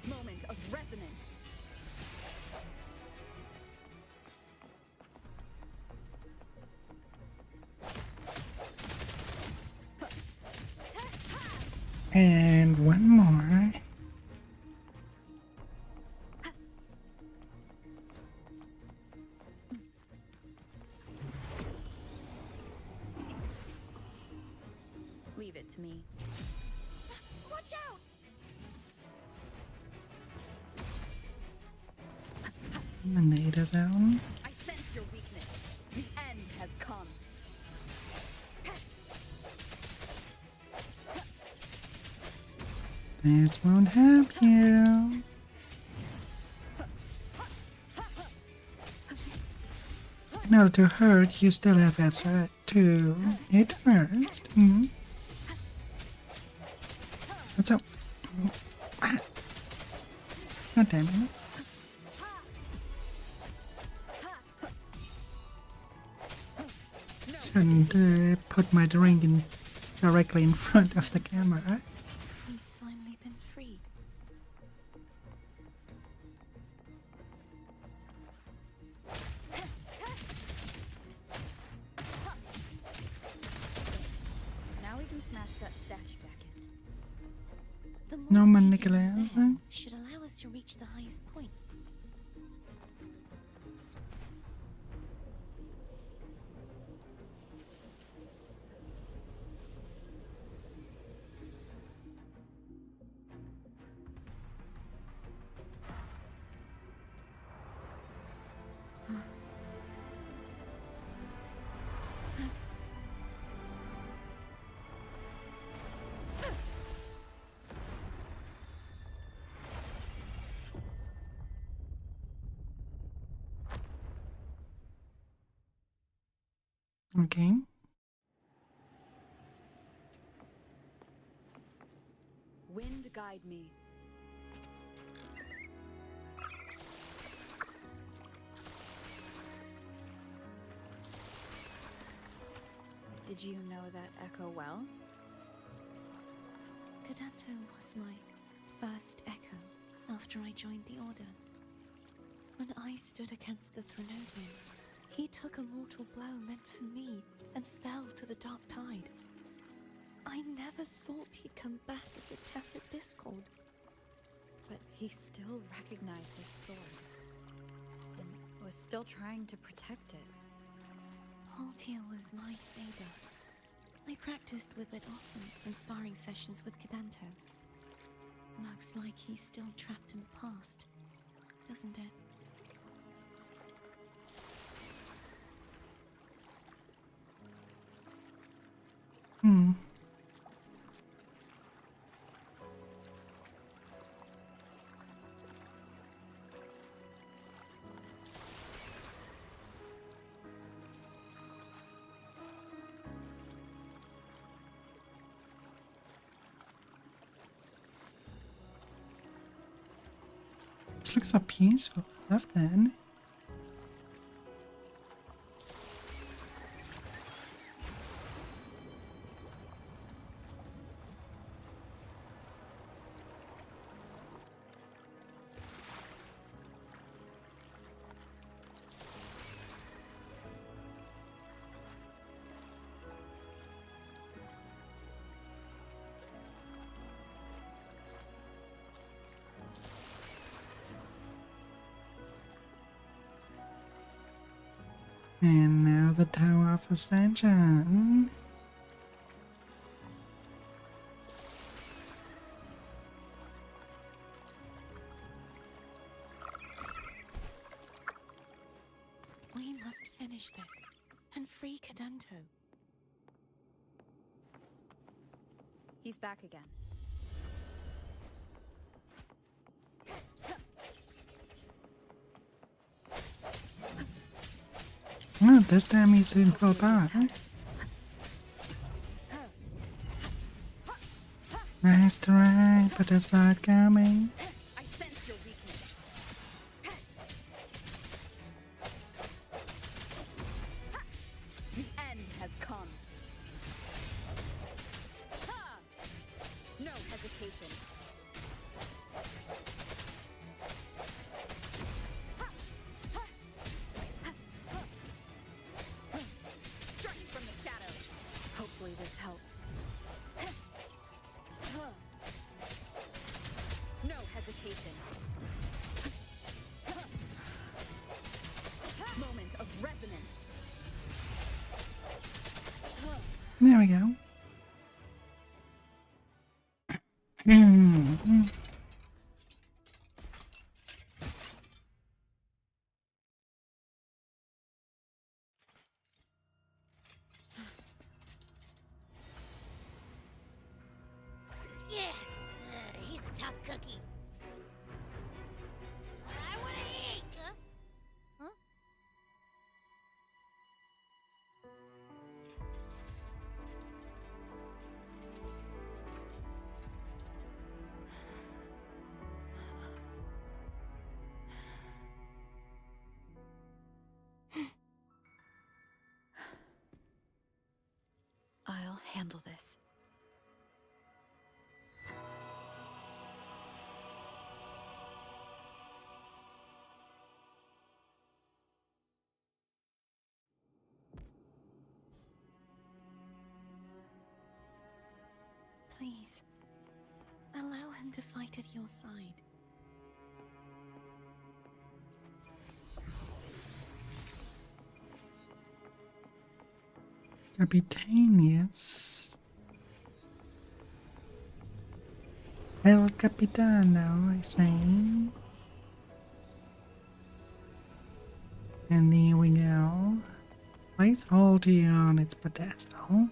Moment of resonance. And one more. Leave it to me. Watch out! Nada zone. I sense your weakness. The end has come. This won't help you. In order to hurt, you still have Ezra to hit first. What's up? God damn it. Shouldn't put my drink directly in front of the camera. He's finally been freed. Now we can smash that statue back in. The more Norman speed into Nicholas. there should allow us to reach the highest point. Okay. Wind guide me. Did you know that echo well? Cadanto was my first echo after I joined the Order. When I stood against the Threnodian, he took a mortal blow meant for me and fell to the dark tide. I never thought he'd come back as a tacit discord. But he still recognized this sword and was still trying to protect it. Haltia was my saber. I practiced with it often in sparring sessions with Cadanto. Looks like he's still trapped in the past, doesn't it? Hmm. This looks so peaceful. I love that. And now the Tower of Ascension. We must finish this and free Cadanto. He's back again. Oh, this time he's in full power. Nice try, but it's not coming. I sense your weakness. The end has come. No hesitation. Strike from the shadows. Hopefully this helps. No hesitation. Moment of resonance. There we go. Yeah, he's a tough cookie. I wanna eat. Huh? I'll handle this. Please, allow him to fight at your side. Capitanius. El Capitano, I say. And there we go. Place Haltia on its pedestal.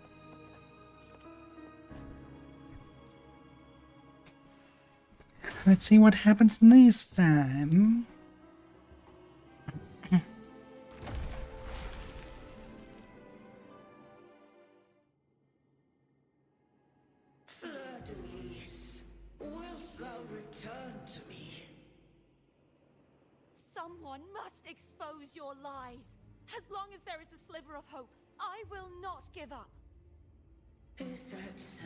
Let's see what happens this time. Someone must expose your lies. As long as there is a sliver of hope, I will not give up. Is that so?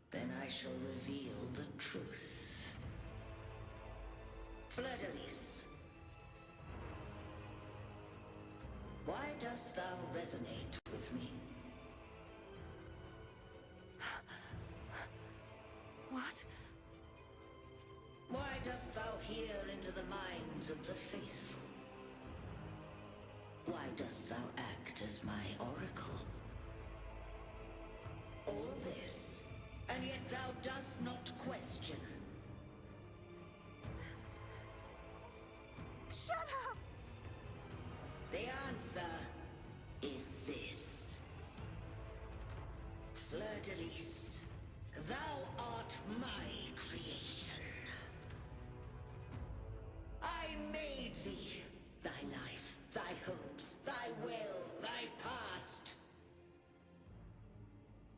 Then I shall reveal the truth. Fleur-de-Lis, why dost thou resonate with me? What? Why dost thou hear into the minds of the faithful? Why dost thou act as my oracle? All this, and yet thou dost not question. Shut up! The answer is this. Fleur-de-Lis, thou art my creation. I made thee, thy life, thy hopes, thy will, thy past.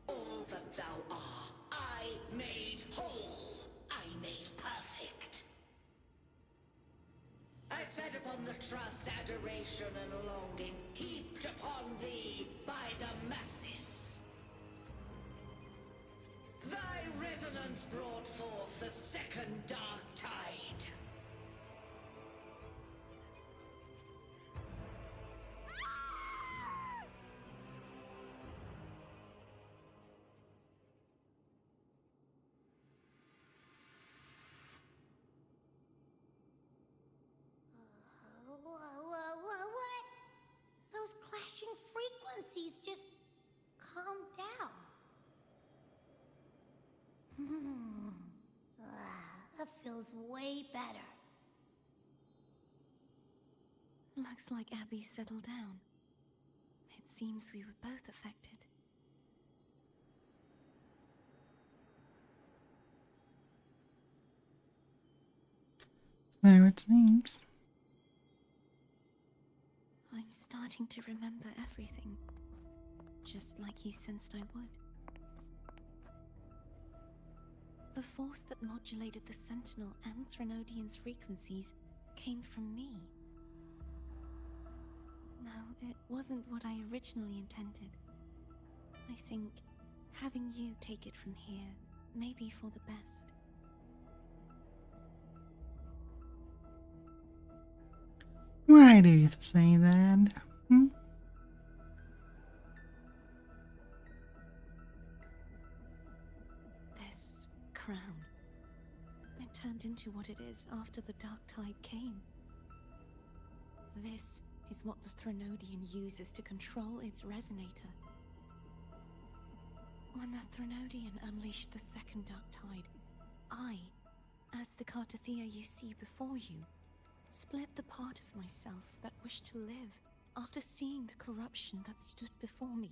All that thou art, I made whole. I made perfect. I fed upon the trust, adoration, and longing heaped upon thee by the masses. Thy resonance brought forth the second dark tide. What? Those clashing frequencies just calm down. That feels way better. Looks like Abby settled down. It seems we were both affected. So it seems. I'm starting to remember everything, just like you sensed I would. The force that modulated the Sentinel and Threnodian's frequencies came from me. No, it wasn't what I originally intended. I think having you take it from here may be for the best. Why do you say that? This crown, it turned into what it is after the Dark Tide came. This is what the Threnodian uses to control its resonator. When the Threnodian unleashed the second Dark Tide, I, as the Cartathea you see before you, split the part of myself that wished to live after seeing the corruption that stood before me.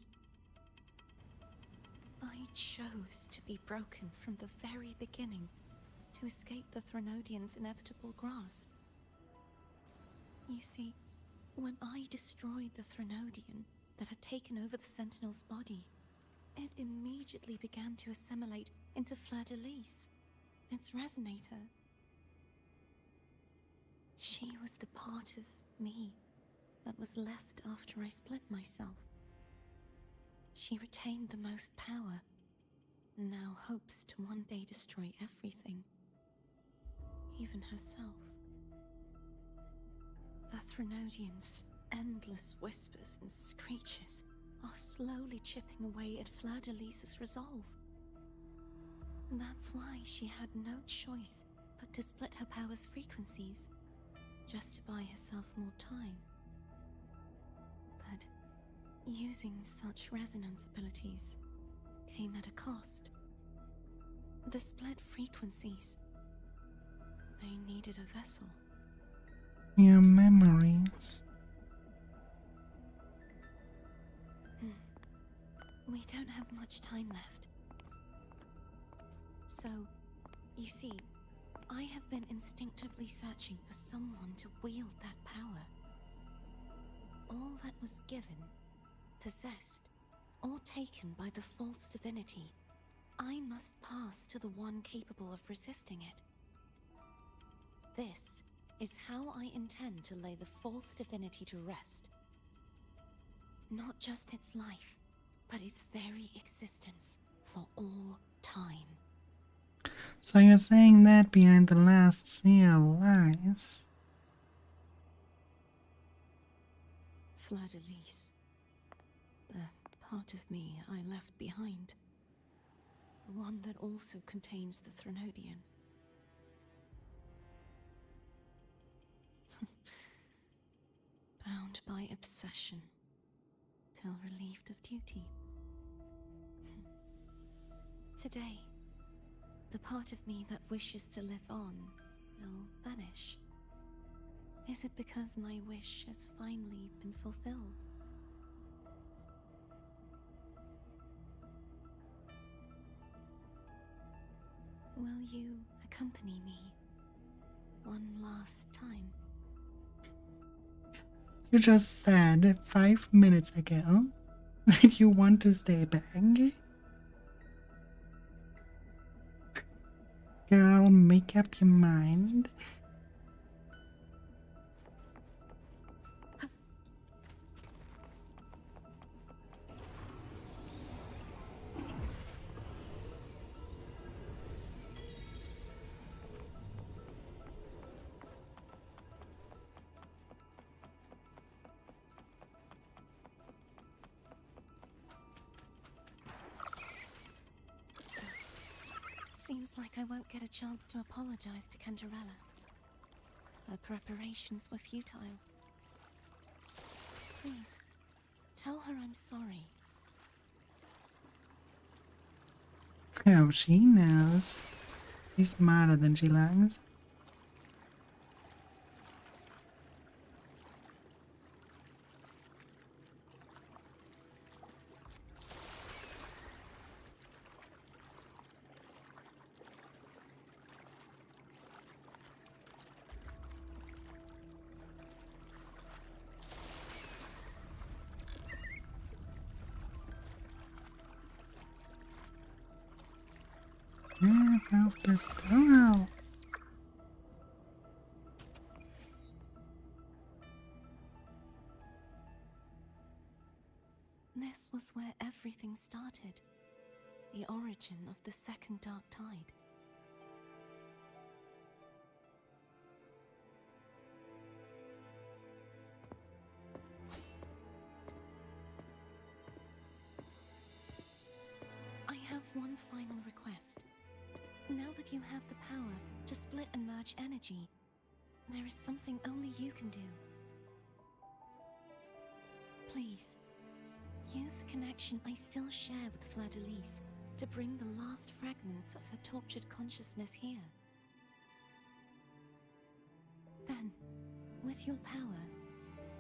I chose to be broken from the very beginning to escape the Threnodian's inevitable grasp. You see, when I destroyed the Threnodian that had taken over the Sentinel's body, it immediately began to assimilate into Fleur-de-Lis, its resonator. She was the part of me that was left after I split myself. She retained the most power, and now hopes to one day destroy everything, even herself. The Threnodian's endless whispers and screeches are slowly chipping away at Fleur-de-Lis's resolve. And that's why she had no choice but to split her power's frequencies, just to buy herself more time. But using such resonance abilities came at a cost. The split frequencies, they needed a vessel. Your memories. We don't have much time left. So, you see, I have been instinctively searching for someone to wield that power. All that was given, possessed, or taken by the false divinity, I must pass to the one capable of resisting it. This is how I intend to lay the false divinity to rest. Not just its life, but its very existence for all time. So you're saying that behind the last seal lies? Fleur-de-Lis. The part of me I left behind. The one that also contains the Threnodian. Bound by obsession, till relieved of duty. Today, the part of me that wishes to live on will vanish. Is it because my wish has finally been fulfilled? Will you accompany me one last time? You just said 5 minutes ago that you want to stay back. Girl, make up your mind. Seems like I won't get a chance to apologize to Cantarella. Her preparations were futile. Please, tell her I'm sorry. Oh, she knows. She's smarter than she looks. Out this door. This was where everything started. The origin of the second dark tide. I have one final request. Now that you have the power to split and merge energy, there is something only you can do. Please, use the connection I still share with Fleur-de-Lis to bring the last fragments of her tortured consciousness here. Then, with your power,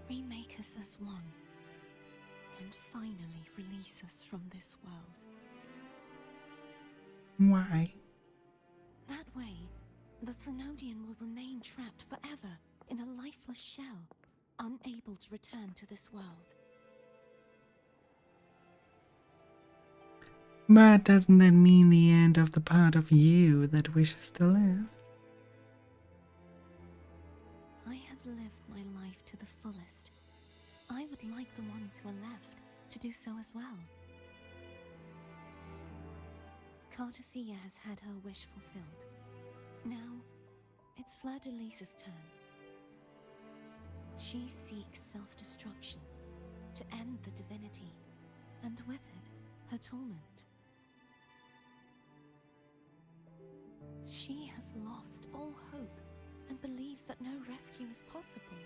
remake us as one, and finally release us from this world. Why? That way, the Threnodian will remain trapped forever in a lifeless shell, unable to return to this world. But doesn't that mean the end of the part of you that wishes to live? I have lived my life to the fullest. I would like the ones who are left to do so as well. Cartathea has had her wish fulfilled. Now, it's Fleur-de-Lis's turn. She seeks self-destruction to end the divinity, and with it, her torment. She has lost all hope and believes that no rescue is possible.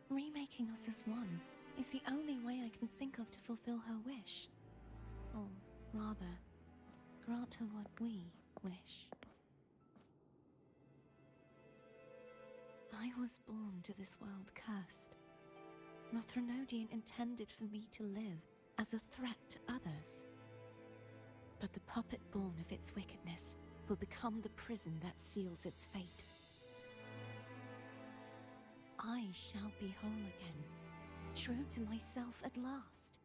Remaking us as one is the only way I can think of to fulfill her wish. Or rather, grant her what we wish. I was born to this world cursed. The Threnodian intended for me to live as a threat to others. But the puppet born of its wickedness will become the prison that seals its fate. I shall be whole again, true to myself at last.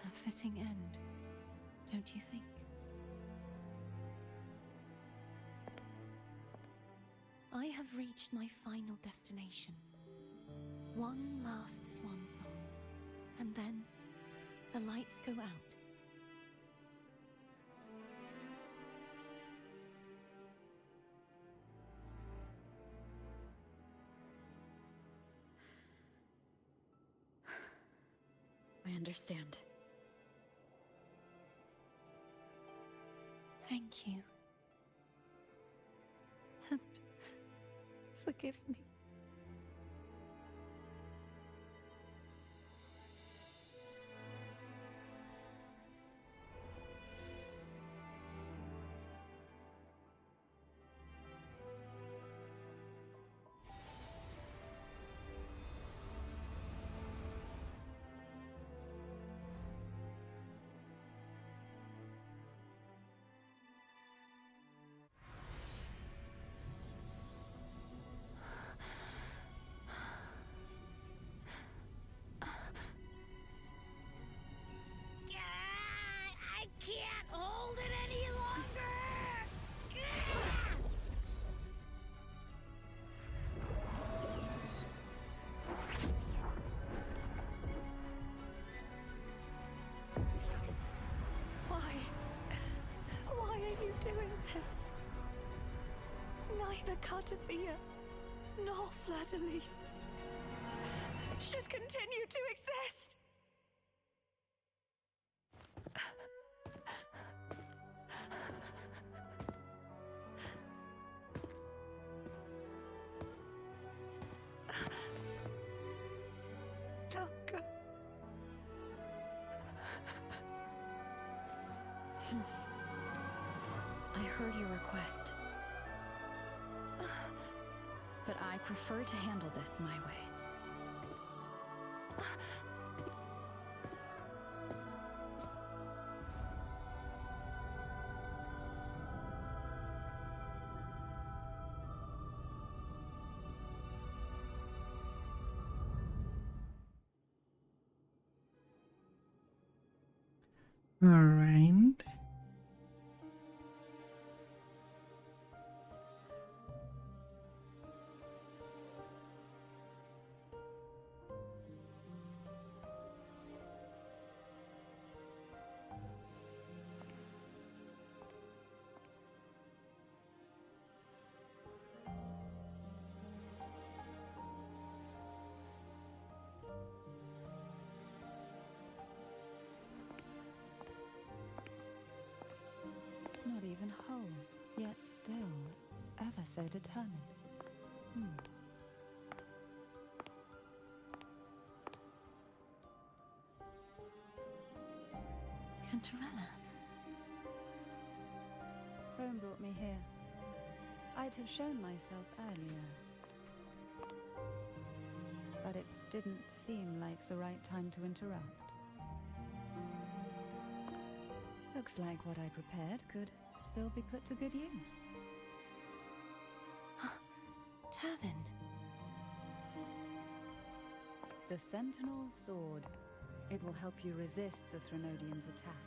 A fitting end, don't you think? I have reached my final destination. One last swan song, and then the lights go out. I understand. Thank you. And forgive me. I can't hold it any longer! Why? Why are you doing this? Neither Cartathea nor Fleur-de-Lis should continue to exist. Don't go. I heard your request. But I prefer to handle this my way. All right. Not even whole, yet still ever so determined. Cantarella. Home brought me here. I'd have shown myself earlier. But it didn't seem like the right time to interrupt. Looks like what I prepared could still be put to good use. Turvin. The Sentinel's sword. It will help you resist the Threnodian's attack.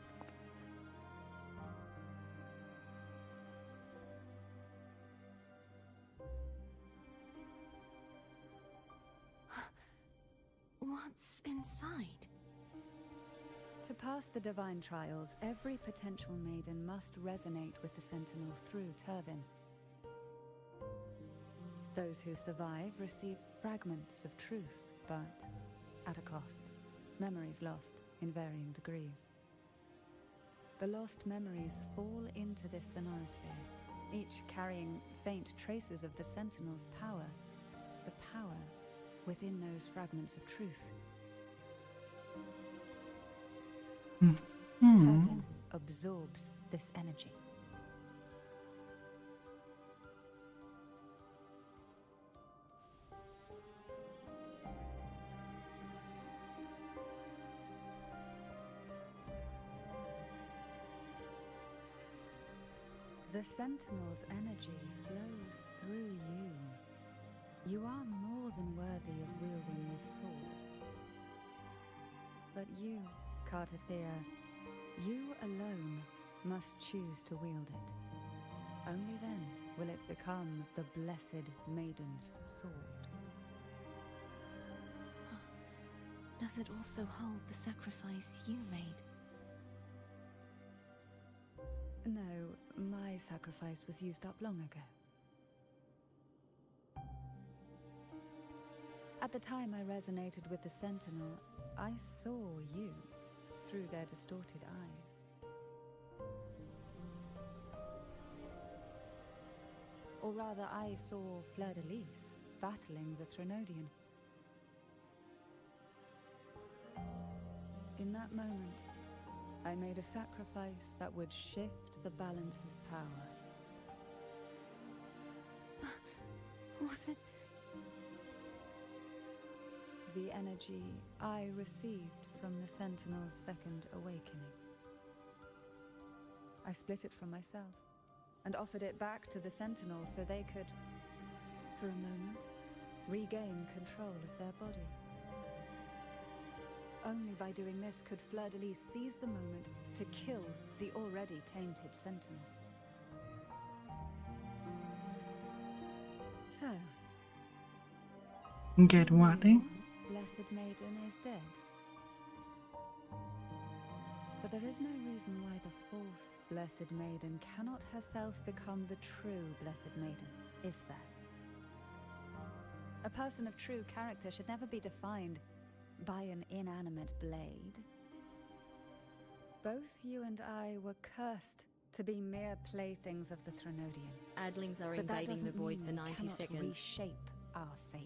What's inside? To pass the divine trials, every potential maiden must resonate with the Sentinel through Turvin. Those who survive receive fragments of truth, but at a cost. Memories lost in varying degrees. The lost memories fall into this sonorosphere, each carrying faint traces of the Sentinel's power, the power within those fragments of truth. Turvin absorbs this energy. The Sentinel's energy flows through you. You are more than worthy of wielding this sword. But you, Cartathea, you alone must choose to wield it. Only then will it become the Blessed Maiden's sword. Does it also hold the sacrifice you made? No, my sacrifice was used up long ago. At the time I resonated with the Sentinel, I saw you through their distorted eyes. Or rather, I saw Fleur-de-Lis battling the Threnodian. In that moment, I made a sacrifice that would shift the balance of power. Was it? The energy I received from the Sentinel's second awakening. I split it from myself and offered it back to the Sentinel so they could, for a moment, regain control of their body. Only by doing this could Fleur-de-Lis seize the moment to kill the already tainted Sentinel. So, Get what? Eh? Blessed Maiden is dead. But there is no reason why the false Blessed Maiden cannot herself become the true Blessed Maiden, is there? A person of true character should never be defined by an inanimate blade. Both you and I were cursed to be mere playthings of the Threnodian. Adlings are But that invading the doesn't void mean for we 90 cannot seconds. reshape our fate.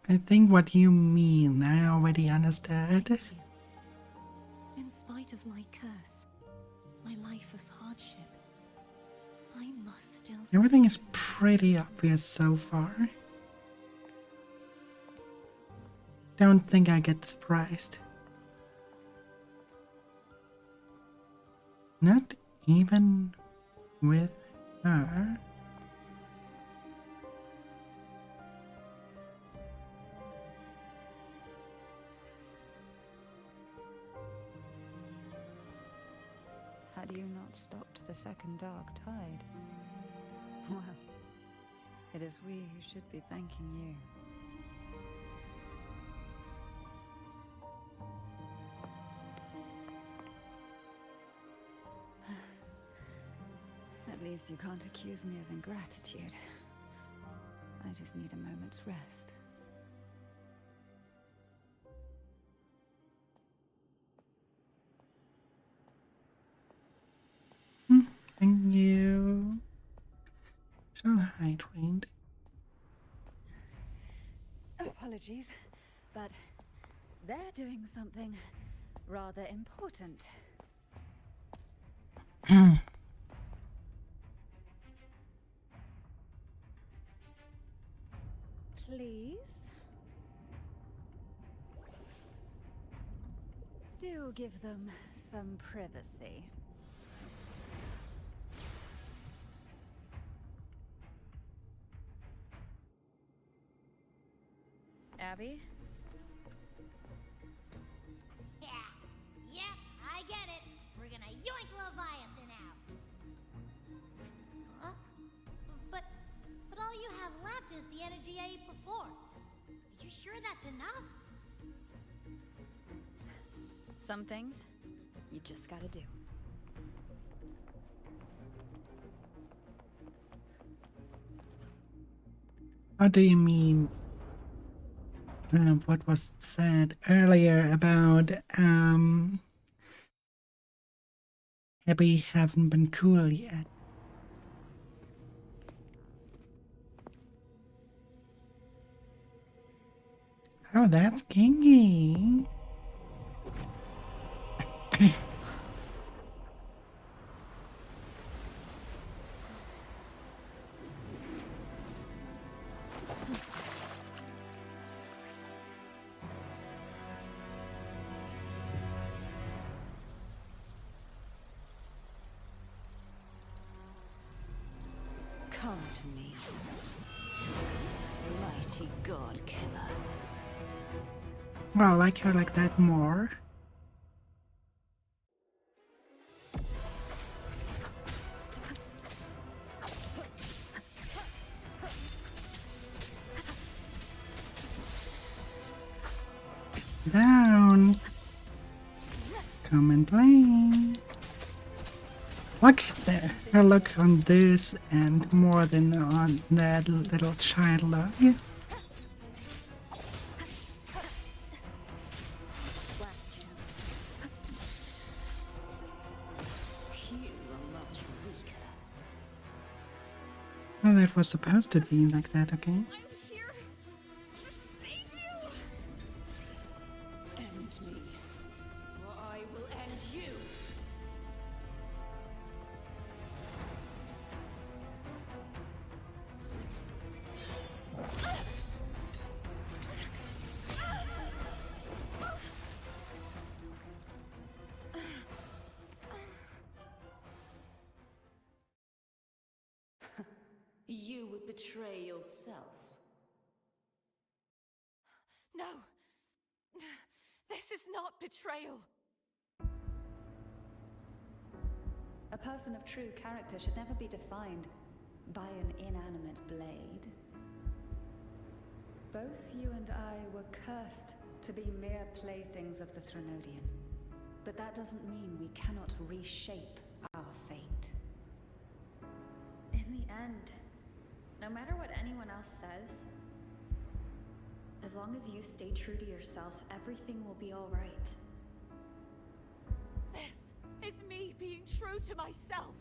I think what you mean, I already understood. Thank you. In spite of my curse, my life of hardship, I must still. Everything is see pretty obvious so far. Don't think I get surprised. Not even with her. Had you not stopped the second dark tide? Well, it is we who should be thanking you. At least you can't accuse me of ingratitude. I just need a moment's rest. Thank you. Shall I trained? Apologies, but they're doing something rather important. Please? Do give them some privacy. Abby? Yeah, yep, I get it. We're gonna yoink Leviathan out. Huh? But all you have left is the energy I ate before. You sure that's enough? Some things you just gotta do. What do you mean? What was said earlier about Abby haven't been cool yet. Oh, that's kinky. Come to me. Light mighty god killer. Well, I like her like that more. Down. Come and play. Look there. Look on this and more than on that little child log. Well, that was supposed to be like that, okay? End me, or I will end you. You would betray yourself. No! This is not betrayal! A person of true character should never be defined by an inanimate blade. Both you and I were cursed to be mere playthings of the Threnodian. But that doesn't mean we cannot reshape our fate. In the end, no matter what anyone else says, as long as you stay true to yourself, everything will be all right. This is me being true to myself!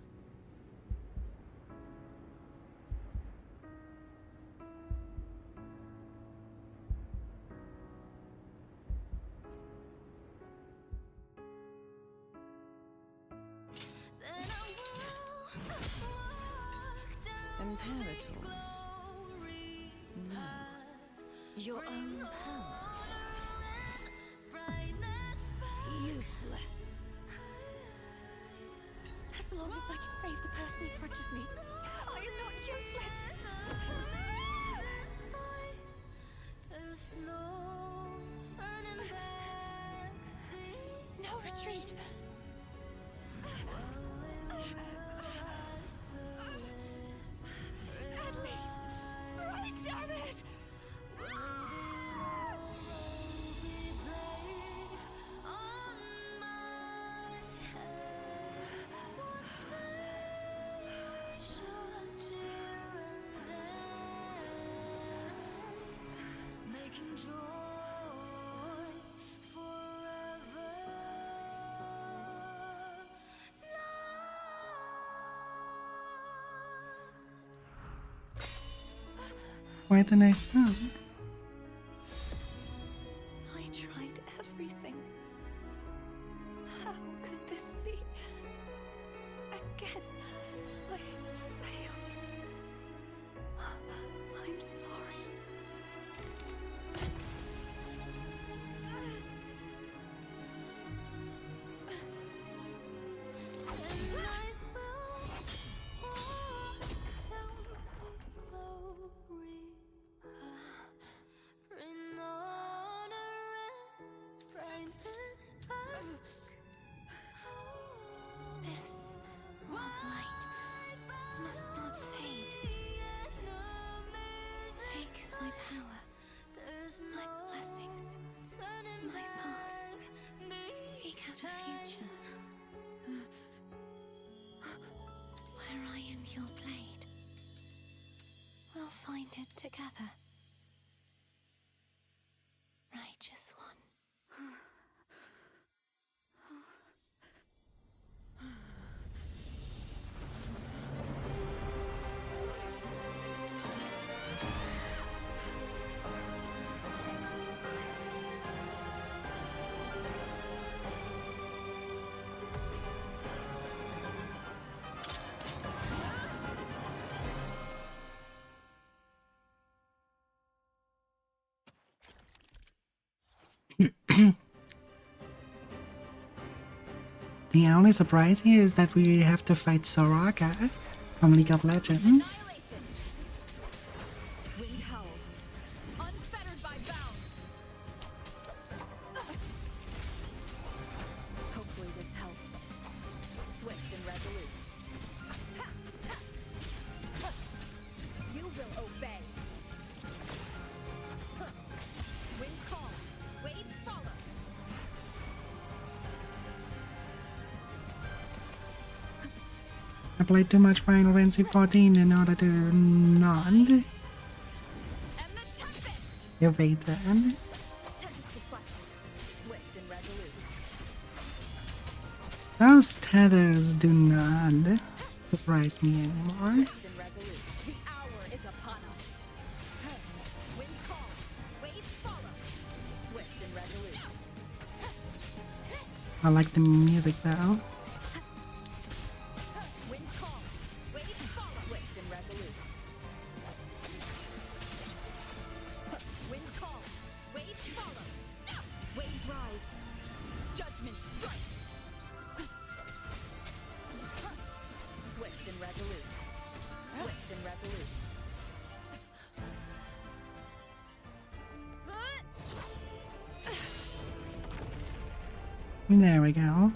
Imperators? No. Your own power? Useless. As long as I can save the person in front of me, I am not useless! No retreat! At least, break, damn it! Quite a nice song. I tried everything. How could this be? Again, I failed. I'm sorry. This one light must not fade. Take my power, my blessings, my past. Seek out a future where I am your blade. We'll find it together. Righteous one. The only surprise here is that we have to fight Soraka from League of Legends. Wind howls. played too much Final Fantasy 14 in order to not evade that. Those tethers do not surprise me anymore. I like the music though. There we go.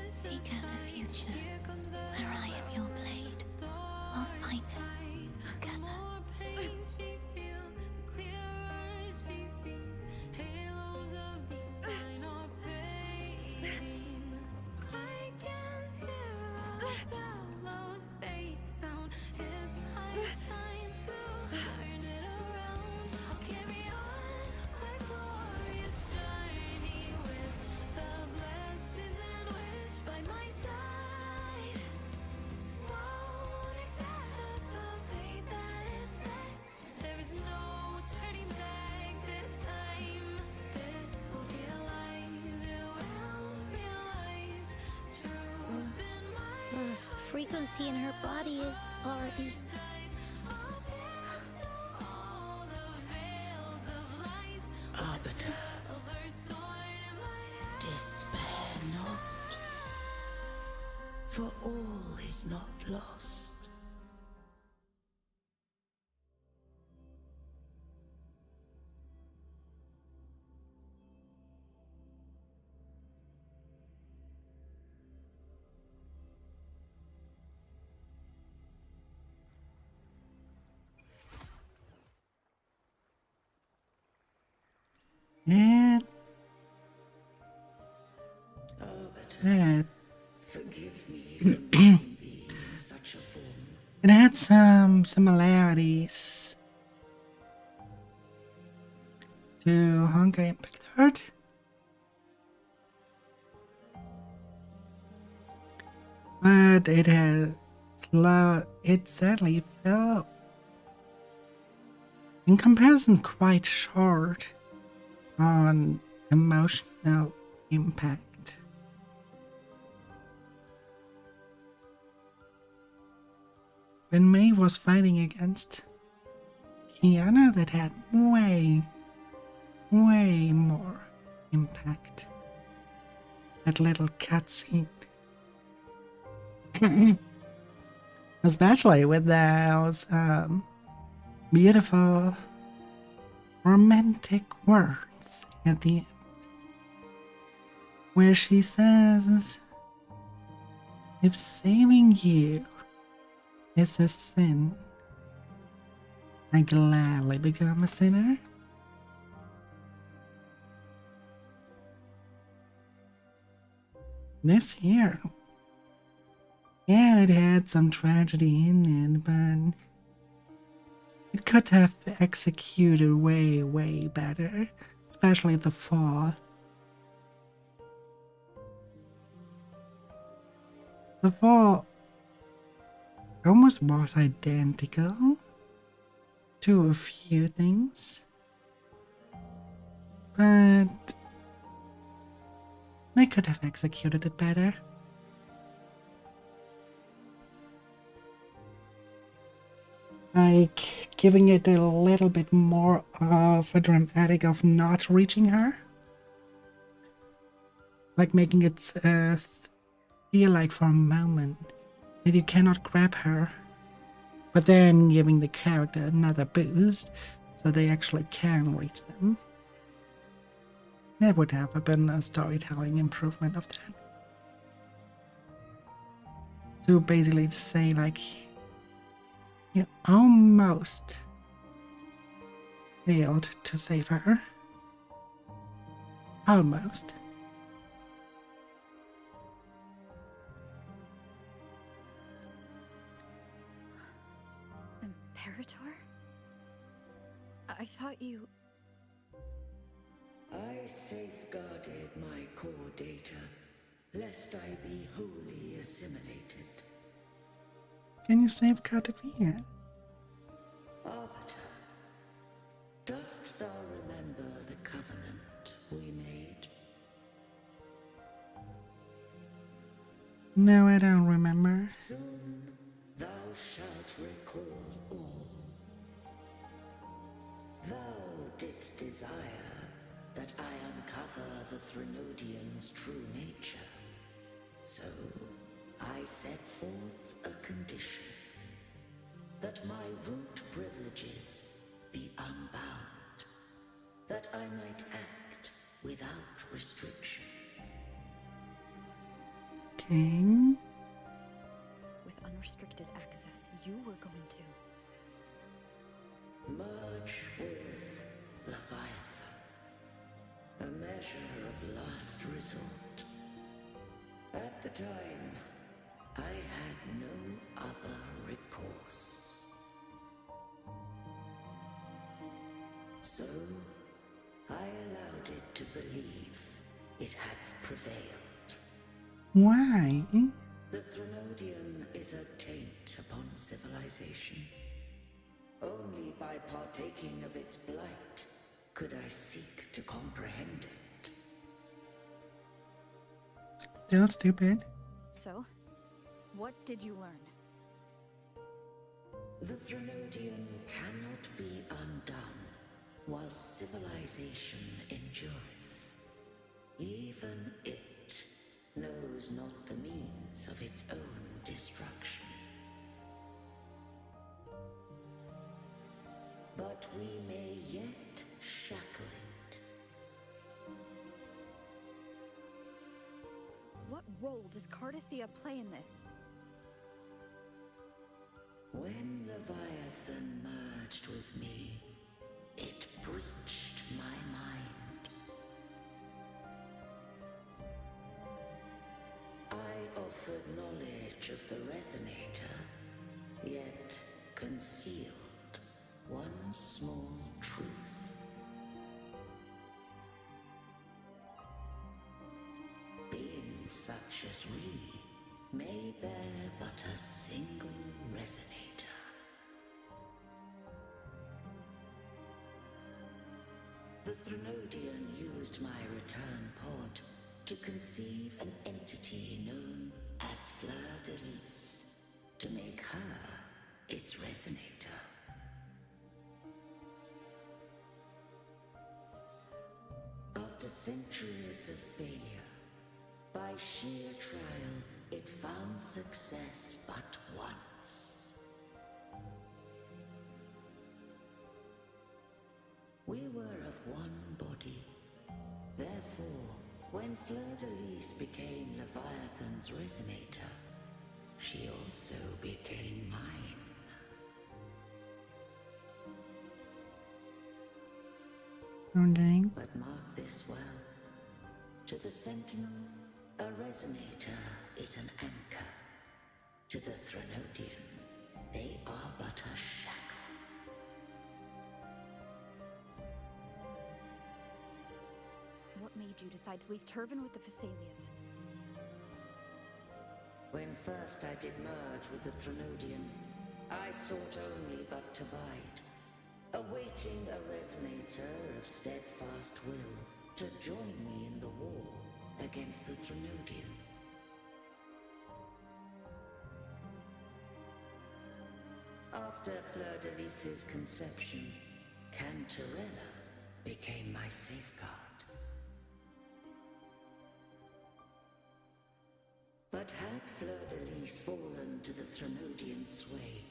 Seek out a future where I am your blade. We'll find it together. Frequency in her body is already... Arbiter, despair not, for all is not lost. And Forgive me for meeting thee in such a form. it had some similarities to Hunger Impact 3rd. But it has it sadly felt in comparison quite short on emotional impact. When May was fighting against Kiana, that had way more impact. That little cutscene. Especially with those beautiful romantic words at the end, where she says, if saving you is a sin, I gladly become a sinner. This here. Yeah, it had some tragedy in it, but it could have executed way, way better. Especially the fall. The fall almost was identical to a few things, but they could have executed it better. Like giving it a little bit more of a dramatic of not reaching her. Like making it feel like for a moment that you cannot grab her. But then giving the character another boost so they actually can reach them. That would have been a storytelling improvement of that. To basically say like, you almost failed to save her. Almost. Imperator? I thought you... I safeguarded my core data, lest I be wholly assimilated. Can you safeguard it here? Arbiter, dost thou remember the covenant we made? No, I don't remember. Soon thou shalt recall all. Thou didst desire that I uncover the Threnodian's true nature. So I set forth a condition. That my root privileges be unbound. That I might act without restriction. Okay. With unrestricted access, you were going to... Merge with Leviathan. A measure of last resort. At the time, I had no other recourse. So, I allowed it to believe it had prevailed. Why? The Threnodian is a taint upon civilization. Only by partaking of its blight could I seek to comprehend it. Still stupid. So, what did you learn? The Threnodian cannot be undone while civilization endureth. Even it knows not the means of its own destruction. But we may yet shackle it. What role does Cardathia play in this? When Leviathan merged with me, it breached my mind. I offered knowledge of the Resonator, yet concealed one small truth. Beings such as we may bear but a single Resonator. The Threnodian used my return pod to conceive an entity known as Fleur de Lis, to make her its Resonator. After centuries of failure, by sheer trial, it found success but once. We were of one body. Therefore, when Fleur de Lis became Leviathan's Resonator, she also became mine. Okay. But mark this well. To the Sentinel, A resonator is an anchor. To the Threnodian, they are but a shackle. What made you decide to leave Turvin with the Phasaelias? When first I did merge with the Threnodian, I sought only but to bide, awaiting a resonator of steadfast will to join me in the war against the Threnodian. After Fleur-de-Lis's conception, Cantarella became my safeguard. But had Fleur-de-Lis fallen to the Threnodian sway,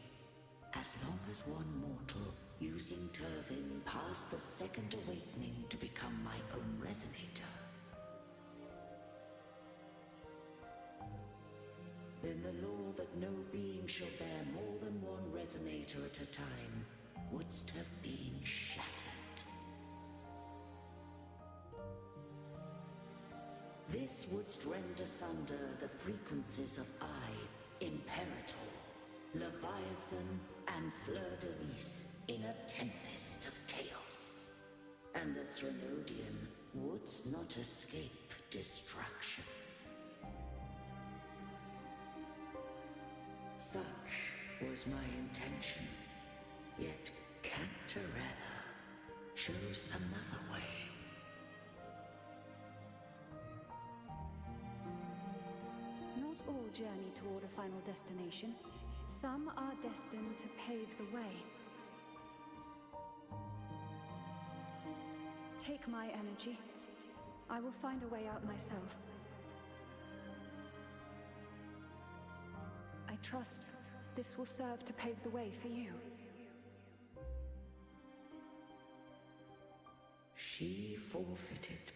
as long as one mortal using Turvin passed the second awakening to become my own resonator, then the law that no being shall bear more than one resonator at a time wouldst have been shattered. This wouldst rend asunder the frequencies of I, Imperator, Leviathan, and Fleur-de-Lis in a tempest of chaos. And the Threnodian wouldst not escape destruction. Such was my intention, yet Cantarella chose another way. Not all journey toward a final destination. Some are destined to pave the way. Take my energy. I will find a way out myself. I trust this will serve to pave the way for you. She forfeited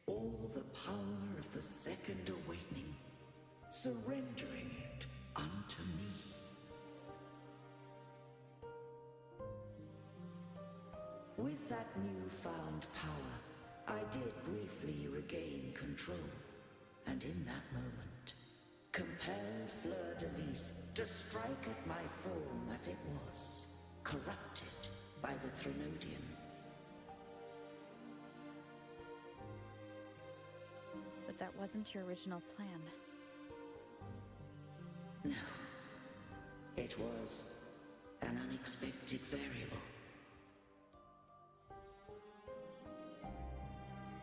all the power of the second awakening, surrendering it unto me. With that newfound power, I did briefly regain control, and in that moment, compelled Fleur-de-Lis to strike at my form as it was, corrupted by the Threnodian. But that wasn't your original plan. No. It was an unexpected variable.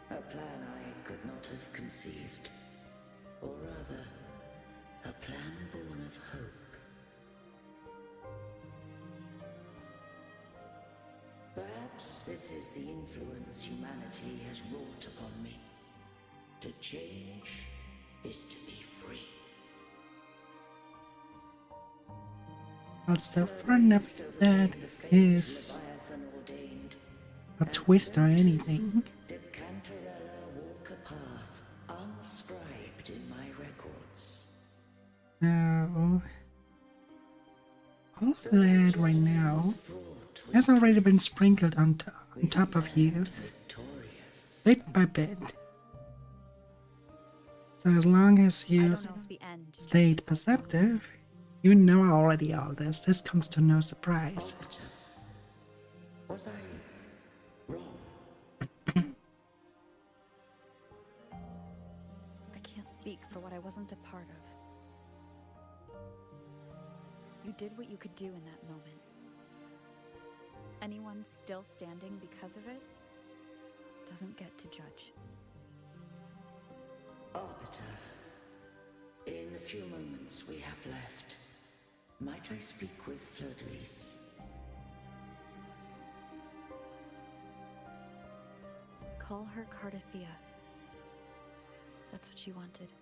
A plan I could not have conceived. Or rather, a plan born of hope. Perhaps this is the influence humanity has wrought upon me. To change is to be free. Also, for nothing that is a twist or anything. Did Cantarella walk a path unscribed in my records? No. All of that right now has already been sprinkled on top of you, bit by bit. So as long as you stayed perceptive, you know already all this. This comes to no surprise. Was I wrong? I can't speak for what I wasn't a part of. You did what you could do in that moment. Anyone still standing because of it doesn't get to judge. Arbiter, in the few moments we have left, might I speak with Fleur-de-Lis? Call her Cardathea. That's what she wanted.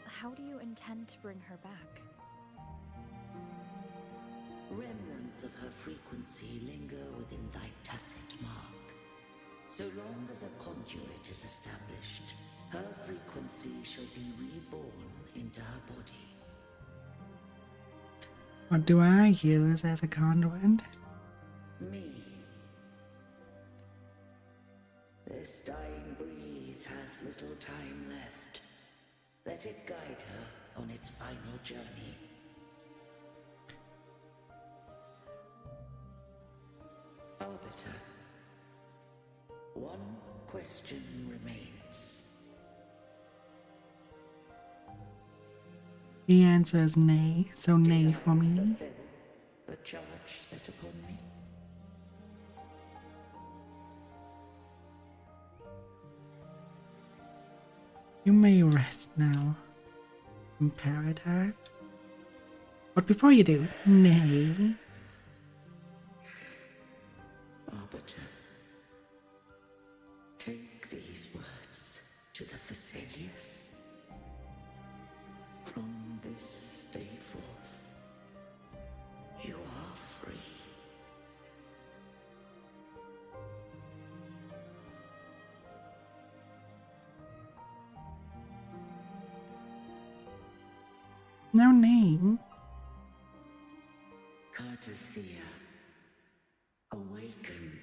How do you intend to bring her back? Remnants of her frequency linger within thy tacit mark. So long as a conduit is established, her frequency shall be reborn into her body. What do I use as a conduit? Me. This dying breeze Breeze has little time left. Let it guide her on its final journey. Arbiter, one question remains. The answer is nay, so nay for me. Fulfill the charge set upon me. You may rest now, Imperator. But before you do, nay. Arbiter, take these words to the Vesalius. From this day forth, you are free. No name. Cartothea, awaken.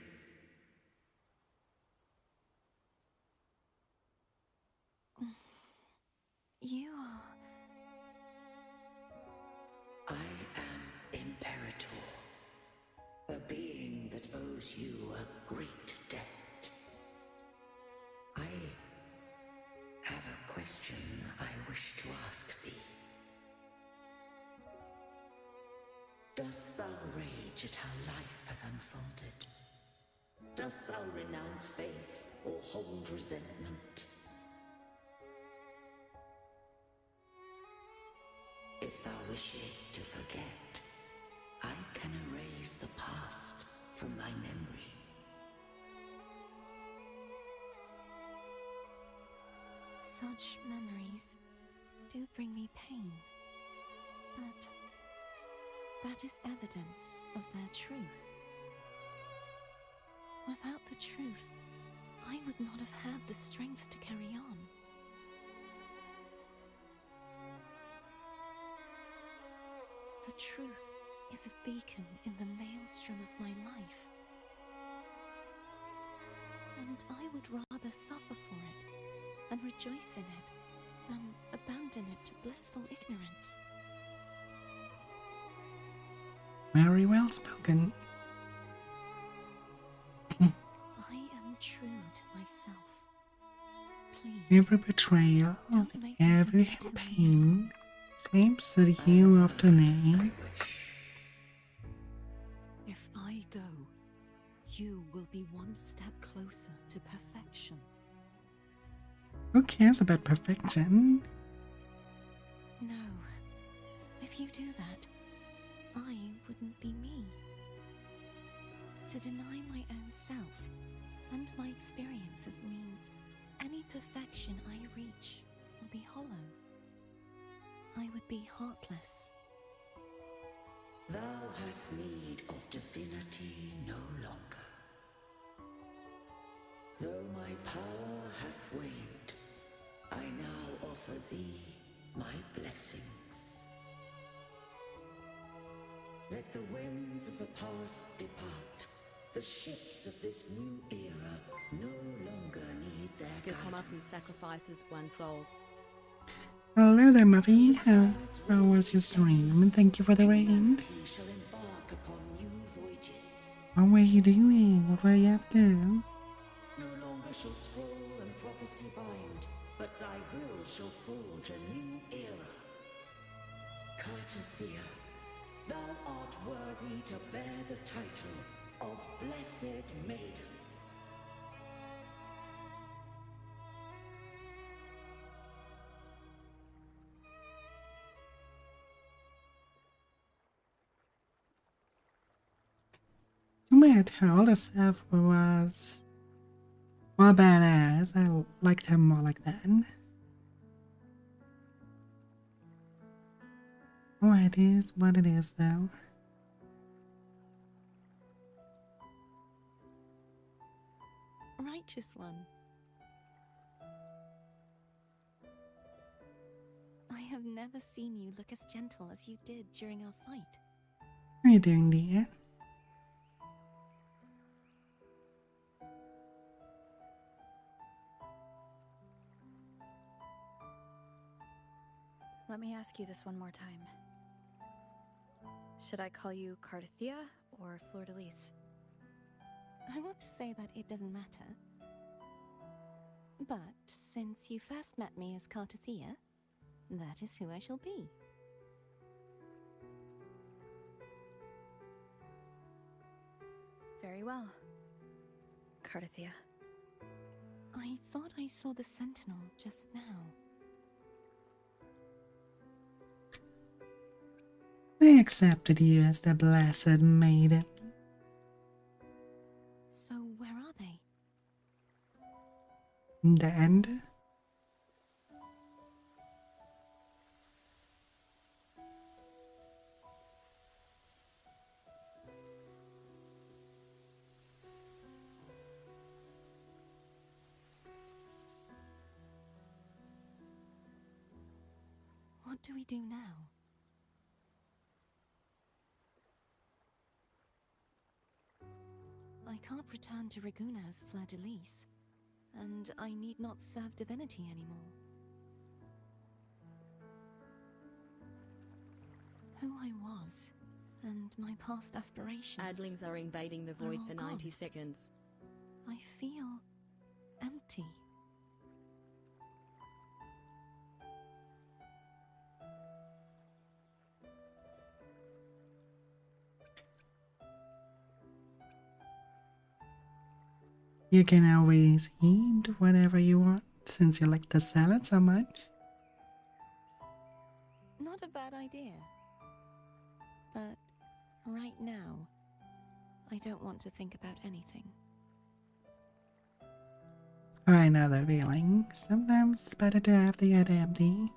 You are... I am Imperator, a being that owes you a great debt. I have a question I wish to ask thee. Dost thou rage at how life has unfolded? Dost thou renounce faith or hold resentment? If thou wishes to forget, I can erase the past from thy memory. Such memories do bring me pain, but that is evidence of their truth. Without the truth, I would not have had the strength to carry on. The truth is a beacon in the maelstrom of my life. And I would rather suffer for it and rejoice in it than abandon it to blissful ignorance. Very well spoken. I am true to myself. Please. Every betrayal, Don't make me every forget who I pain claims the hue of the name. If I go, you will be one step closer to perfection. Who cares about perfection? No. If you do that, I wouldn't be me. To deny my own self and my experiences means any perfection I reach will be hollow. I would be heartless. Thou hast need of divinity no longer. Though my power hath waned, I now offer thee my blessings. Let the winds of the past depart. The ships of this new era no longer need their Skipamafi guidance. sacrifices one souls. Hello there, Muffy. How was your stream? And thank you for the raid. Humanity shall embark upon new voyages. What were you doing? What were you up to? No longer shall scroll and prophecy bind, but thy will shall forge a new era. Cartothea, thou art worthy to bear the title of Blessed Maiden. You may have told herself was more badass. I liked her more like that. Oh, it is what it is, though. Righteous one. I have never seen you look as gentle as you did during our fight. How are you doing, dear? Let me ask you this one more time. Should I call you Cardathia or Fleur-de-Lis? I want to say that it doesn't matter. But since you first met me as Cardathia, that is who I shall be. Very well. Cardathia. I thought I saw the sentinel just now. They accepted you as the blessed maiden. So where are they? Dead? What do we do now? I can't return to Raguna as Fleur-de-Lis, and I need not serve divinity anymore. Who I was, and my past aspirations. Adlings are invading the void all for 90 gone. seconds. I feel empty. You can always eat whatever you want, since you like the salad so much. Not a bad idea. But right now, I don't want to think about anything. I know that feeling. Sometimes it's better to have the head empty.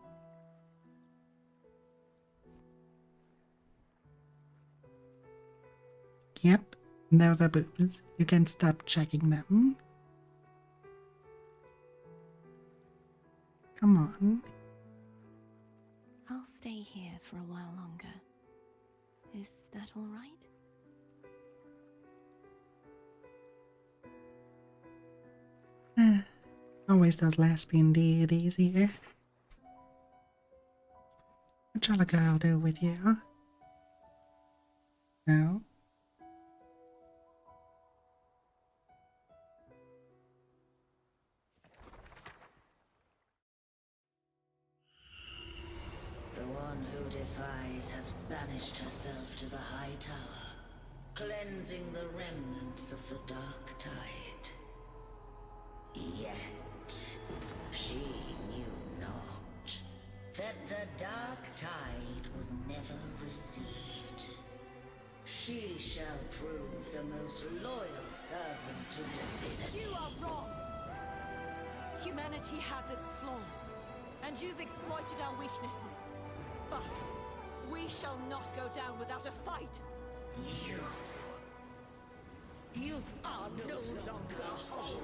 Yep, those are boobs. You can stop checking them. Come on. I'll stay here for a while longer. Is that all right? Always those lesbian deities here. What shall a girl do with you? No? The one who defies hath banished herself to the high tower, cleansing the remnants of the dark tide. Yet she knew not that the dark tide would never recede. She shall prove the most loyal servant to divinity. You are wrong! Humanity has its flaws, and you've exploited our weaknesses. But we shall not go down without a fight. You are no longer whole.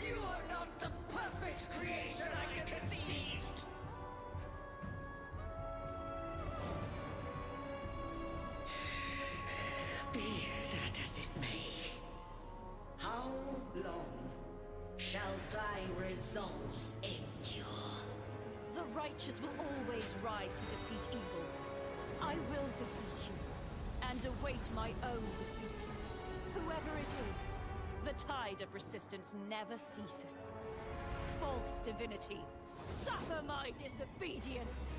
You are not the perfect creation I conceived. Be that as it may, how long shall thy resolve endure? The righteous will always rise to defeat evil. I will defeat you, and await my own defeat. Whoever it is, the tide of resistance never ceases. False divinity, suffer my disobedience!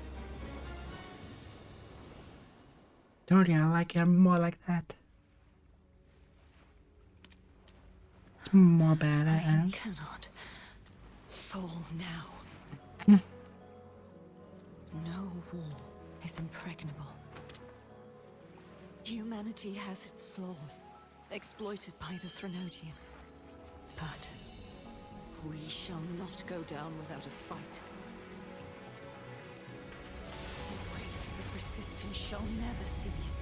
Told you I like it more like that. It's more badass. I cannot fall now. No wall is impregnable. Humanity has its flaws, exploited by the Threnodian. But we shall not go down without a fight. The waves of resistance shall never cease.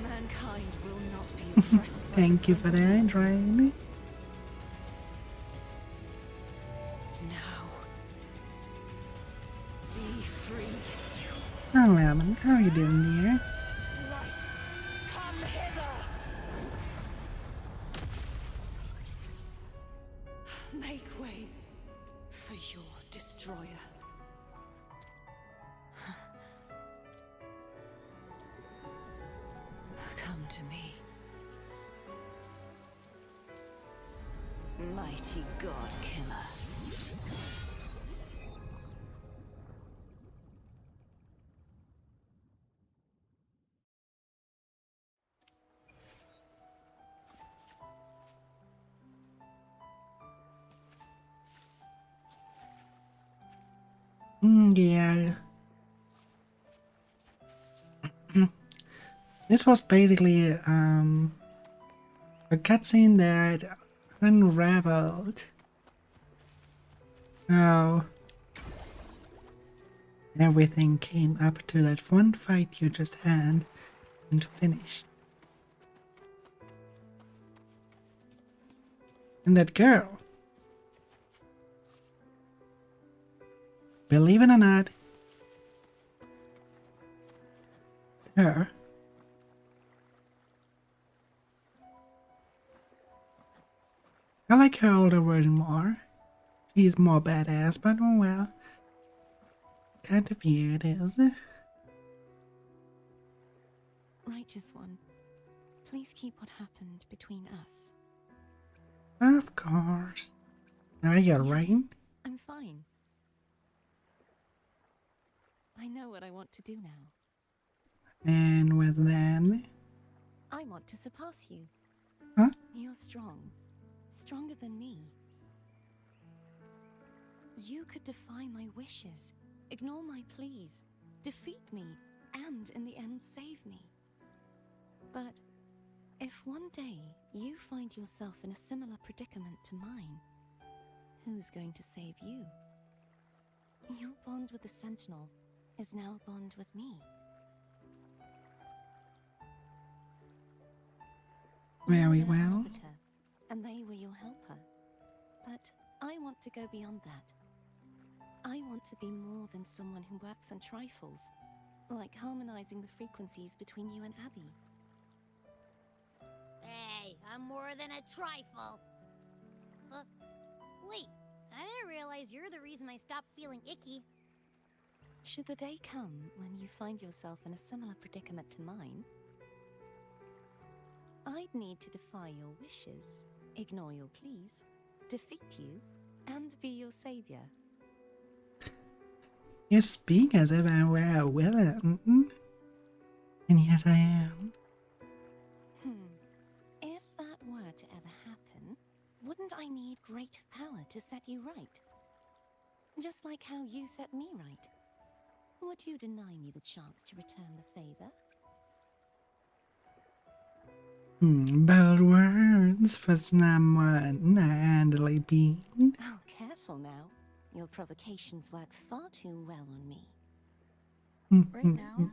Mankind will not be oppressed by Thank the you for that, Threnodian. Riley. Now, be free. Oh, Lemon, how are you doing, dear? Come hither! Make way for your destroyer. Mighty God Killer. Yeah. This was basically a cutscene that unraveled how everything came up to that one fight you just had and finished. And that girl, believe it or not, it's her. I like her older version more. She's more badass, but oh well. Kind of view it is. Righteous One, please keep what happened between us. Of course. Are you right? I'm fine. I know what I want to do now. And with then? I want to surpass you. Huh? You're strong. Stronger than me. You could defy my wishes, ignore my pleas, defeat me, and in the end save me. But if one day you find yourself in a similar predicament to mine, who's going to save you? Your bond with the Sentinel is now a bond with me. Very well. Arbiter, and they were your helper. But I want to go beyond that. I want to be more than someone who works on trifles, like harmonizing the frequencies between you and Abby. Hey, I'm more than a trifle. Wait, I didn't realize you're the reason I stopped feeling icky. Should the day come when you find yourself in a similar predicament to mine, I'd need to defy your wishes, ignore your pleas, defeat you, and be your savior. You speak as if I were a villain. And yes, I am. If that were to ever happen, wouldn't I need great power to set you right? Just like how you set me right. Would you deny me the chance to return the favor? Bold words for someone handily being. Oh, careful now. Your provocations work far too well on me. Right now,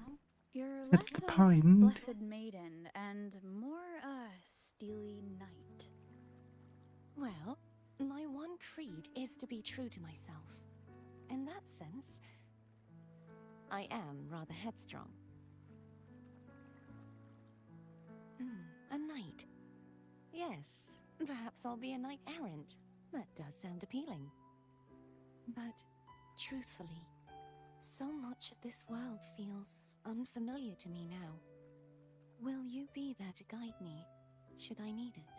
you're less That's the a point. blessed maiden and more a steely knight. Well, my one creed is to be true to myself. In that sense, I am rather headstrong. A knight. Yes, perhaps I'll be a knight errant. That does sound appealing. But, truthfully, so much of this world feels unfamiliar to me now. Will you be there to guide me, should I need it?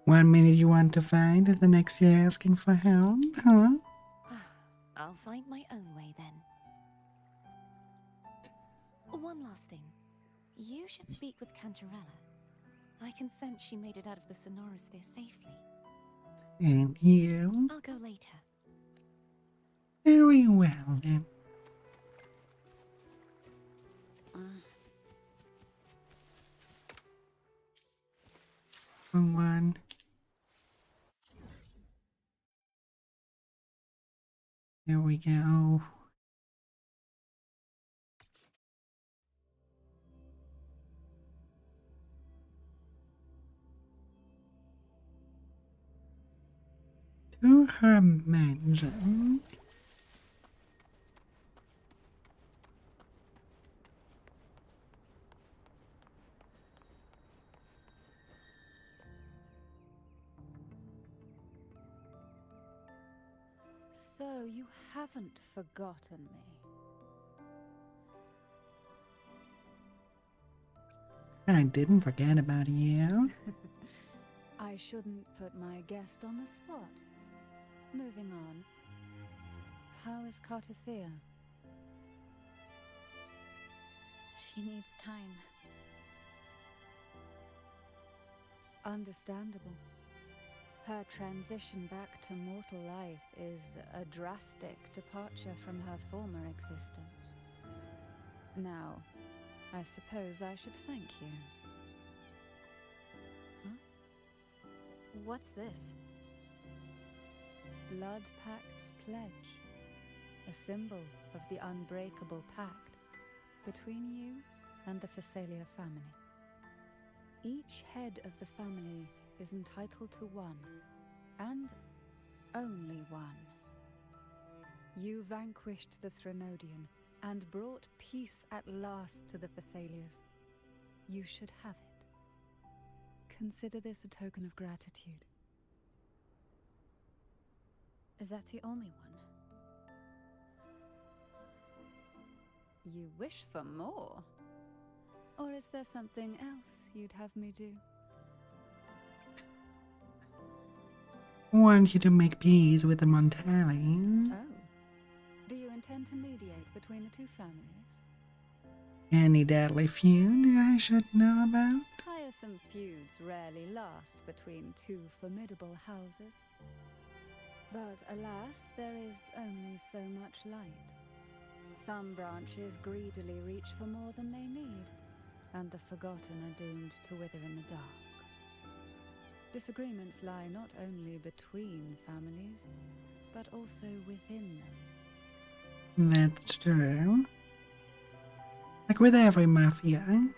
1 minute you want to find, the next you're asking for help, huh? I'll find my own way then. One last thing. You should speak with Cantarella. I can sense she made it out of the Sonorosphere safely. And you? I'll go later. Very well then. Wrong one. There we go. To her mansion. So you haven't forgotten me. I didn't forget about you. I shouldn't put my guest on the spot. Moving on. How is Cartathea? She needs time. Understandable. Her transition back to mortal life is a drastic departure from her former existence. Now, I suppose I should thank you. What's this? Blood Pact's pledge. A symbol of the unbreakable pact between you and the Phasalia family. Each head of the family is entitled to one, and only one. You vanquished the Threnodian and brought peace at last to the Phasalias. You should have it. Consider this a token of gratitude. Is that the only one? You wish for more? Or is there something else you'd have me do? Want you to make peace with the Montellis. Oh. Do you intend to mediate between the two families? Any deadly feud I should know about? Tiresome feuds rarely last between two formidable houses. But alas, there is only so much light. Some branches greedily reach for more than they need, and the forgotten are doomed to wither in the dark. Disagreements lie not only between families, but also within them. That's true. Like with every mafia.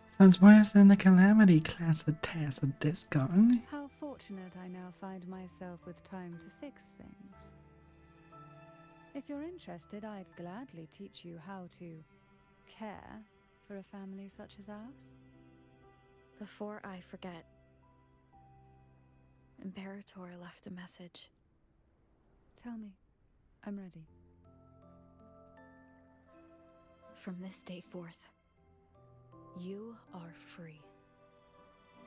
Sounds worse than the Calamity class at Tacit Discon. How fortunate I now find myself with time to fix things. If you're interested, I'd gladly teach you how to care for a family such as ours. Before I forget, Imperator left a message. Tell me. I'm ready. From this day forth, you are free.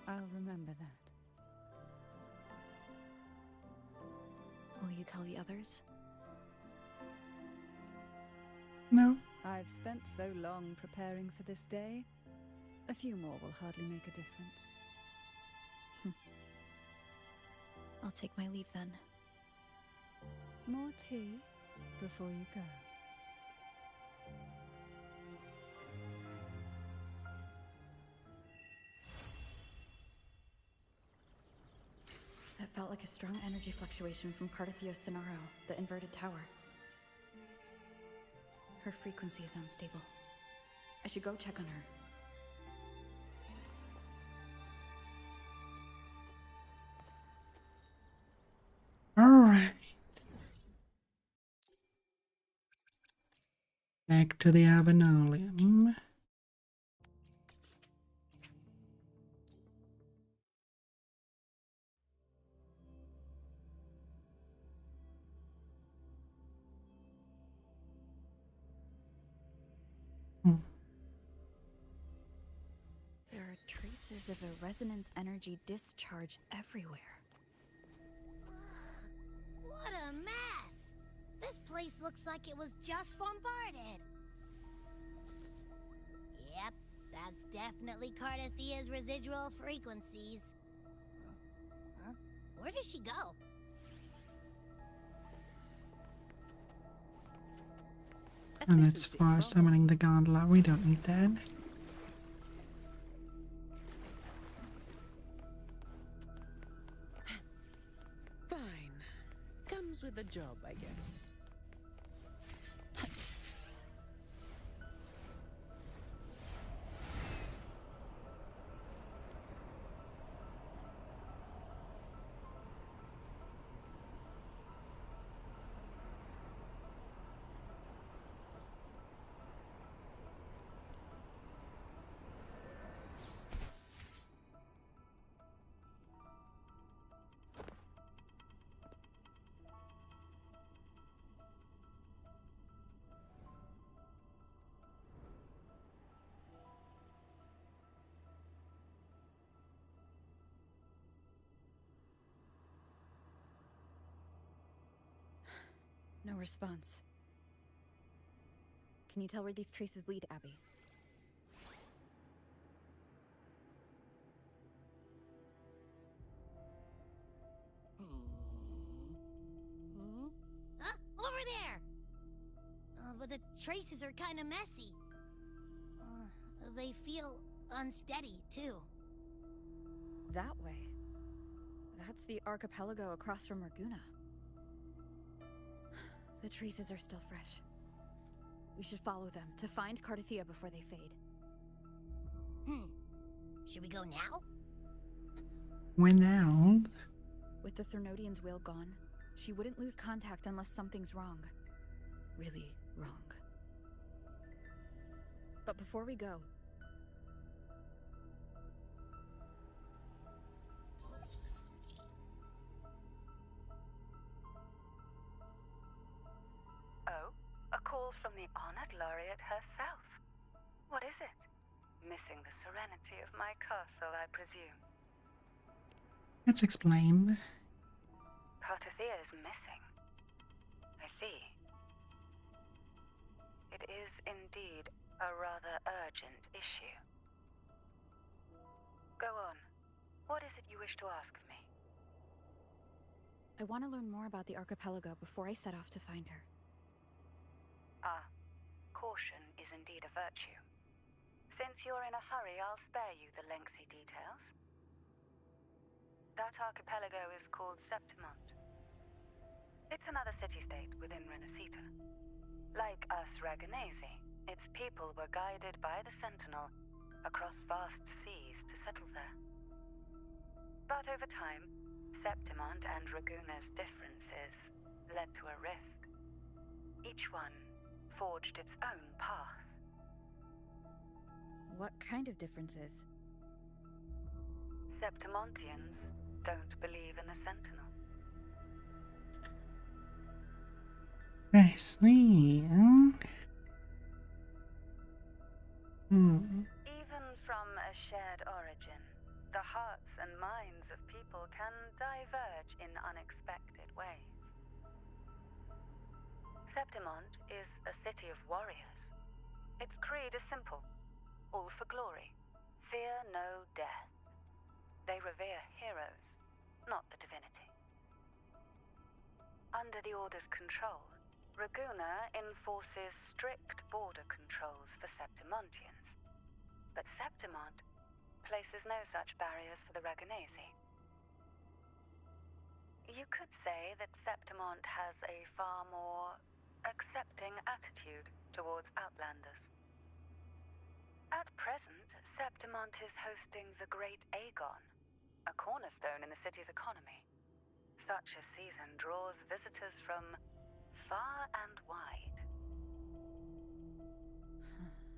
I'll remember that. Will you tell the others? No. I've spent so long preparing for this day. A few more will hardly make a difference. I'll take my leave then. More tea before you go. That felt like a strong energy fluctuation from Cartathea Sonaro, the inverted tower. Her frequency is unstable. I should go check on her. Alright. Back to the Avenolium. There are traces of a resonance energy discharge everywhere. What a mess! This place looks like it was just bombarded. Yep, that's definitely Cartathea's residual frequencies. Huh? Where does she go? And that's for summoning the gondola. We don't need that. Fine. Comes with the job, I guess. No response. Can you tell where these traces lead, Abby? Over there! But the traces are kind of messy. They feel unsteady, too. That way. That's the archipelago across from Raguna. The traces are still fresh. We should follow them to find Cardathia before they fade. Should we go now? When now? With the Threnodian's will gone, she wouldn't lose contact unless something's wrong. Really wrong. But before we go... Oh, a call from the honored laureate herself. What is it? Missing the serenity of my castle, I presume. Let's explain. Cardathia is missing. I see. It is indeed a rather urgent issue. Go on. What is it you wish to ask of me? I want to learn more about the archipelago before I set off to find her. Caution is indeed a virtue. Since you're in a hurry, I'll spare you the lengthy details. That archipelago is called Septimont. It's another city-state within Renacita. Like us Raganese, its people were guided by the Sentinel across vast seas to settle there. But over time, Septimont and Raguna's differences led to a rift. Each one forged its own path. What kind of differences? Septimontians don't believe in the Sentinel. I see. Even from a shared origin, the hearts and minds of people can diverge in unexpected ways. Septimont is a city of warriors. Its creed is simple. All for glory. Fear no death. They revere heroes, not the divinity. Under the Order's control, Raguna enforces strict border controls for Septimontians. But Septimont places no such barriers for the Raganese. You could say that Septimont has a far more accepting attitude towards outlanders. At present, Septimont is hosting the Great Aegon, a cornerstone in the city's economy. Such a season draws visitors from far and wide.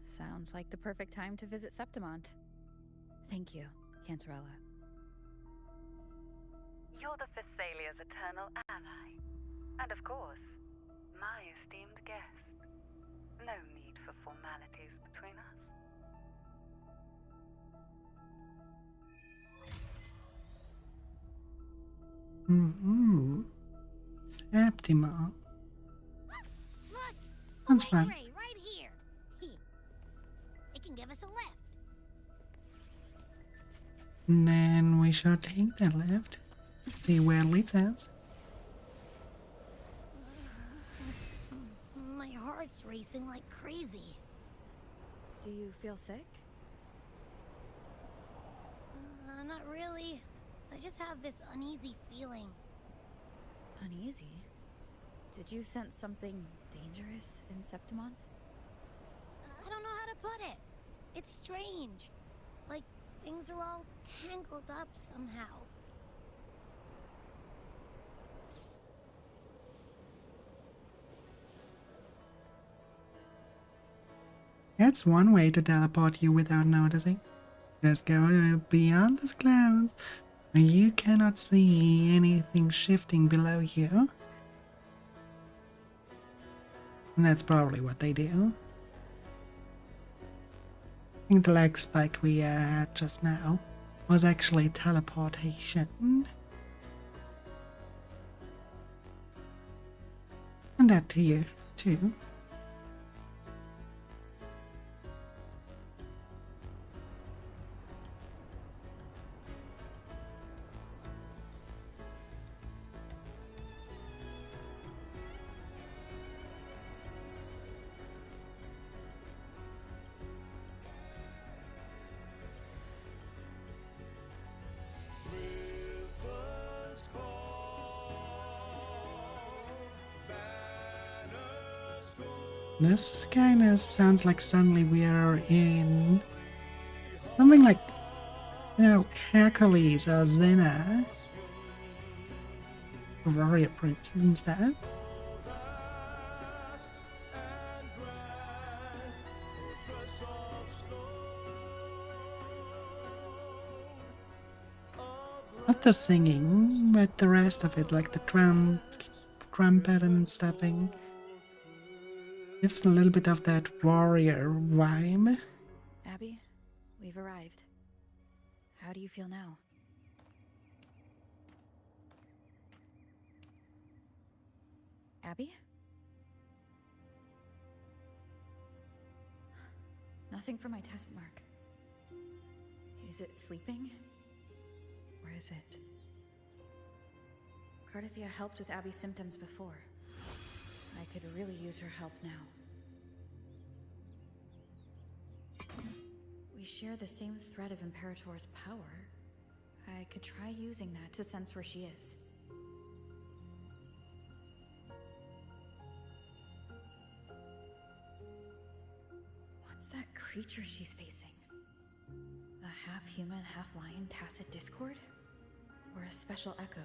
Sounds like the perfect time to visit Septimont. Thank you, Cantarella. You're the Thessalia's eternal ally. And of course, my esteemed guest. No need for formalities between us. Septima. Look! That's a fine. ray right here. It can give us a lift. And then we shall take that left. See where it leads us. My heart's racing like crazy. Do you feel sick? Not really. I just have this uneasy feeling. Uneasy? Did you sense something dangerous in Septimont? I don't know how to put it. It's strange. Like things are all tangled up somehow. That's one way to teleport you without noticing. Just go beyond the clouds. You cannot see anything shifting below you. And that's probably what they do. I think the leg spike we had just now was actually teleportation. And that here, too. This kind of sounds like suddenly we are in something like, you know, Hercules or Xena. Warrior Princess instead. Not the singing, but the rest of it, like the drum pattern and stepping. Gives a little bit of that warrior vibe. Abby, we've arrived. How do you feel now? Abby? Nothing for my test mark. Is it sleeping? Or is it? Cardithia helped with Abby's symptoms before. I could really use her help now. We share the same thread of Imperator's power. I could try using that to sense where she is. What's that creature she's facing? A half-human, half-lion tacit discord? Or a special echo?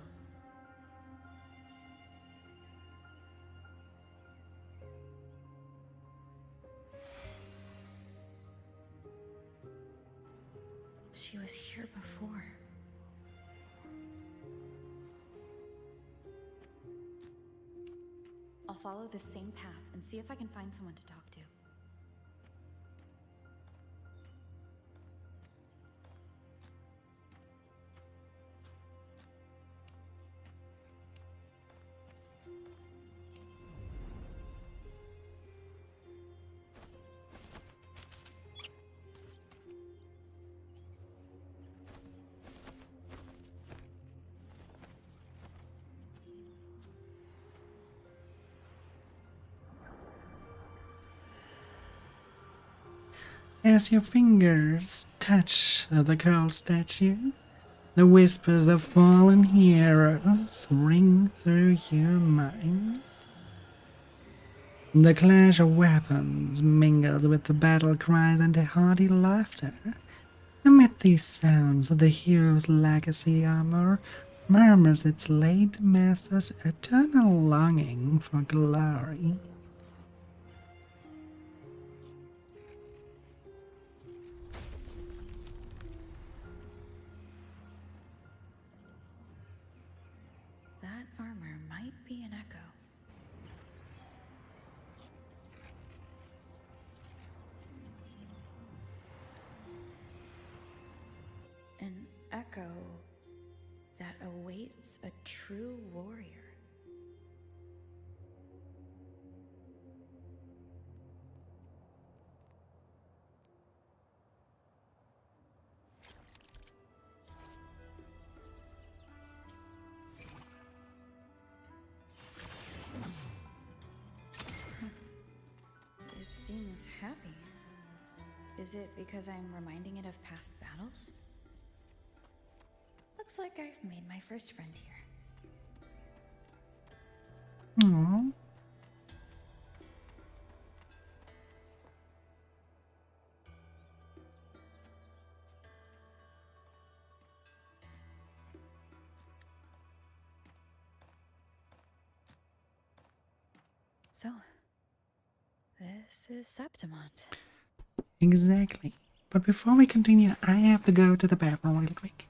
She was here before. I'll follow this same path and see if I can find someone to talk to. As your fingers touch the cold statue, the whispers of fallen heroes ring through your mind. The clash of weapons mingles with the battle cries and hearty laughter. Amid these sounds, the hero's legacy armor murmurs its late master's eternal longing for glory. That armor might be an echo. An echo that awaits a true warrior. It seems happy. Is it because I'm reminding it of past battles? Looks like I've made my first friend here. Aww. So, this is Septimont. Exactly. But before we continue, I have to go to the bathroom really quick.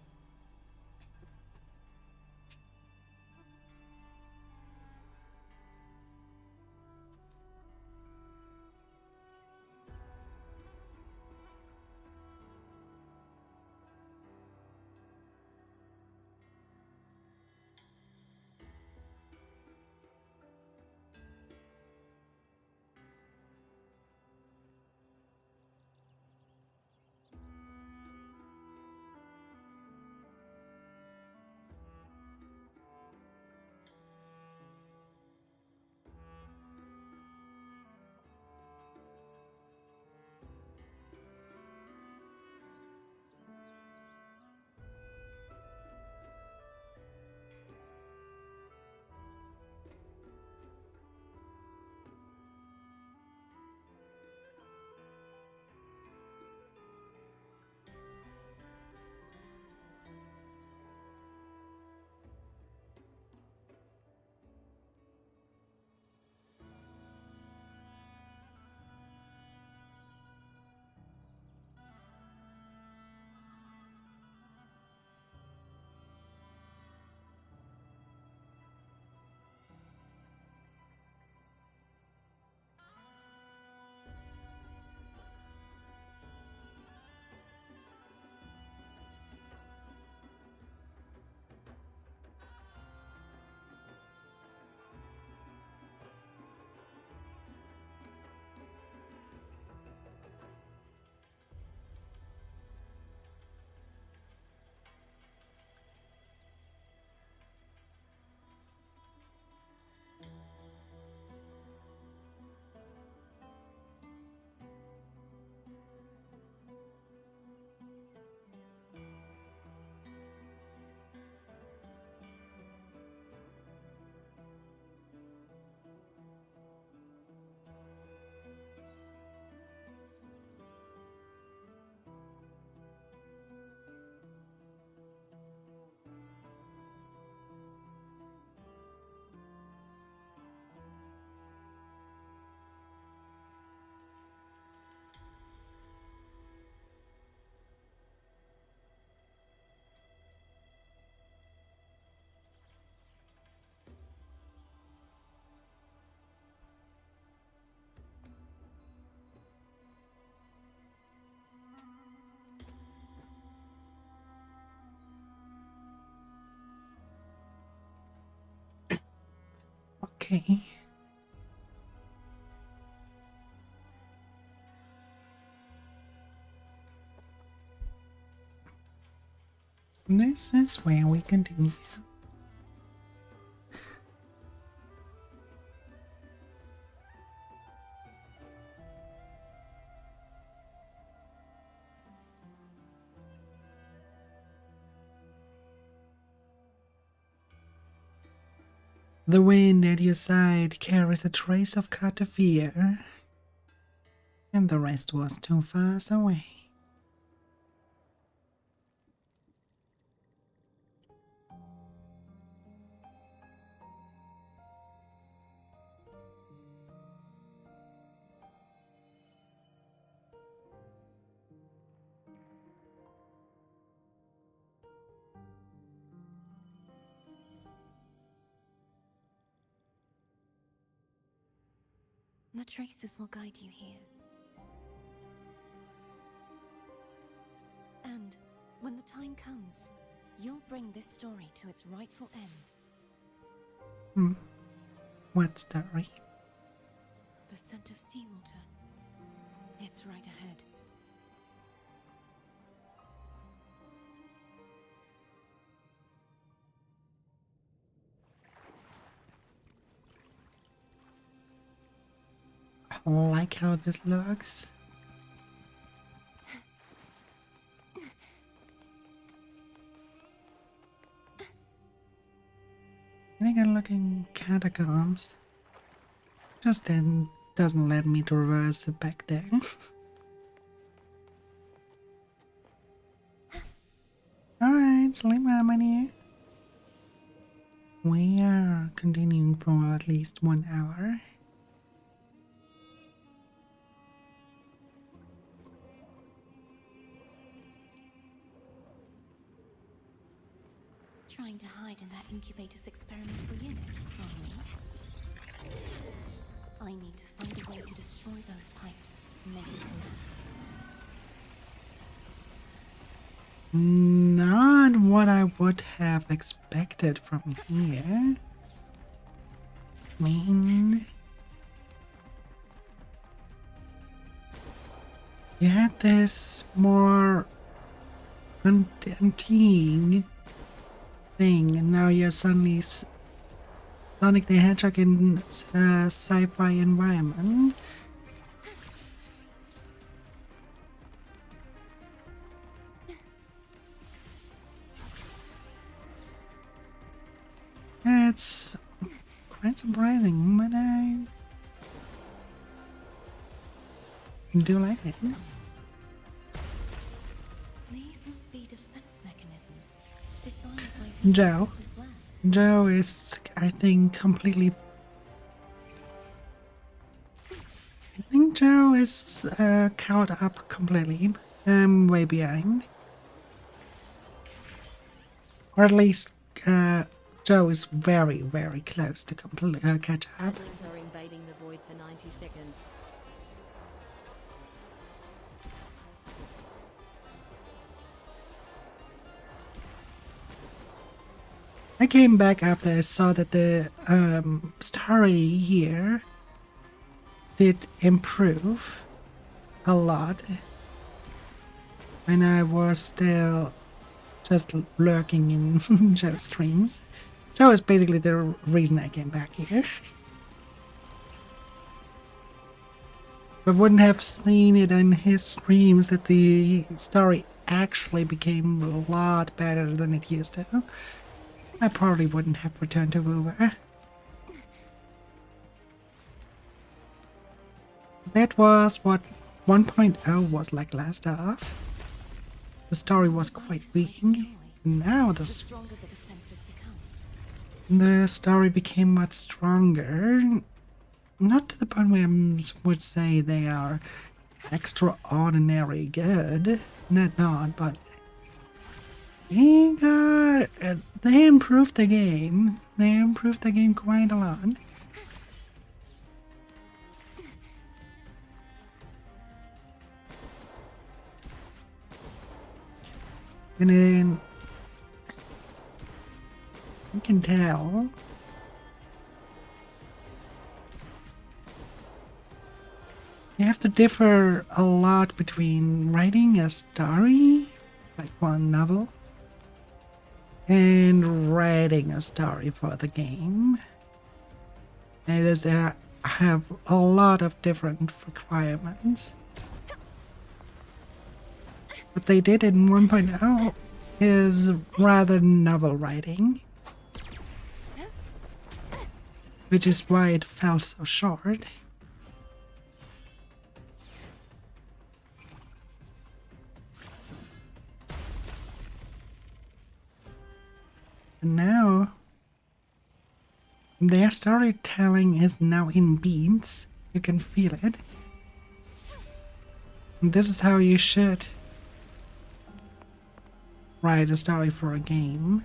Okay. This is where we continue. The wind at your side carries a trace of Cartafia, and the rest was too far away. The traces will guide you here. And when the time comes, you'll bring this story to its rightful end. What story? The scent of seawater. It's right ahead. I like how this looks. I think I'm looking catacombs. Just then doesn't let me traverse back there. Alright, sleep well, my dear. We are continuing for at least 1 hour. Trying to hide in that incubator's experimental unit, are we? I need to find a way to destroy those pipes and make it collapse. Not what I would have expected from here. I mean, you had this more antique thing, and now you're suddenly Sonic the Hedgehog in a sci-fi environment. It's quite surprising, but I do like it. These must be defense mechanisms designed by Joe. Joe is, I think, completely. I think Joe is caught up completely. I'm way behind. Or at least, Joe is very, very close to catch up. Adlings are invading the void for 90 seconds. I came back after I saw that the story here did improve a lot, and I was still just lurking in Joe's streams. Joe is basically the reason I came back here. I wouldn't have seen it in his streams that the story actually became a lot better than it used to. I probably wouldn't have returned to WuWa. That was what 1.0 was like last off. The story was quite weak. Now the story became much stronger. Not to the point where I would say they are extraordinary good. Not, but they improved the game. They improved the game quite a lot. And then you can tell have to differ a lot between writing a story, like one novel, and writing a story for the game. It is have a lot of different requirements. What they did in 1.0 is rather novel writing, which is why it fell so short. And now their storytelling is now in beats. You can feel it. And this is how you should write a story for a game.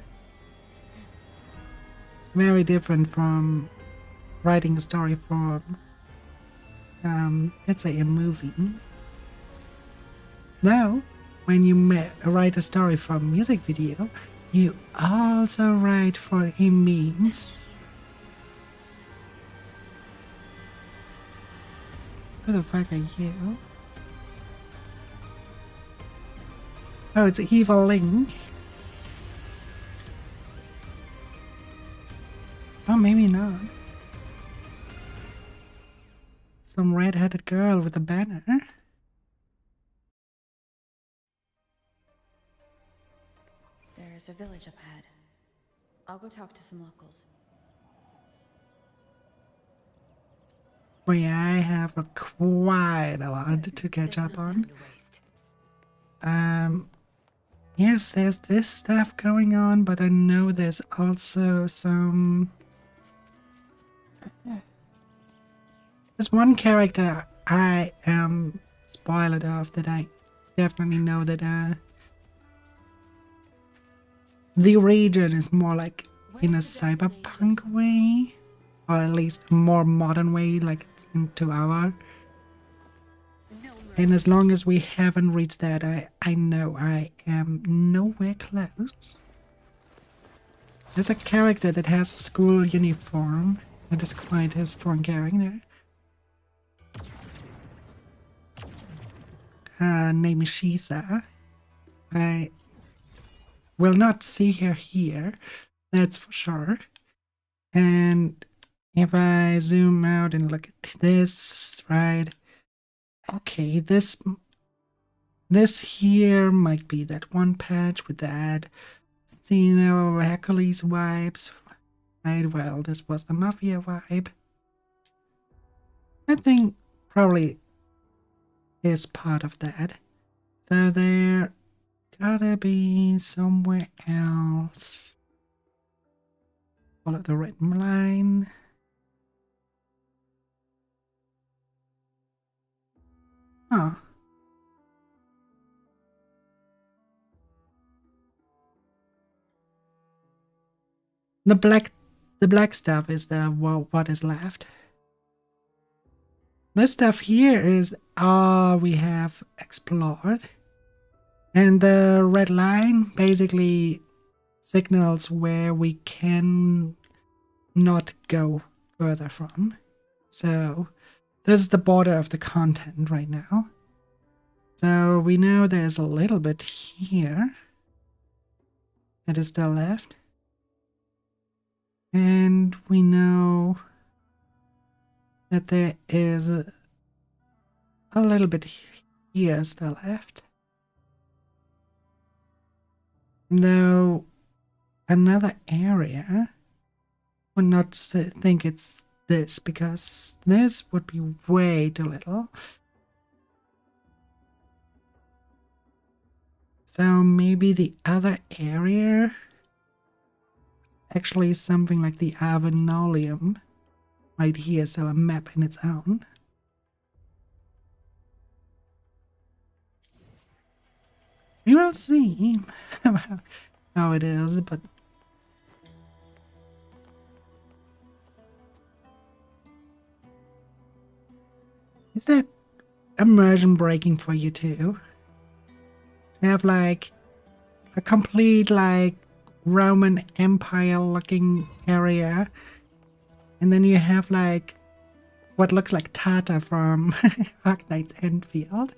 It's very different from writing a story for, let's say, a movie. Now, when you write a story for a music video, you also write for a means. Who the fuck are you? Oh, it's Evil Link. Oh, maybe not. Some red-headed girl with a banner. There's a village up ahead. I'll go talk to some locals. Well, yeah, I have quite a lot to catch up on. Yes, there's this stuff going on, but I know there's also some... There's one character I am spoiled of that I definitely know that the region is more like in a cyberpunk way, or at least a more modern way, like into our. And as long as we haven't reached that, I know I am nowhere close. There's a character that has a school uniform that is quite a strong character. Name is Shisa. I will not see her here, that's for sure. And if I zoom out and look at this, right? Okay, this here might be that one patch with that Hercules vibes. Right, well, this was the Mafia vibe. I think probably is part of that. So there gotta be somewhere else. Follow the red line. Huh. The black stuff is the what is left. This stuff here is all we have explored. And the red line basically signals where we can not go further from. So this is the border of the content right now. So we know there's a little bit here that is still left. And we know that there is a little bit here still left. Though another area would not think it's this, because this would be way too little. So maybe the other area actually is something like the Avenolium right here, so a map in its own. We will see how it is, but is that immersion breaking for you too? You have like a complete like Roman Empire looking area, and then you have like what looks like Tata from Arknight's Enfield.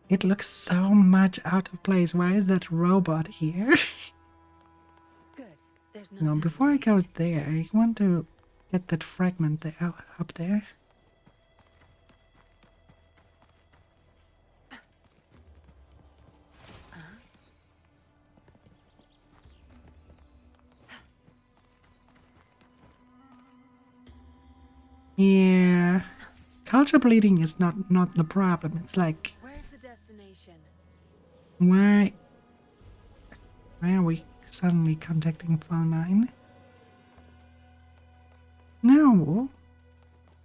It looks so much out of place. Why is that robot here? Good. There's no Before I go there, I want to get that fragment there up there. Yeah, culture bleeding is not the problem. It's like, Where's the destination? why are we suddenly contacting Phone 9? No,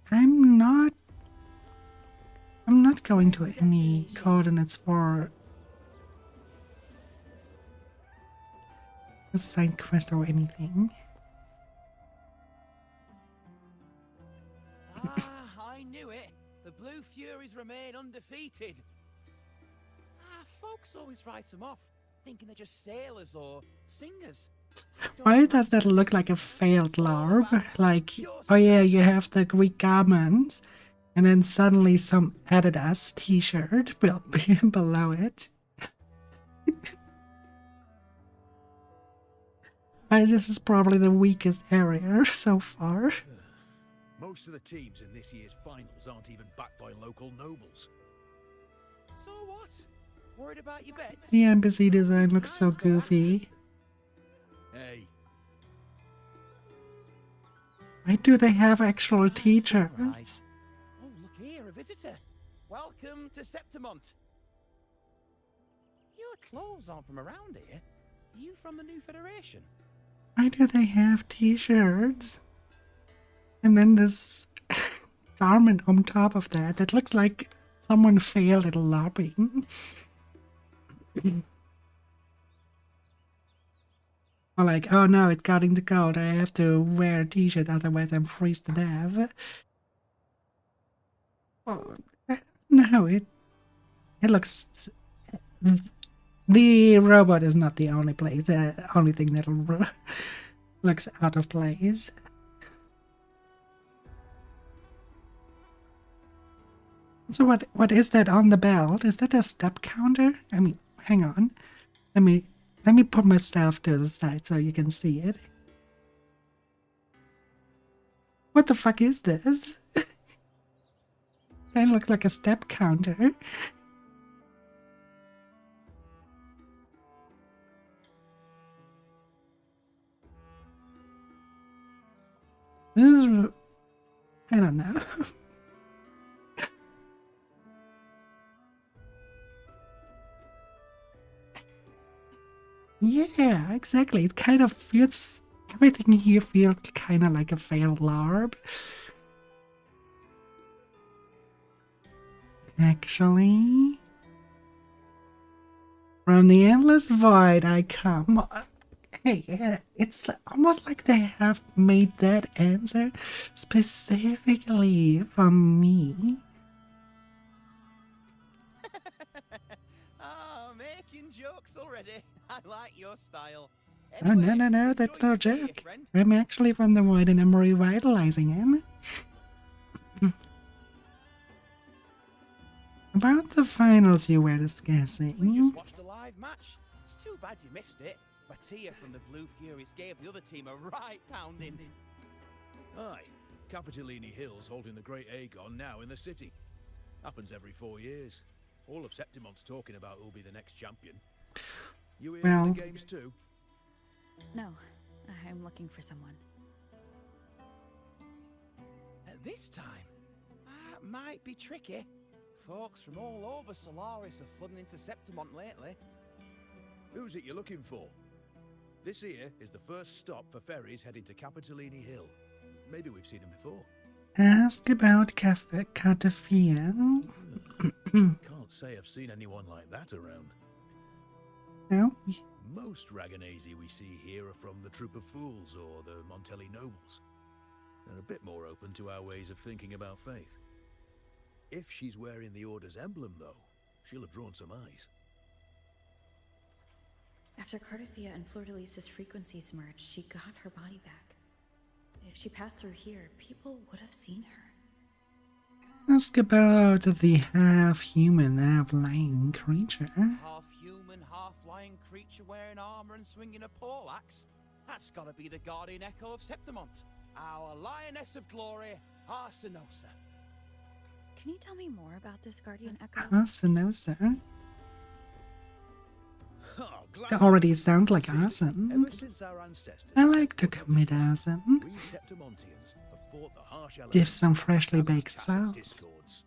I'm not going to any coordinates for a side quest or anything. I knew it. The Blue Furies remain undefeated. Folks always write them off, thinking they're just sailors or singers. Why does that look like a failed LARP? Like, oh yeah, you have the Greek garments, and then suddenly some Adidas t-shirt below it. This is probably the weakest area so far. Most of the teams in this year's finals aren't even backed by local nobles. So what? Worried about your bets? The embassy design looks so goofy. Hey. Why do they have actual teachers? Oh, look here, a visitor. Welcome to Septimont. Your clothes aren't from around here. Are you from the New Federation? Why do they have t-shirts? And then this garment on top of that looks like someone failed at LARPing. Or like, oh no, it's getting the cold, I have to wear a t-shirt, otherwise I'm freeze to death. Oh, no, it looks... The robot is not the only place, only thing that looks out of place. So what is that on the belt? Is that a step counter? I mean, hang on. Let me put myself to the side so you can see it. What the fuck is this? Kind of looks like a step counter. This is... I don't know. Yeah, exactly. It kind of feels... Everything here feels kind of like a failed LARP. Actually... From the endless void I come... Hey, it's almost like they have made that answer specifically for me. Oh, making jokes already. I like your style. Oh, no, that's no joke. I'm actually from the void and I'm revitalizing him. About the finals you were discussing. We just watched a live match. It's too bad you missed it. Mattia from the Blue Furies gave the other team a right pounding. Aye, Capitolini Hill's holding the Great Aegon now in the city. Happens every 4 years. All of Septimont's talking about who'll be the next champion. You here for the games too? No, I'm looking for someone. At this time, that might be tricky. Folks from all over Solaris have flooded into Septimont lately. Who's it you're looking for? This here is the first stop for ferries heading to Capitolini Hill. Maybe we've seen him before. Ask about Catafian. Can't say I've seen anyone like that around. No? Most Raganesi we see here are from the Troop of Fools or the Montelli Nobles. They're a bit more open to our ways of thinking about faith. If she's wearing the Order's emblem, though, she'll have drawn some eyes. After Cardothea and Fleur-de-Lis's frequencies merged, she got her body back. If she passed through here, people would have seen her. Ask about the half-human, half-lion creature. Half-human, half-lion creature wearing armor and swinging a poleaxe? That's gotta be the guardian echo of Septimont. Our lioness of glory, Arsinosa. Can you tell me more about this guardian echo? Arsinosa? That already sounds like arson. Ever since our ancestors I like to commit arson. we Septimontians have fought the harsh Give elements some and freshly established baked tacit sauce. discords.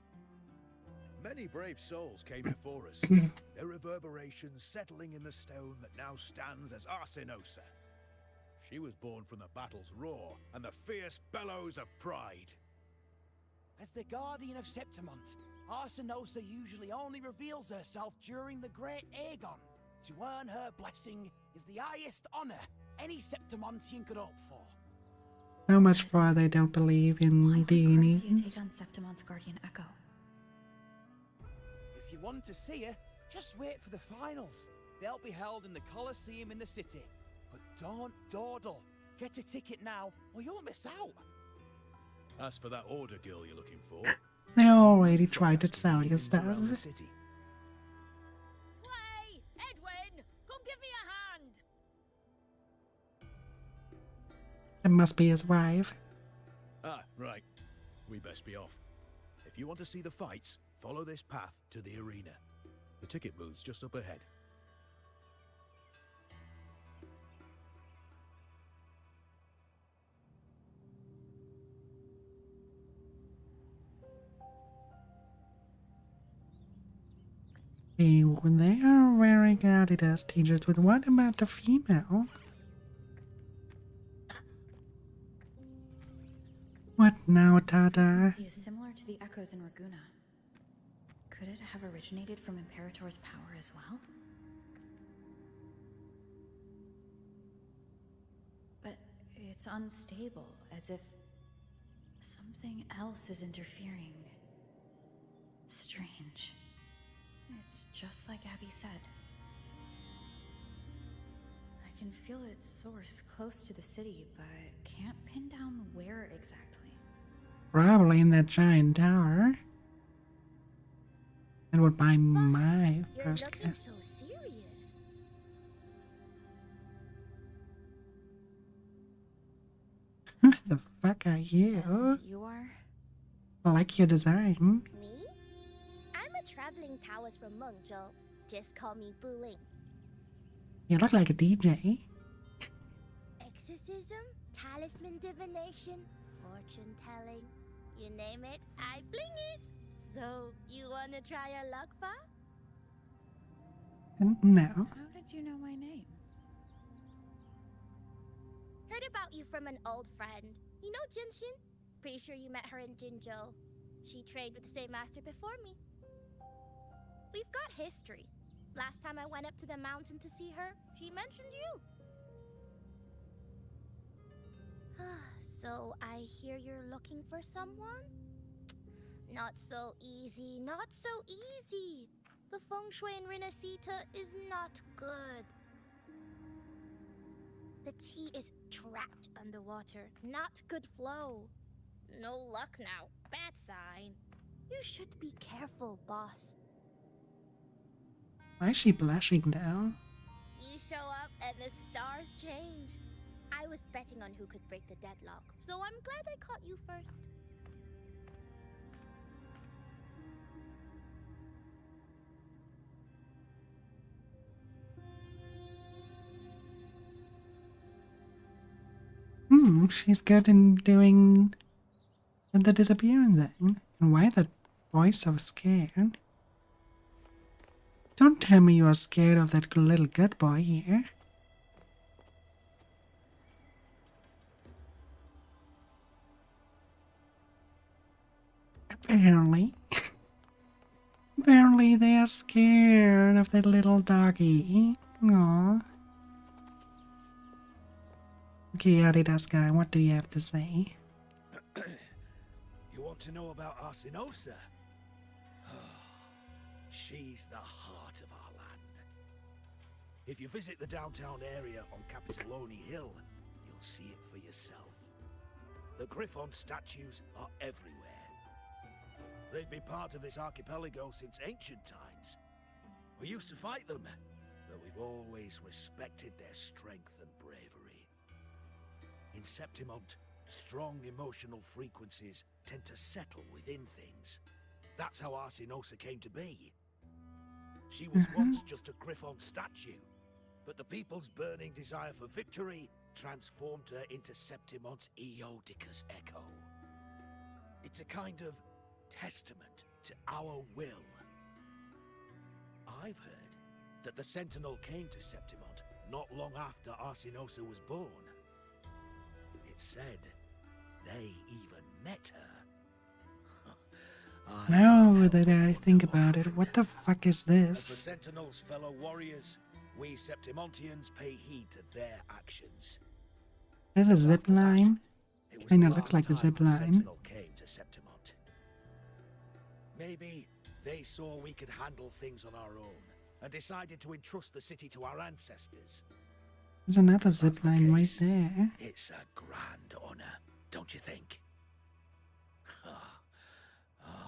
Many brave souls came before us, their reverberations settling in the stone that now stands as Arsinosa. She was born from the battle's roar and the fierce bellows of pride. As the guardian of Septimont, Arsinosa usually only reveals herself during the Great Aegon. To earn her blessing is the highest honor any Septimontian could hope for. How much for they don't believe in Why would DNA? Cardothea take on Septimon's guardian echo? If you want to see her, just wait for the finals. They'll be held in the Colosseum in the city. But don't dawdle. Get a ticket now, or you'll miss out. As for that order girl you're looking for, They already tried to sell you stuff. around the city. Clay! Edwin! Come give me a hand! It must be his wife. Ah, right. We best be off. If you want to see the fights, follow this path to the arena. The ticket booth's just up ahead. Hey, when they are wearing Adidas t-shirts, but what about the female? What now, Tata? Frequency is similar to the echoes in Raguna. Could it have originated from Imperator's power as well? But it's unstable, as if something else is interfering. Strange. It's just like Abby said. I can feel its source close to the city, but can't pin down where exactly. Probably in that giant tower. That would buy my You're first looking guess. so serious. What the fuck are you? You are? I like your design. Me? I'm a traveling Taoist from Mengzhou. Just call me Buling. You look like a DJ. Exorcism, talisman divination, fortune telling. You name it, I bling it. So, you wanna try your luck, Fa? No. How did you know my name? Heard about you from an old friend. You know Jinshin? Pretty sure you met her in Jinzhou. She trained with the same master before me. We've got history. Last time I went up to the mountain to see her, she mentioned you. So I hear you're looking for someone? Not so easy, not so easy. The feng shui in Renacita is not good. The tea is trapped underwater, not good flow. No luck now, bad sign. You should be careful, boss. Why is she blushing now? You show up and the stars change. I was betting on who could break the deadlock, so I'm glad I caught you first. She's good in doing the disappearance thing. And why that boy so scared? Don't tell me you're scared of that little good boy here. Apparently. Apparently they're scared of that little doggy. Aww. Okay, Adidas guy, what do you have to say? You want to know about Arsinosa? She's the heart of our land. If you visit the downtown area on Capitoloni Hill, you'll see it for yourself. The Griffon statues are everywhere. They've been part of this archipelago since ancient times. We used to fight them, but we've always respected their strength and bravery. In Septimont, strong emotional frequencies tend to settle within things. That's how Arsinosa came to be. She was once just a Griffon statue, but the people's burning desire for victory transformed her into Septimont's Eodicus echo. It's a kind of testament to our will. I've heard that the Sentinel came to Septimont not long after Arsinosa was born. It's said they even met her. Now that I think about it, what the fuck is As the this? Sentinel's fellow warriors, we Septimontians pay heed to their actions. Is that a zip line? It was Kinda the looks last like a time zip the line. Sentinel came to Septimont. Maybe they saw we could handle things on our own and decided to entrust the city to our ancestors. There's another zip line right there. It's a grand honor, don't you think?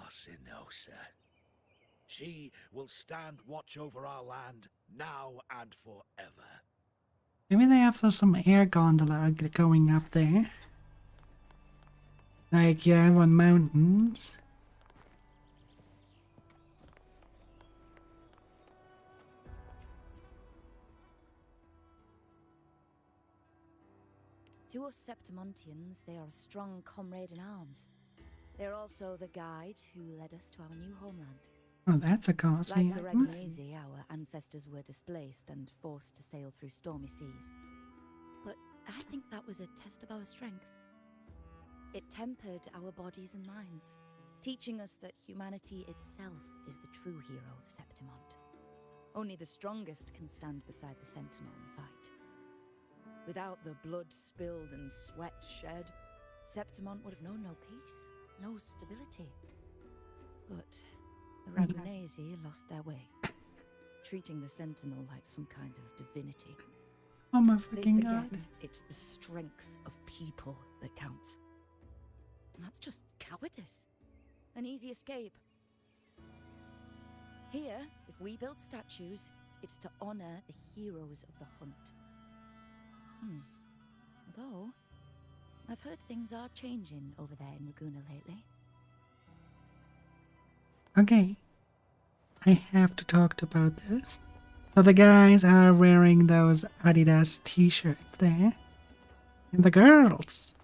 Arsinosa. She will stand watch over our land now and forever. Maybe they have some air gondola going up there. Like you have on mountains. To us Septimontians, they are a strong comrade in arms. They're also the guide who led us to our new homeland. Oh, that's a costly Like the item. Ragnesi, our ancestors were displaced and forced to sail through stormy seas. But I think that was a test of our strength. It tempered our bodies and minds, teaching us that humanity itself is the true hero of Septimont. Only the strongest can stand beside the Sentinel and fight. Without the blood spilled and sweat shed, Septimont would have known no peace, no stability. But the Ragnesi lost their way, treating the Sentinel like some kind of divinity. Oh my They fucking forget god. it's the strength of people that counts. And that's just cowardice. An easy escape. Here, if we build statues, it's to honor the heroes of the hunt. Although, I've heard things are changing over there in Raguna lately. Okay. I have to talk about this. So the guys are wearing those Adidas t-shirts there. And the girls.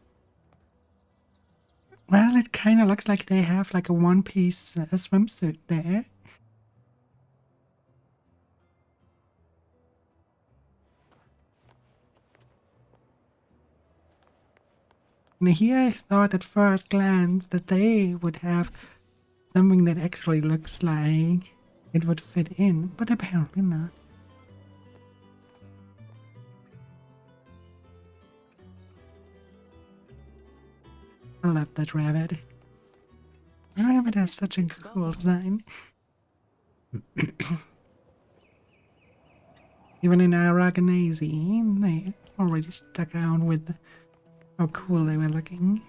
Well, it kind of looks like they have like a one-piece swimsuit there. And here I thought at first glance that they would have something that actually looks like it would fit in, but apparently not. I love that rabbit. The rabbit has such a cool design. Even in Aragonese, they already stuck out with how cool they were looking.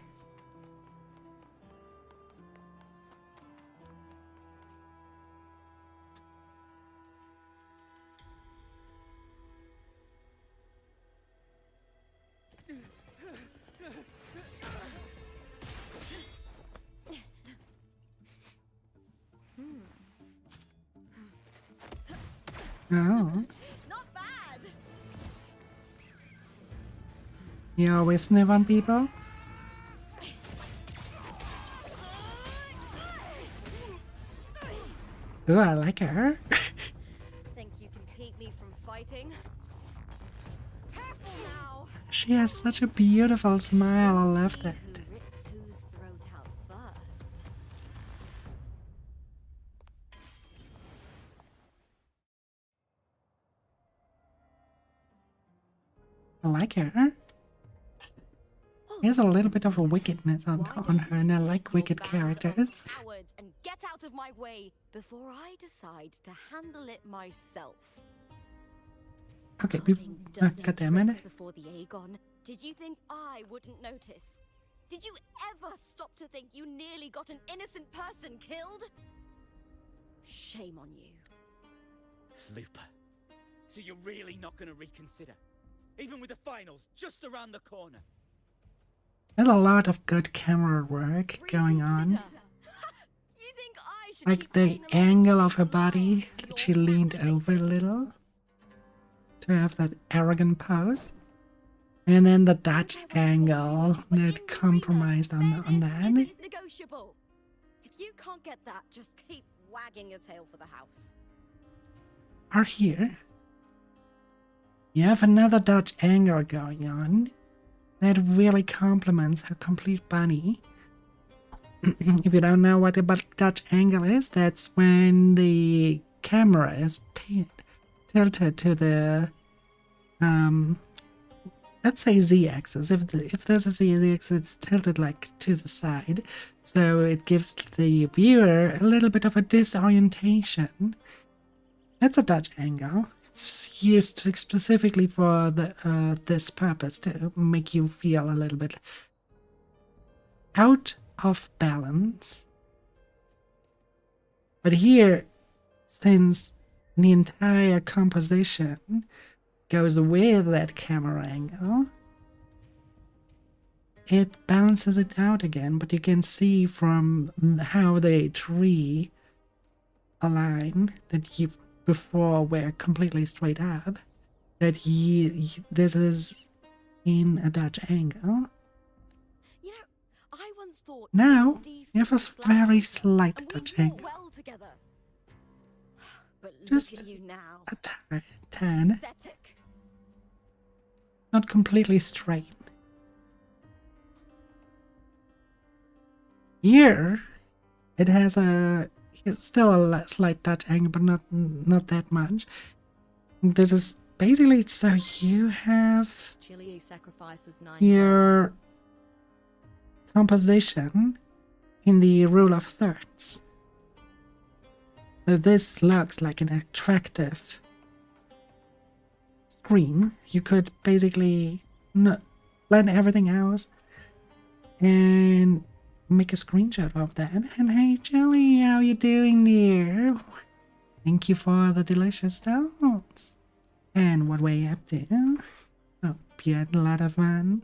Oh. Not bad. You always sniff on people? Ooh, I like her. Think you can keep me from fighting? Careful now. She has such a beautiful smile, I love that. Who rips whose throat out first? I like her. There's a little bit of a wickedness on her, and I like wicked characters. Cowards, and get out of my way before I decide to handle it myself. Okay, we got that minute. Before the Aegon, did you think I wouldn't notice? Did you ever stop to think you nearly got an innocent person killed? Shame on you. Looper. So you're really not gonna reconsider? Even with the finals just around the corner? There's a lot of good camera work going on. Like the angle of her body, she leaned over a little to have that arrogant pose. And then the Dutch angle that compromised on that. It's negotiable. If you can't get that, just keep wagging your tail for the house. Are here. You have another Dutch angle going on that really complements her complete body. If you don't know what a Dutch angle is, that's when the camera is tilted to the let's say z-axis. If there's a z-axis, it's tilted like to the side, so it gives the viewer a little bit of a disorientation. That's a Dutch angle. It's used specifically for this purpose, to make you feel a little bit out of balance. But here, since the entire composition goes with that camera angle, it balances it out again. But you can see from how the tree align that you before were completely straight up, that this is in a Dutch angle. You know, I once thought Now you have a very slight Dutch angle. well together. But Just look at you now. a tan. Pathetic. Not completely straight. Here, it has it's still a slight Dutch angle, but not that much. This is basically so you have Chile sacrifices 9 your composition in the rule of thirds. So this looks like an attractive screen. You could basically blend everything else and make a screenshot of that. And hey Jelly, how you doing there? Thank you for the delicious thoughts. And what way up to? Hope you had a lot of fun.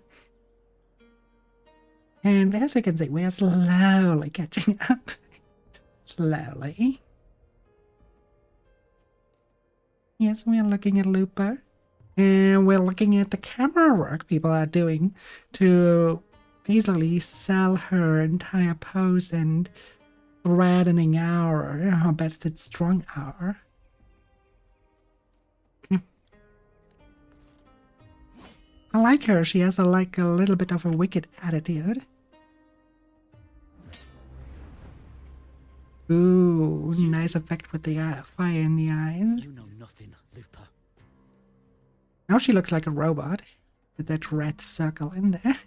And as you can see, we are slowly catching up. Slowly. Yes, we are looking at Looper. And we're looking at the camera work people are doing to easily sell her entire pose and threatening hour, her best it's strong hour. I like her. She has a little bit of a wicked attitude. Ooh, nice effect with the fire in the eyes. You know nothing, Looper. Now she looks like a robot with that red circle in there.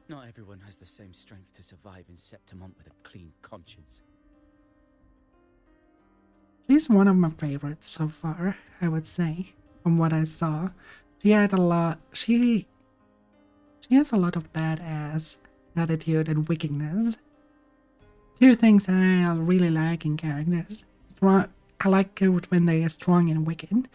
Not everyone has the same strength to survive in Septimont with a clean conscience. She's one of my favorites so far, I would say, from what I saw. She had a lot. She has a lot of badass attitude and wickedness. Two things I really like in characters. I like it when they are strong and wicked.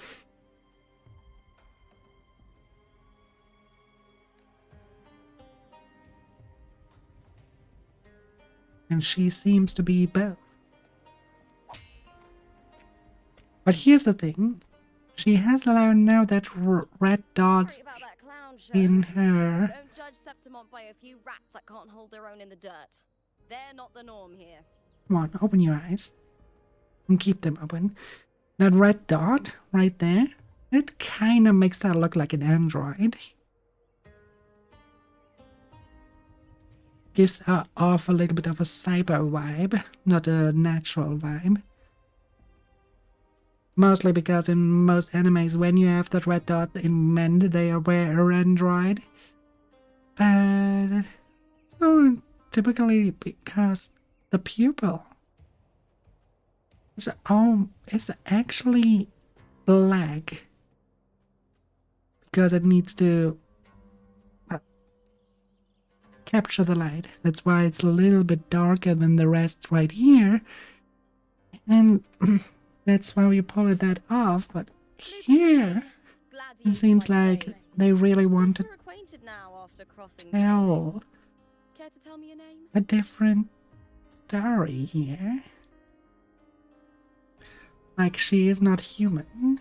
And she seems to be both. But here's the thing. She has now that red dots in her. Don't judge Septimont by a few rats that can't hold their own in the dirt. They're not the norm here. Come on, open your eyes. And keep them open. That red dot right there, it kind of makes that look like an android. Gives off a little bit of a cyber vibe, not a natural vibe. Mostly because in most animes, when you have that red dot in men, they are aware android. But so typically because the pupil It's actually black because it needs to capture the light. That's why it's a little bit darker than the rest right here. And that's why we pulled that off. But here, it seems like they really wanted to tell Care to tell me your name? a different story here. Like she is not human.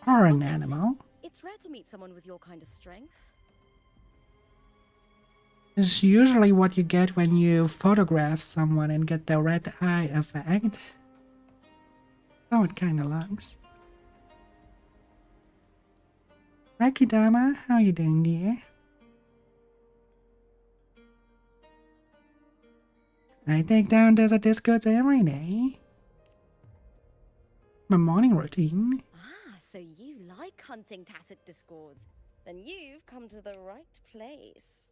Or an animal. It's rare to meet someone with your kind of strength. It's usually what you get when you photograph someone and get the red eye effect. Oh, it kinda looks. Akidama, how you doing, dear? I take down desert discords every day. My morning routine. Ah, so you like hunting tacit discords. Then you've come to the right place.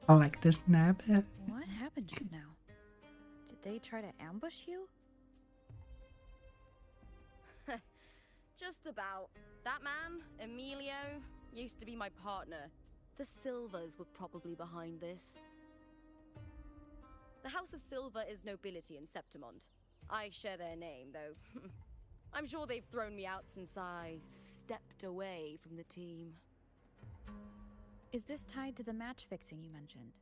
I like this snap. What happened just now? Did they try to ambush you? Just about. That man, Emilio, used to be my partner. The Silvers were probably behind this. The House of Silver is nobility in Septimont. I share their name, though. I'm sure they've thrown me out since I stepped away from the team. Is this tied to the match fixing you mentioned?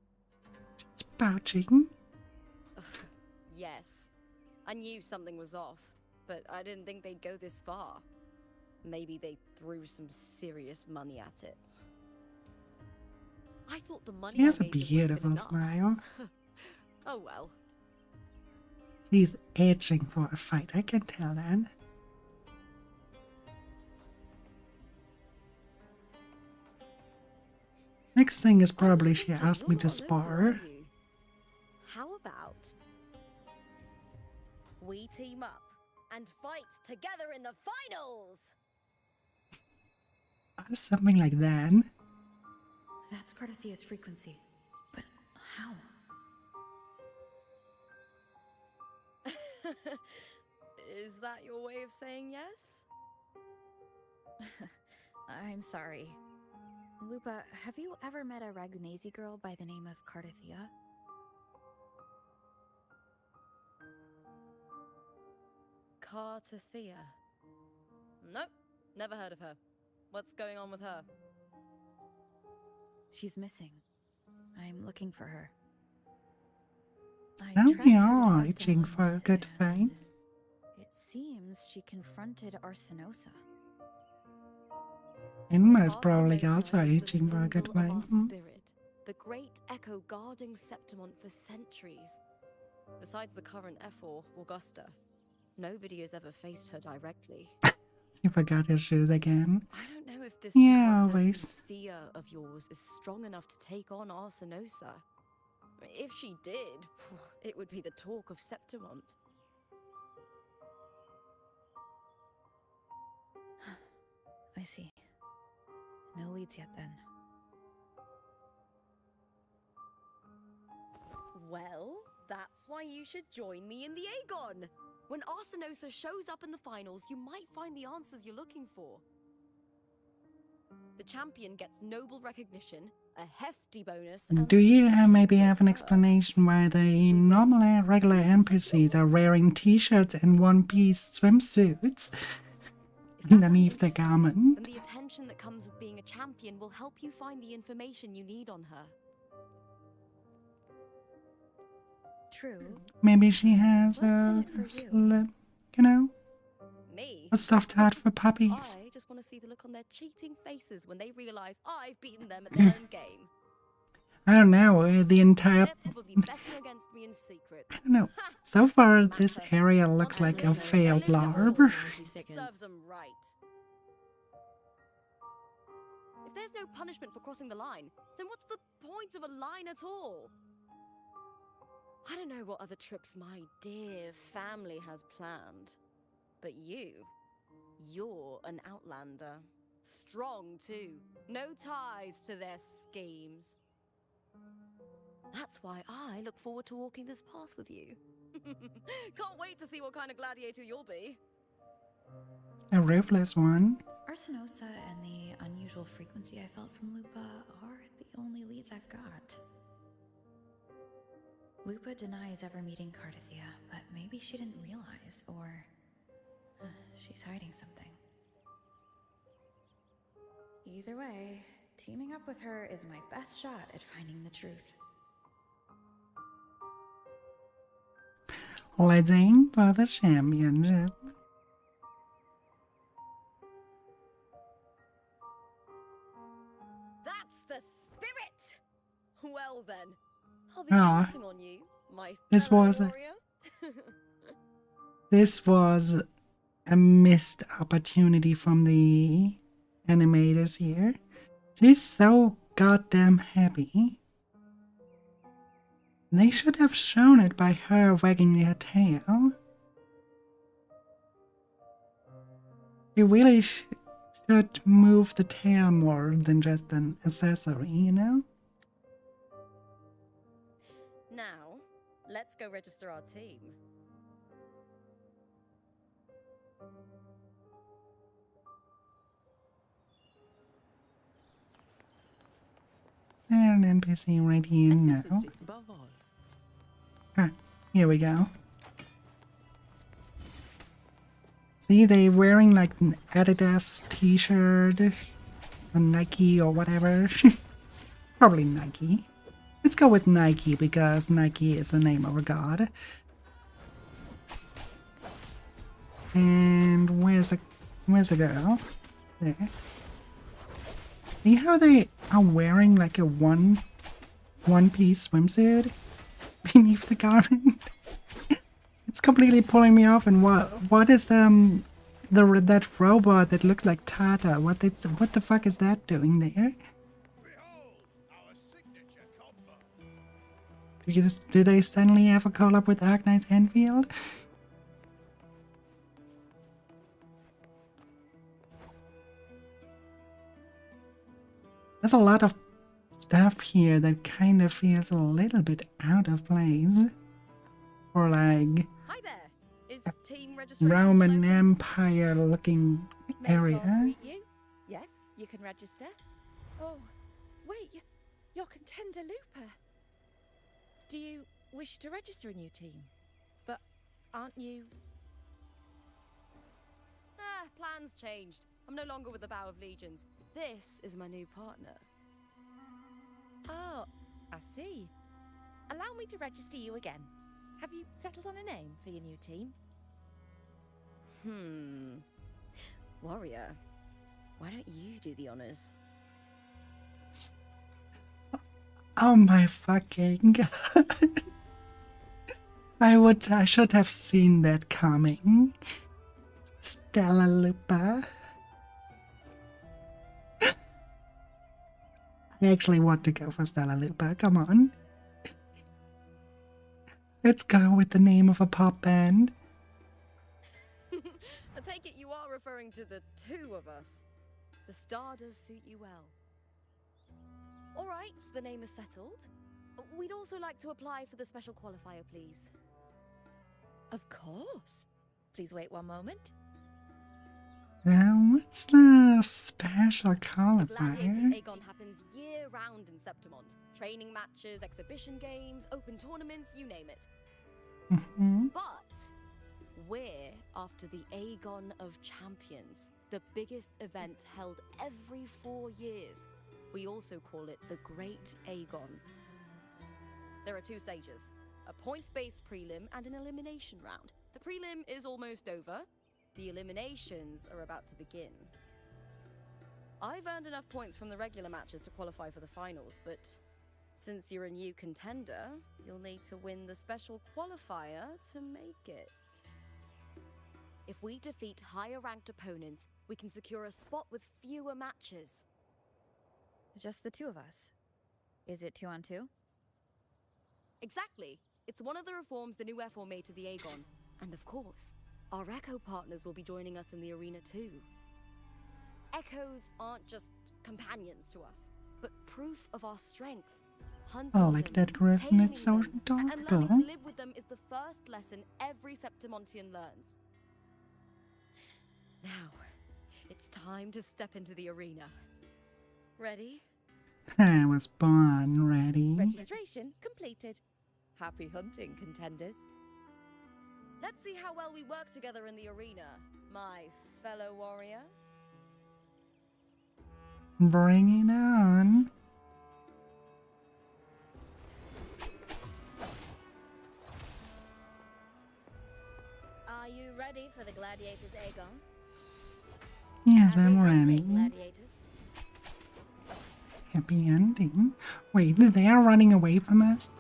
It's pouching. Yes. I knew something was off, but I didn't think they'd go this far. Maybe they threw some serious money at it. I thought the money He has a I made them beautiful enough. smile. Oh well. He's itching for a fight, I can tell that. Next thing is probably she asked me to spar. How about we team up and fight together in the finals? Something like that. That's Cardathia's frequency. But how? Is that your way of saying yes? I'm sorry. Lupa, have you ever met a Ragunesi girl by the name of Cardathia? Cartathea. Nope, never heard of her. What's going on with her? She's missing. I'm looking for her. I Now tracked we her to are itching Septimont, for a good fight. It seems she confronted Arsinosa. Inma is probably Arsinosa also is the itching for a good symbol of fight. our spirit, the great echo guarding Septimont for centuries. Besides the current Ephor, Augusta, nobody has ever faced her directly. You forgot your shoes again. I don't know if this Yeah, always. Thea of yours is strong enough to take on Arsinosa. If she did, it would be the talk of Septimont. I see. No leads yet then. Well, that's why you should join me in the Aegon. When Arsinosa shows up in the finals, you might find the answers you're looking for. The champion gets noble recognition, a hefty bonus, and Do you maybe have an explanation why the normal regular NPCs are wearing t-shirts and one-piece swimsuits underneath the garment? and the attention that comes with being a champion will help you find the information you need on her. True. Maybe she has a slip, you know? Me? A soft heart for puppies. I just want to see the look on their cheating faces when they realize I've beaten them at their own game. I don't know, the entire... They're probably betting against me in secret. I don't know. So far, this area looks like a failed LARP. Serves them right. If there's no punishment for crossing the line, then what's the point of a line at all? I don't know what other tricks my dear family has planned. But you're an outlander. Strong, too. No ties to their schemes. That's why I look forward to walking this path with you. Can't wait to see what kind of gladiator you'll be. A ruthless one. Arsinosa and the unusual frequency I felt from Lupa are the only leads I've got. Lupa denies ever meeting Cardathia, but maybe she didn't realize, or she's hiding something. Either way, teaming up with her is my best shot at finding the truth. Let's aim for the championship. That's the spirit! Well then, I'll be Ah, counting on you, my this fellow was warrior. This was a missed opportunity from the animators here. She's so goddamn happy. They should have shown it by her wagging her tail. You really should move the tail more than just an accessory, you know? Now, let's go register our team. Is there an NPC right here now? Ah, here we go. See, they're wearing like an Adidas t-shirt, a Nike or whatever. Probably Nike. Let's go with Nike because Nike is the name of a god. And where's the girl? There. See how they are wearing like a one-piece swimsuit beneath the garment? It's completely pulling me off. And what is that robot that looks like Tata? What the fuck is that doing there? Do they suddenly have a collab with Arknight's Enfield? There's a lot of stuff here that kind of feels a little bit out of place. Or like Hi there. Is team registration Roman Empire looking area. meet you? Yes, you can register. Oh, wait, you're Contender Looper. Do you wish to register a new team? But aren't you? Plans changed. I'm no longer with the Bow of Legions. This is my new partner. Oh, I see. Allow me to register you again. Have you settled on a name for your new team? Warrior, why don't you do the honors? Oh my fucking god. I should have seen that coming. Stella Lupa. I actually want to go for Stella Lupa, come on. Let's go with the name of a pop band. I take it you are referring to the two of us. The star does suit you well. Alright, the name is settled. We'd also like to apply for the special qualifier, please. Of course. Please wait one moment. What's the special Gladiators qualifier? Aegon happens year-round in Septimont. Training matches, exhibition games, open tournaments, you name it. But we're after the Aegon of Champions, the biggest event held every 4 years. We also call it the Great Aegon. There are 2 stages, a points-based prelim and an elimination round. The prelim is almost over. The eliminations are about to begin. I've earned enough points from the regular matches to qualify for the finals, but since you're a new contender, you'll need to win the special qualifier to make it. If we defeat higher-ranked opponents, we can secure a spot with fewer matches. Just the 2 of us. Is it 2 on 2? Exactly. It's one of the reforms the new F4 made to the Aegon. And of course, our Echo partners will be joining us in the arena too. Echoes aren't just companions to us, but proof of our strength. Hunting like them, that griffin, taming it's so them, and learning adorable. to live with them is the first lesson every Septimontian learns. Now, it's time to step into the arena. Ready? I was born ready. Registration completed. Happy hunting, contenders. Let's see how well we work together in the arena, my fellow warrior. Bring it on. Are you ready for the gladiators, Aegon? Yes, Happy I'm hunting, ready. gladiators. Happy ending. Wait, they are running away from us?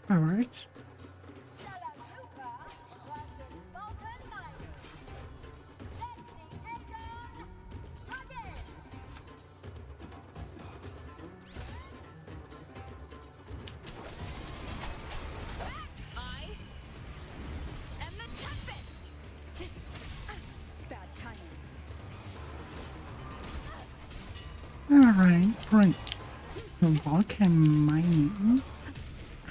Birds? I am the Tempest! Bad timing. Alright, great. Volcan mining.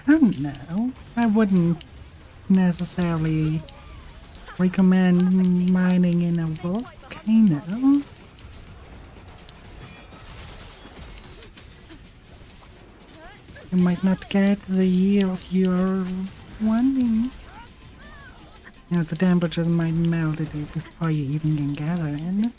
I don't know. I wouldn't necessarily recommend mining in a volcano. You might not get the yield you're wanting. As the temperatures might melt it before you even can gather in.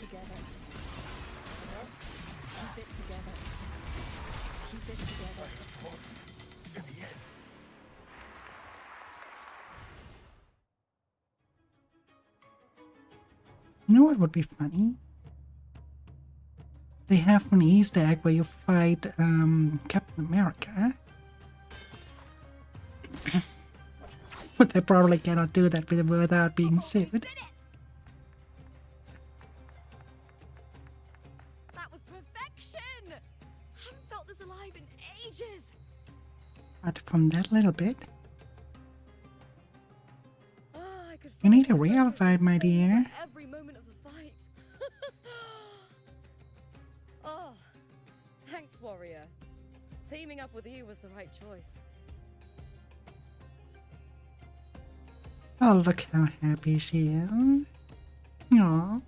You know what would be funny? They have an Easter egg where you fight Captain America. But they probably cannot do that without being sued. That was perfection! I haven't felt this alive in ages. But from that little bit, I could you need a follow real fight, my dear. every moment of the fight. Oh, thanks, warrior. Teaming up with you was the right choice. Oh, look how happy she is. Aww.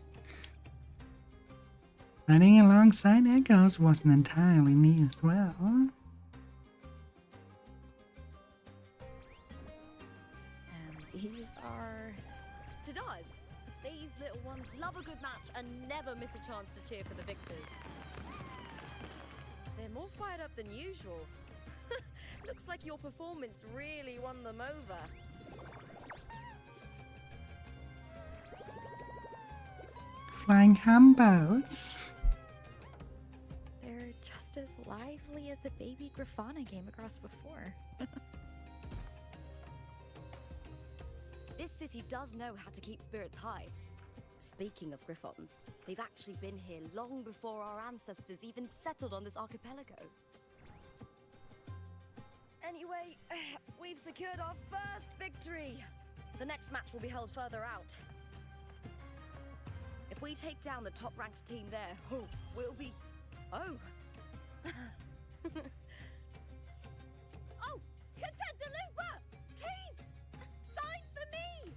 Running alongside Echoes wasn't entirely new as well. And these are Tadars. These little ones love a good match and never miss a chance to cheer for the victors. They're more fired up than usual. Looks like your performance really won them over. Flying humboats. They're just as lively as the baby Grafana came across before. This city does know how to keep spirits high. Speaking of Griffons, they've actually been here long before our ancestors even settled on this archipelago. Anyway, we've secured our first victory. The next match will be held further out. If we take down the top-ranked team there, we'll be... Oh! Oh! Contender Lupa! Please! Sign for me!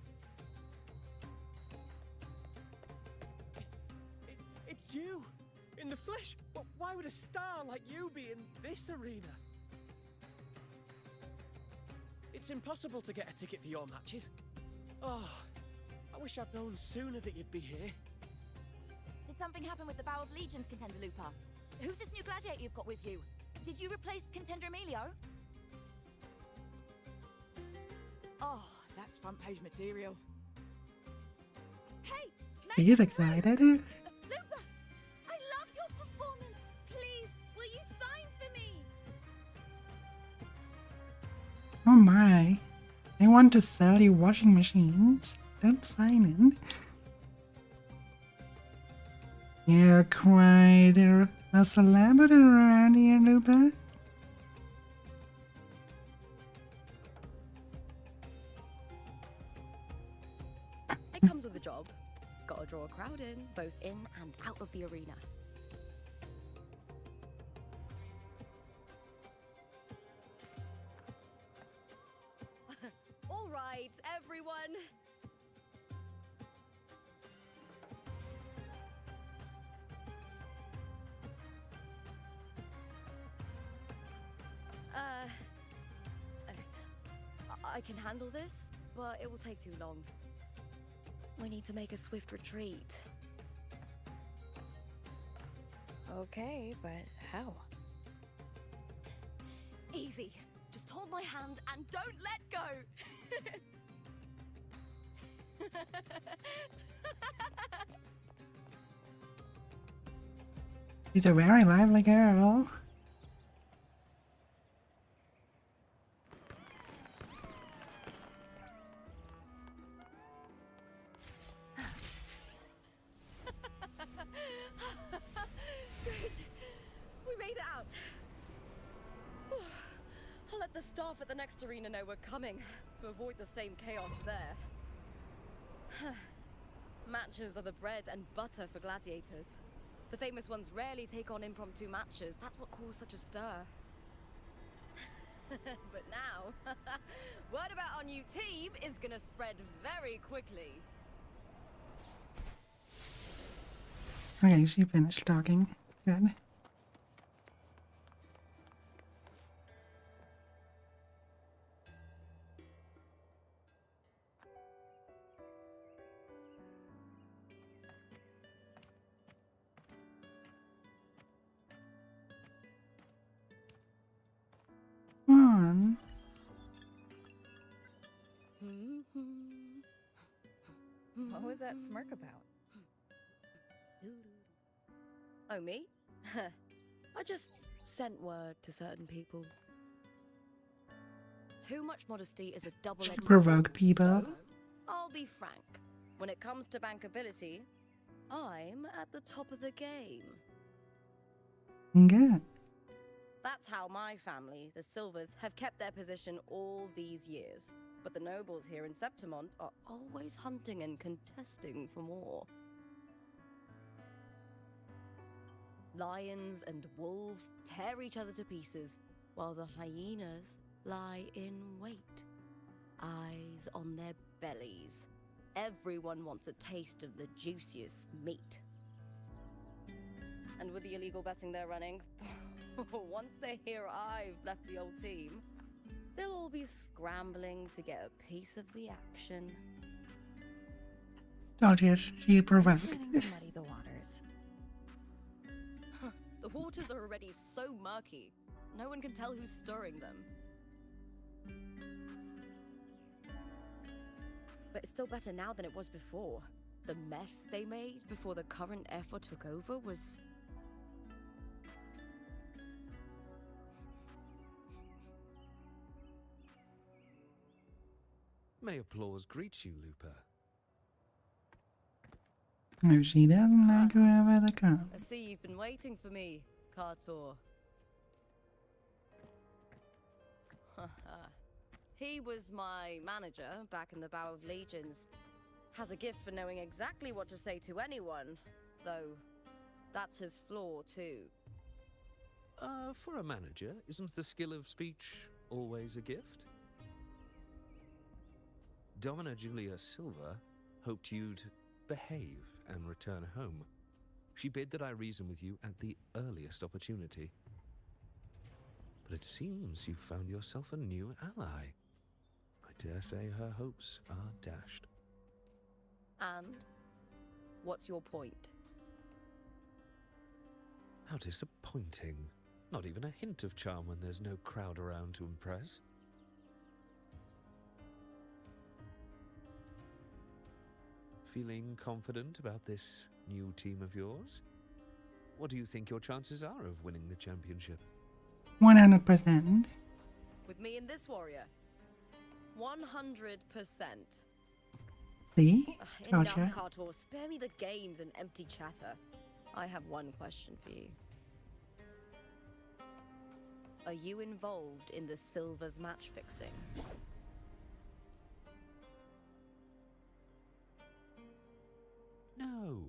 It's you! In the flesh! But why would a star like you be in this arena? It's impossible to get a ticket for your matches. Oh, I wish I'd known sooner that you'd be here. Did something happen with the Bow of Legions, Contender Lupa? Who's this new gladiator you've got with you? Did you replace Contender Emilio? Oh, that's front page material. Hey! He is excited. Lupa! I loved your performance! Please, will you sign for me? Oh my. I want to sell you washing machines. Don't sign in. You're quite a celebrity around here, Lupa. It comes with the job. Gotta draw a crowd in, both in and out of the arena. All right, everyone. I can handle this, but it will take too long. We need to make a swift retreat. Okay, but how? Easy. Just hold my hand and don't let go. She's a very lively girl. Good. We made it out. I'll let the staff at the next arena know we're coming to avoid the same chaos there. Matches are the bread and butter for gladiators. The famous ones rarely take on impromptu matches. That's what caused such a stir. But now, word about our new team is gonna spread very quickly. Okay, she finished talking. Good. On. What was that smirk about? Oh, me? I just sent word to certain people. Too much modesty is a double-edged sword. Provoke people. So, I'll be frank. When it comes to bankability, I'm at the top of the game. Good. That's how my family, the Silvers, have kept their position all these years. But the nobles here in Septimont are always hunting and contesting for more. Lions and wolves tear each other to pieces, while the hyenas lie in wait, eyes on their bellies. Everyone wants a taste of the juiciest meat. And with the illegal betting they're running, once they hear I've left the old team, they'll all be scrambling to get a piece of the action. Told you she provoked. Muddy the waters. The waters are already so murky, no one can tell who's stirring them. But it's still better now than it was before. The mess they made before the current effort took over was... May applause greet you, Lupa. No, she doesn't like whoever they come. I see you've been waiting for me, Kartor. He was my manager back in the Bow of Legions. Has a gift for knowing exactly what to say to anyone, though that's his flaw too. For a manager, isn't the skill of speech always a gift? Domina Julia Silva hoped you'd behave and return home. She bid that I reason with you at the earliest opportunity. But it seems you've found yourself a new ally. I dare say her hopes are dashed. And what's your point? How disappointing. Not even a hint of charm when there's no crowd around to impress. Feeling confident about this new team of yours? What do you think your chances are of winning the championship? 100%. With me and this warrior? 100%. See? Enough, Told ya. Kartor. Spare me the games and empty chatter. I have one question for you. Are you involved in the Silvers match fixing? No.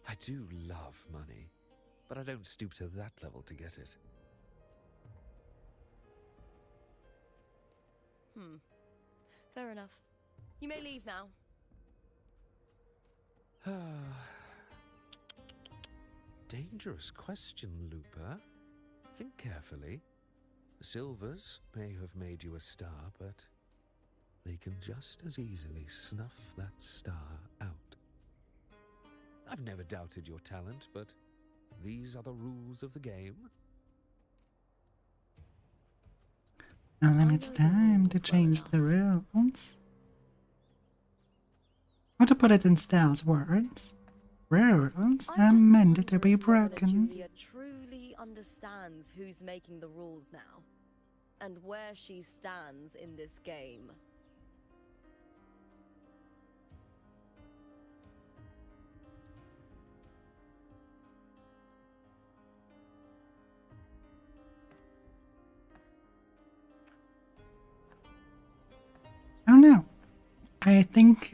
I do love money, but I don't stoop to that level to get it. Fair enough. You may leave now. Dangerous question, Looper. Think carefully. The Silvers may have made you a star, but they can just as easily snuff that star out. I've never doubted your talent, but these are the rules of the game. And then it's time to change the rules. How to put it in Stell's words? Rules are meant to be broken. Julia truly understands who's making the rules now, and where she stands in this game. I don't know. I think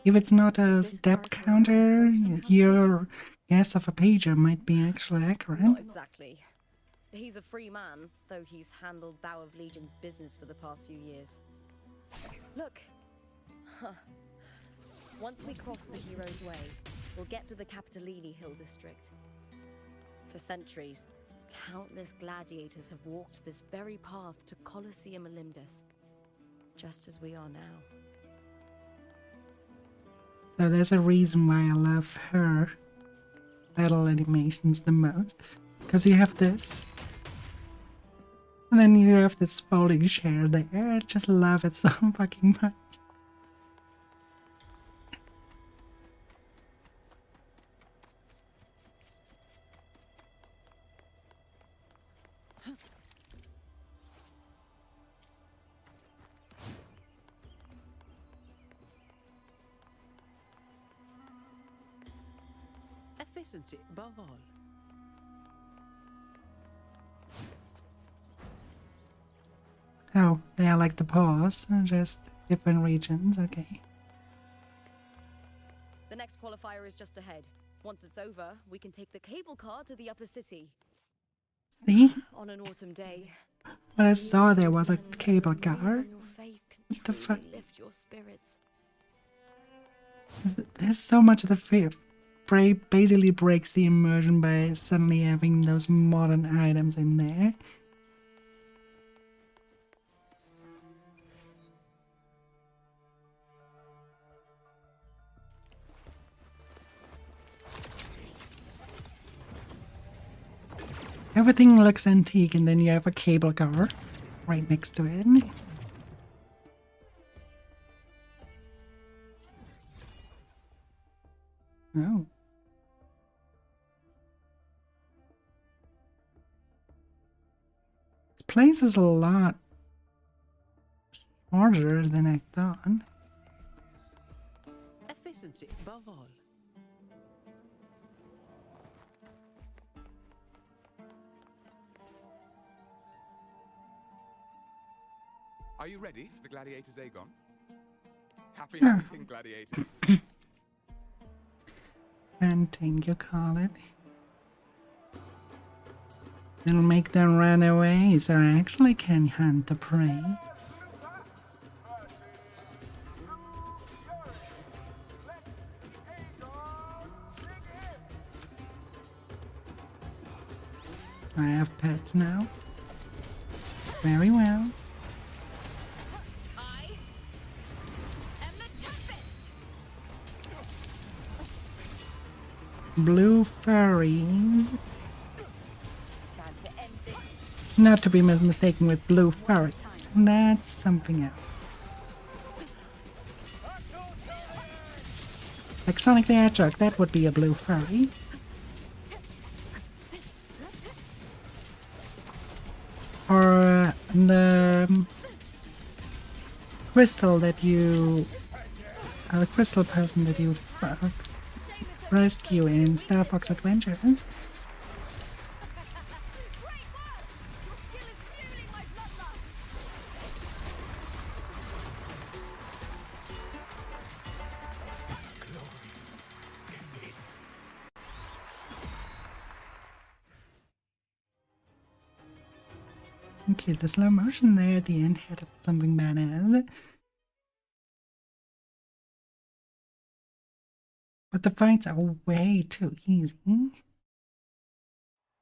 if it's not a step counter, your guess of a pager might be actually accurate. Not exactly. He's a free man, though he's handled Bow of Legion's business for the past few years. Look! Once we cross the Hero's Way, we'll get to the Capitolini Hill district. For centuries, countless gladiators have walked this very path to Colosseum Olympus, just as we are now. So there's a reason why I love her battle animations the most. Because you have this. And then you have this folding chair there. I just love it so fucking much. Efficiency above all. Oh, they are like the paws, just different regions, okay. The next qualifier is just ahead. Once it's over, we can take the cable car to the upper city. See? On an autumn day. When I saw there was a cable car. What the fuck? Lift your spirits. There's so much of the fear. Bray basically breaks the immersion by suddenly having those modern items in there. Everything looks antique, and then you have a cable car right next to it. Oh. This place is a lot larger than I thought. Efficiency above all. Are you ready for the gladiators, Aegon? Happy Yeah. hunting, gladiators. Hunting, you call it. It'll make them run away, so I actually can hunt the prey. I have pets now. Very well. Blue furries. Not to be mistaken with blue furries. That's something else. Like Sonic the Hedgehog, that would be a blue furry. Or the crystal that you... the crystal person that you rescue in Star Fox Adventures. Okay, the slow motion there at the end had something badass. But the fights are way too easy. I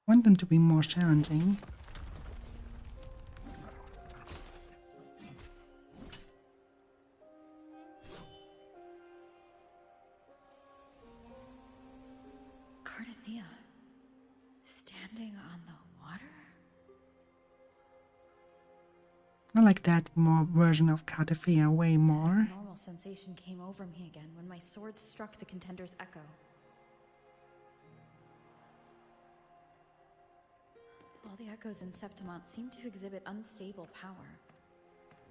want them to be more challenging. Cardathea, standing on the water? I like that more version of Cardathea way more. Normal sensation came over me again when my sword struck the contender's echo. All the echoes in Septimont seem to exhibit unstable power.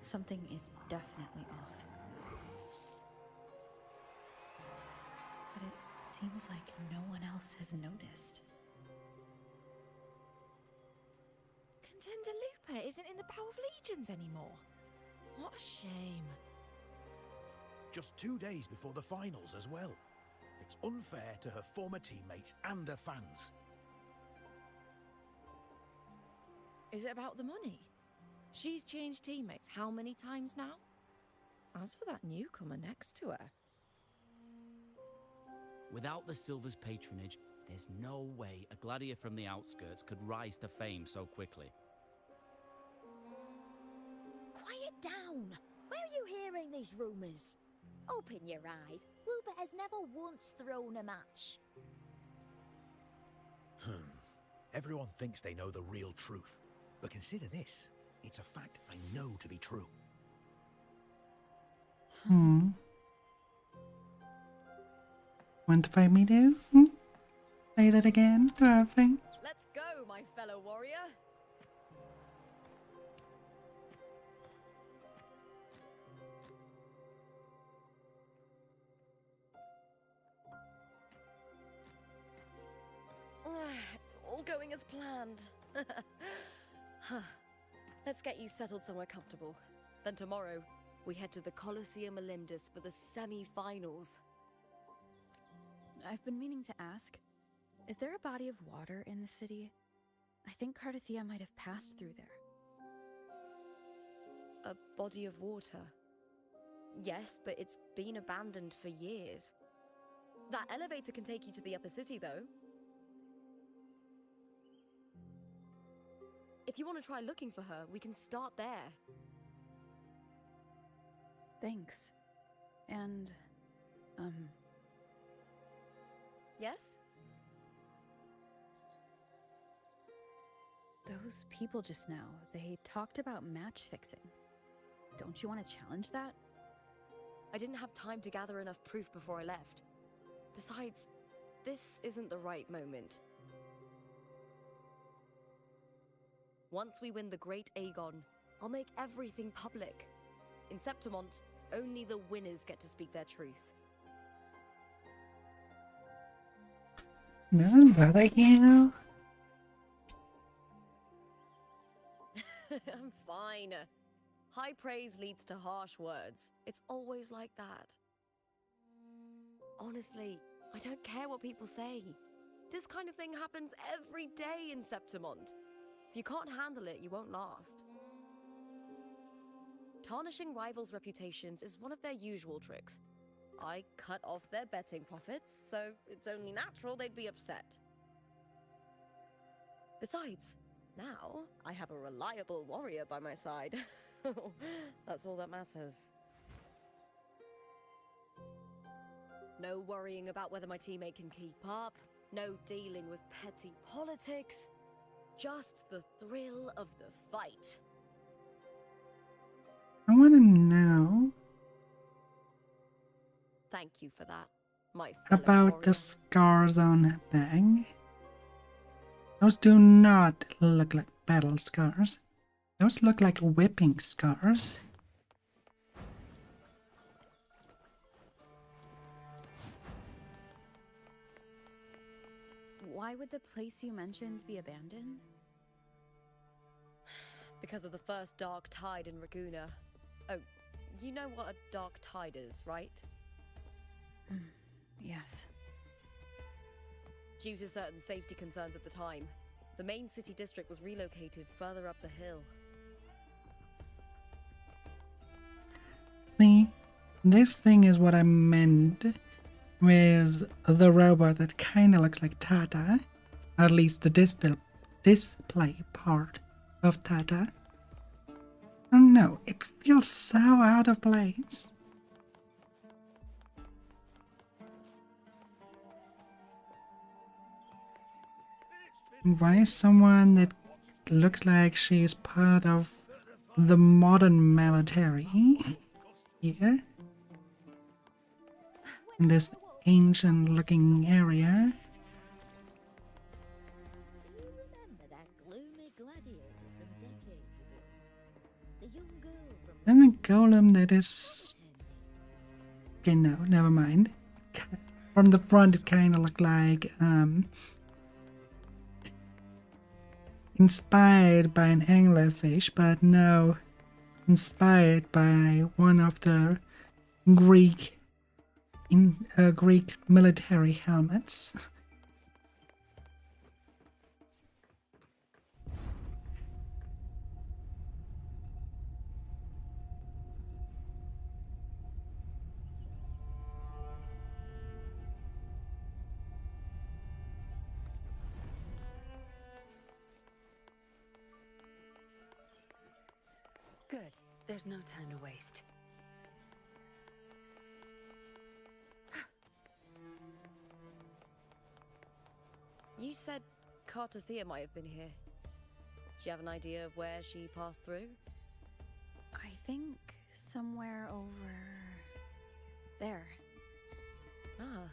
Something is definitely off. But it seems like no one else has noticed. Contender Lupa isn't in the Bow of Legions anymore. What a shame. Just 2 days before the finals as well. It's unfair to her former teammates and her fans. Is it about the money? She's changed teammates how many times now? As for that newcomer next to her... Without the Silver's patronage, there's no way a gladiator from the outskirts could rise to fame so quickly. Quiet down! Where are you hearing these rumours? Open your eyes. WuWa has never once thrown a match. Everyone thinks they know the real truth. But consider this. It's a fact I know to be true. Want to fight me too? Say that again, perfect. Let's go, my fellow warrior. It's all going as planned. Let's get you settled somewhere comfortable. Then tomorrow, we head to the Colosseum Olympus for the semi-finals. I've been meaning to ask, is there a body of water in the city? I think Cardathea might have passed through there. A body of water? Yes, but it's been abandoned for years. That elevator can take you to the upper city, though. If you want to try looking for her, we can start there. Thanks. And, Yes? Those people just now, they talked about match fixing. Don't you want to challenge that? I didn't have time to gather enough proof before I left. Besides, this isn't the right moment. Once we win the Great Aegon, I'll make everything public. In Septimont, only the winners get to speak their truth. Doesn't bother you? I'm fine. High praise leads to harsh words. It's always like that. Honestly, I don't care what people say. This kind of thing happens every day in Septimont. If you can't handle it, you won't last. Tarnishing rivals' reputations is one of their usual tricks. I cut off their betting profits, so it's only natural they'd be upset. Besides, now I have a reliable warrior by my side. That's all that matters. No worrying about whether my teammate can keep up, no dealing with petty politics, just the thrill of the fight. I want to know Thank you for that, my fellow about warrior. the scars on her back. Those do not look like battle scars. Those look like whipping scars. Why would the place you mentioned be abandoned? Because of the first dark tide in Raguna. Oh, you know what a dark tide is, right? Yes. Due to certain safety concerns at the time, the main city district was relocated further up the hill. See, this thing is what I meant with the robot that kind of looks like Tata, at least the display part of Tata. I don't know, it feels so out of place. Why is someone that looks like she's part of the modern military here? In this ancient looking area? And the golem that is... Okay, no, never mind. From the front it kind of looked like inspired by an anglerfish, but no, inspired by one of the Greek military helmets. Good. There's no time to waste. You said Cartothea might have been here. Do you have an idea of where she passed through? I think somewhere over there. Ah,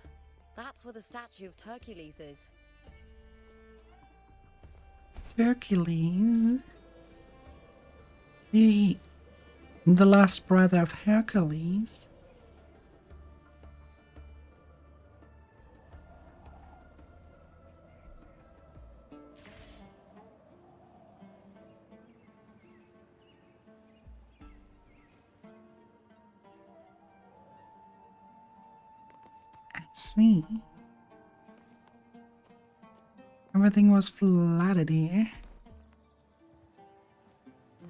that's where the statue of Hercules is. Hercules? The last brother of Hercules? I see. Everything was flooded here.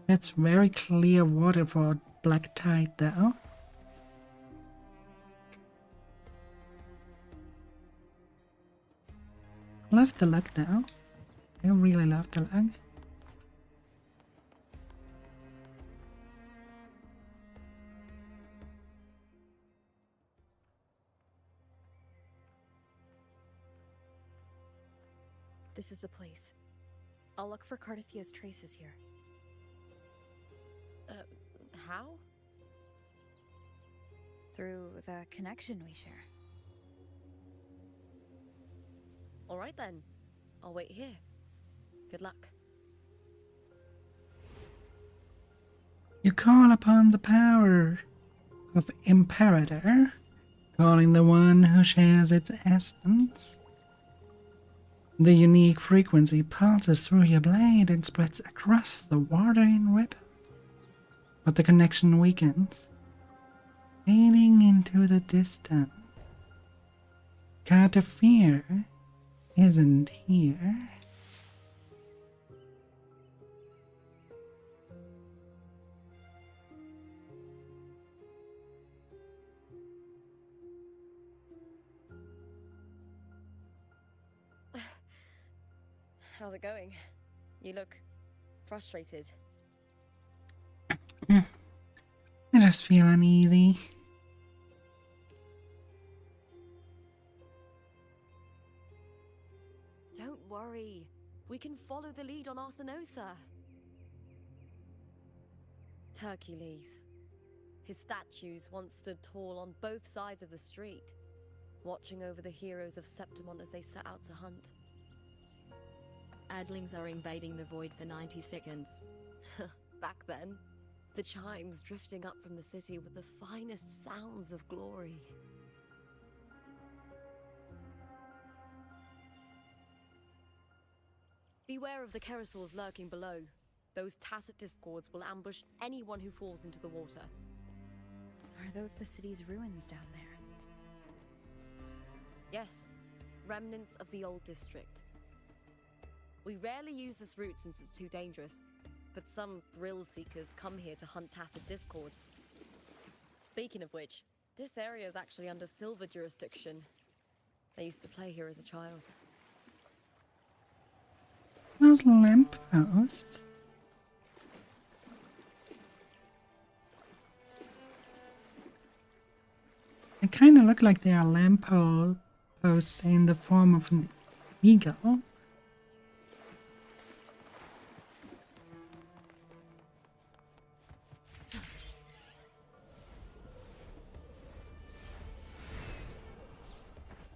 That's very clear water for black tide though. Love the look though. I really love the look. This is the place. I'll look for Cartothea's traces here. How? Through the connection we share. All right then. I'll wait here. Good luck. You call upon the power of Imperator, calling the one who shares its essence. The unique frequency pulses through your blade and spreads across the water in ripple. But the connection weakens, fading into the distance. Cartothea isn't here. How's it going? You look frustrated. I just feel uneasy. Don't worry. We can follow the lead on Arsinosa. Hercules. His statues once stood tall on both sides of the street, watching over the heroes of Septimon as they set out to hunt. Adlings are invading the void for 90 seconds. Back then, the chimes drifting up from the city with the finest sounds of glory. Beware of the Kerosaurs lurking below. Those tacit discords will ambush anyone who falls into the water. Are those the city's ruins down there? Yes, remnants of the old district. We rarely use this route since it's too dangerous, but some thrill seekers come here to hunt tacit discords. Speaking of which, This area is actually under Silver jurisdiction. I used to play here as a child. Those lampposts. They kind of look like they are lampposts in the form of an eagle.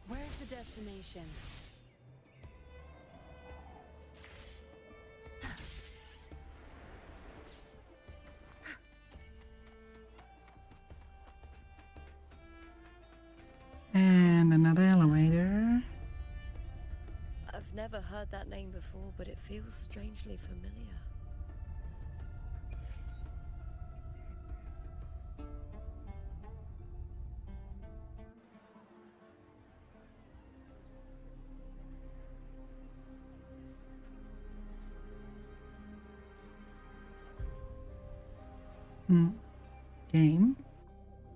Where's the destination? And another elevator. I've never heard that name before, but it feels strangely familiar. Game.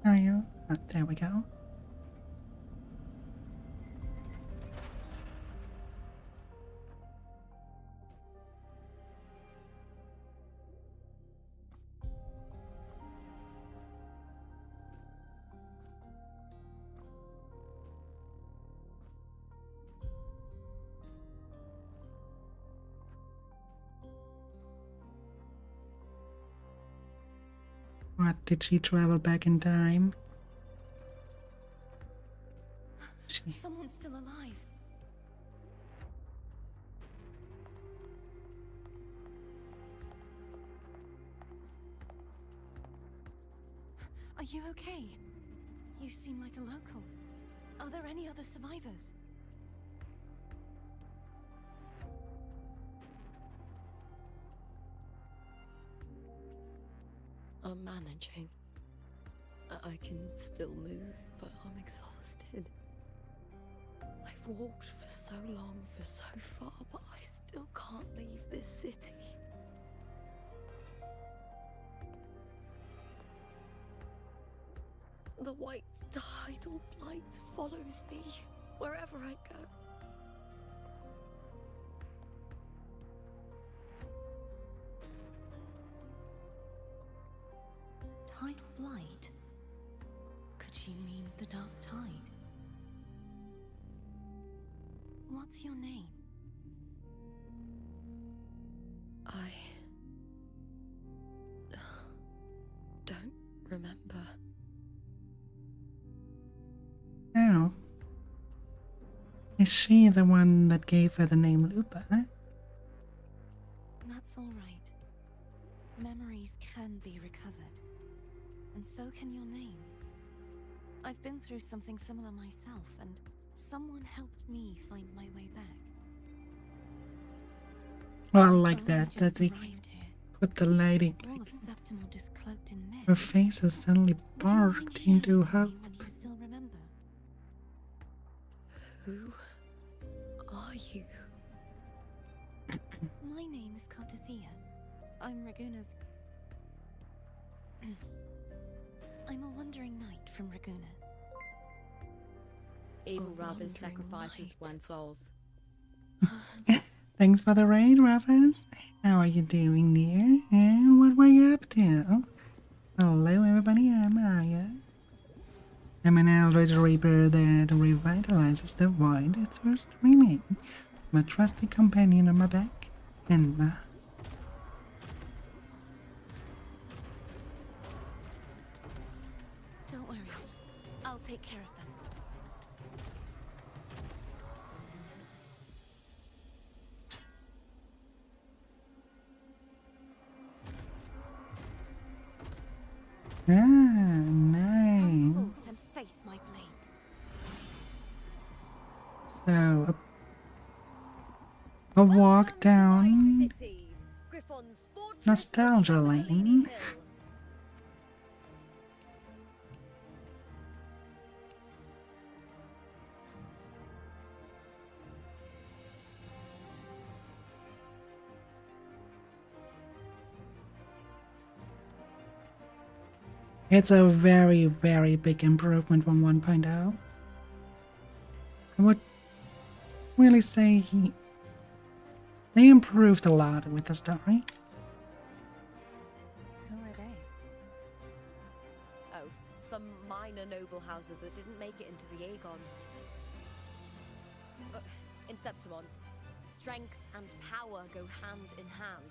Are you? Oh, there we go. What, did she travel back in time? Someone's still alive. Are you okay? You seem like a local. Are there any other survivors? I'm managing. I can still move, but I'm exhausted. I've walked for so long, for so far, but I still can't leave this city. The white tidal blight follows me wherever I go. Tidal blight? Could she mean the dark tide? What's your name? I don't remember. Oh. Is she the one that gave her the name Lupa? That's all right. Memories can be recovered. And so can your name. I've been through something similar myself, and someone helped me find my way back. Well, I like that they put the lighting. All of Septimod is cloaked in mist. Her face is suddenly barked into hope. When you still remember. Who are you? My name is Cartathea. I'm Raguna's... I'm a wandering knight from Raguna. Evil Ravens sacrifices one souls. Thanks for the raid, Raffles. How are you doing, dear? And what were you up to? Hello, everybody. I'm Aya. I'm an Eldritch Reaper that revitalizes the void through streaming. My trusty companion on my back, Enma. Don't worry. I'll take care of them. Ah, nice. Forth and face my blade. So, a walk down Nostalgia Lane. It's a very, very big improvement from 1.0. I would really say they improved a lot with the story. Who are they? Oh, some minor noble houses that didn't make it into the Aegon. In Septimont, strength and power go hand in hand.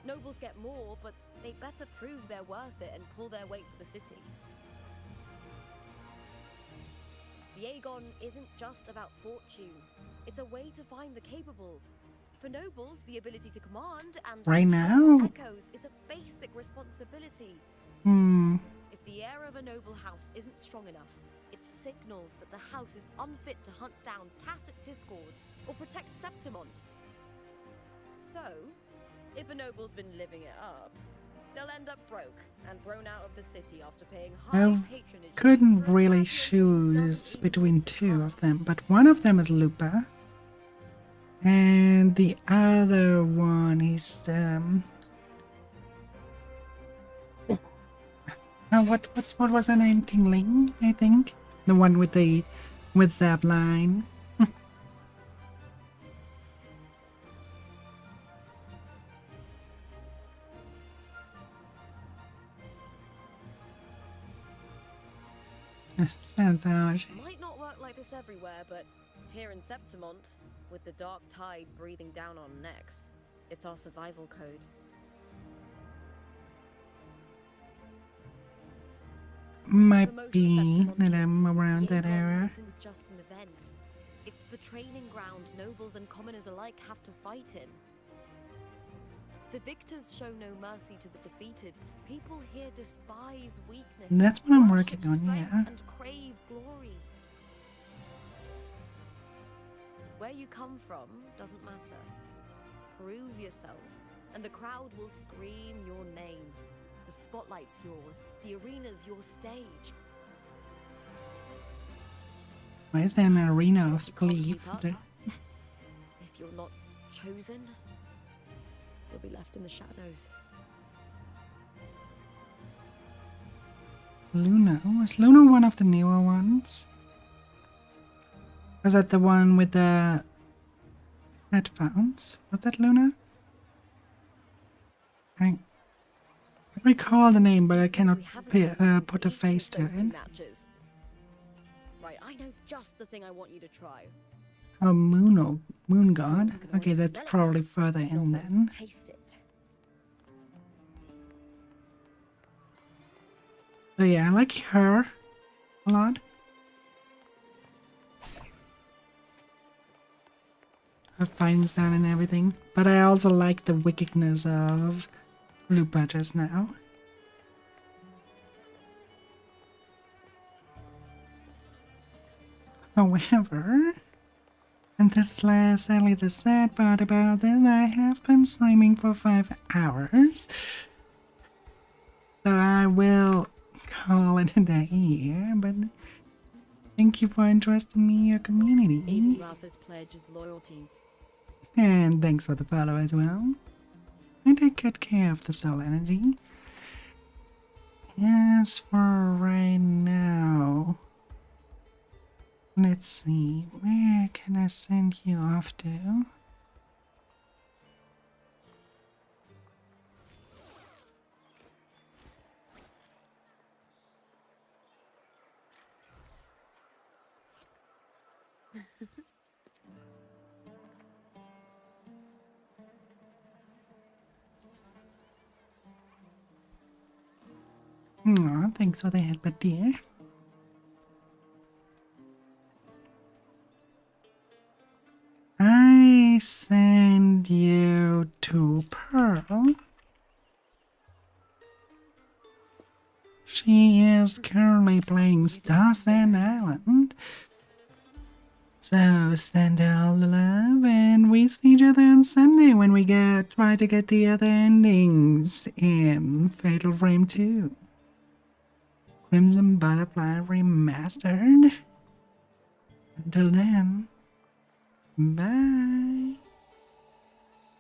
Nobles get more, but they better prove they're worth it and pull their weight for the city. The Aegon isn't just about fortune. It's a way to find the capable. For nobles, the ability to command and Right control now? echoes is a basic responsibility. If the heir of a noble house isn't strong enough, it signals that the house is unfit to hunt down tacit discords or protect Septimont. So, if a noble's been living it up, they'll end up broke and thrown out of the city after paying high I patronage. couldn't really choose between two of them, but one of them is Lupa. And the other one is what was her name? Tingling, I think. The one with that line. Sounds harsh. Might not work like this everywhere, but here in Septimont, with the dark tide breathing down on necks, it's our survival code. Might be that I'm around that era. Isn't just an event. It's the training ground nobles and commoners alike have to fight in. The victors show no mercy to the defeated. People here despise weakness. That's what I'm worship working on, strength, yeah. And crave glory. Where you come from doesn't matter. Prove yourself, and the crowd will scream your name. The spotlight's yours. The arena's your stage. Why is there an arena of Spleef? If you're not chosen, you'll be left in the shadows. Luna? Was Luna one of the newer ones? Was that the one with the headphones? Was that Luna? I recall the name, but I cannot put a face to it. Matches. Right, I know just the thing I want you to try. Oh, Moon God? Okay, that's probably further in then. Taste it. So yeah, I like her a lot. Her fighting style and everything. But I also like the wickedness of Lupa just now. However, and this is sadly the sad part about this, I have been streaming for 5 hours. So I will call it a day here, but thank you for entrusting me your community. Even Rafa's pledge is loyalty. And thanks for the follow as well. I take good care of the soul energy. As for right now, let's see, where can I send you off to? Aw, thanks for the headbutt, dear. I send you to Pearl. She is currently playing Star Sand Island. So send all the love, and we see each other on Sunday when we try to get the other endings in Fatal Frame 2. Crimson Butterfly Remastered. Until then, bye.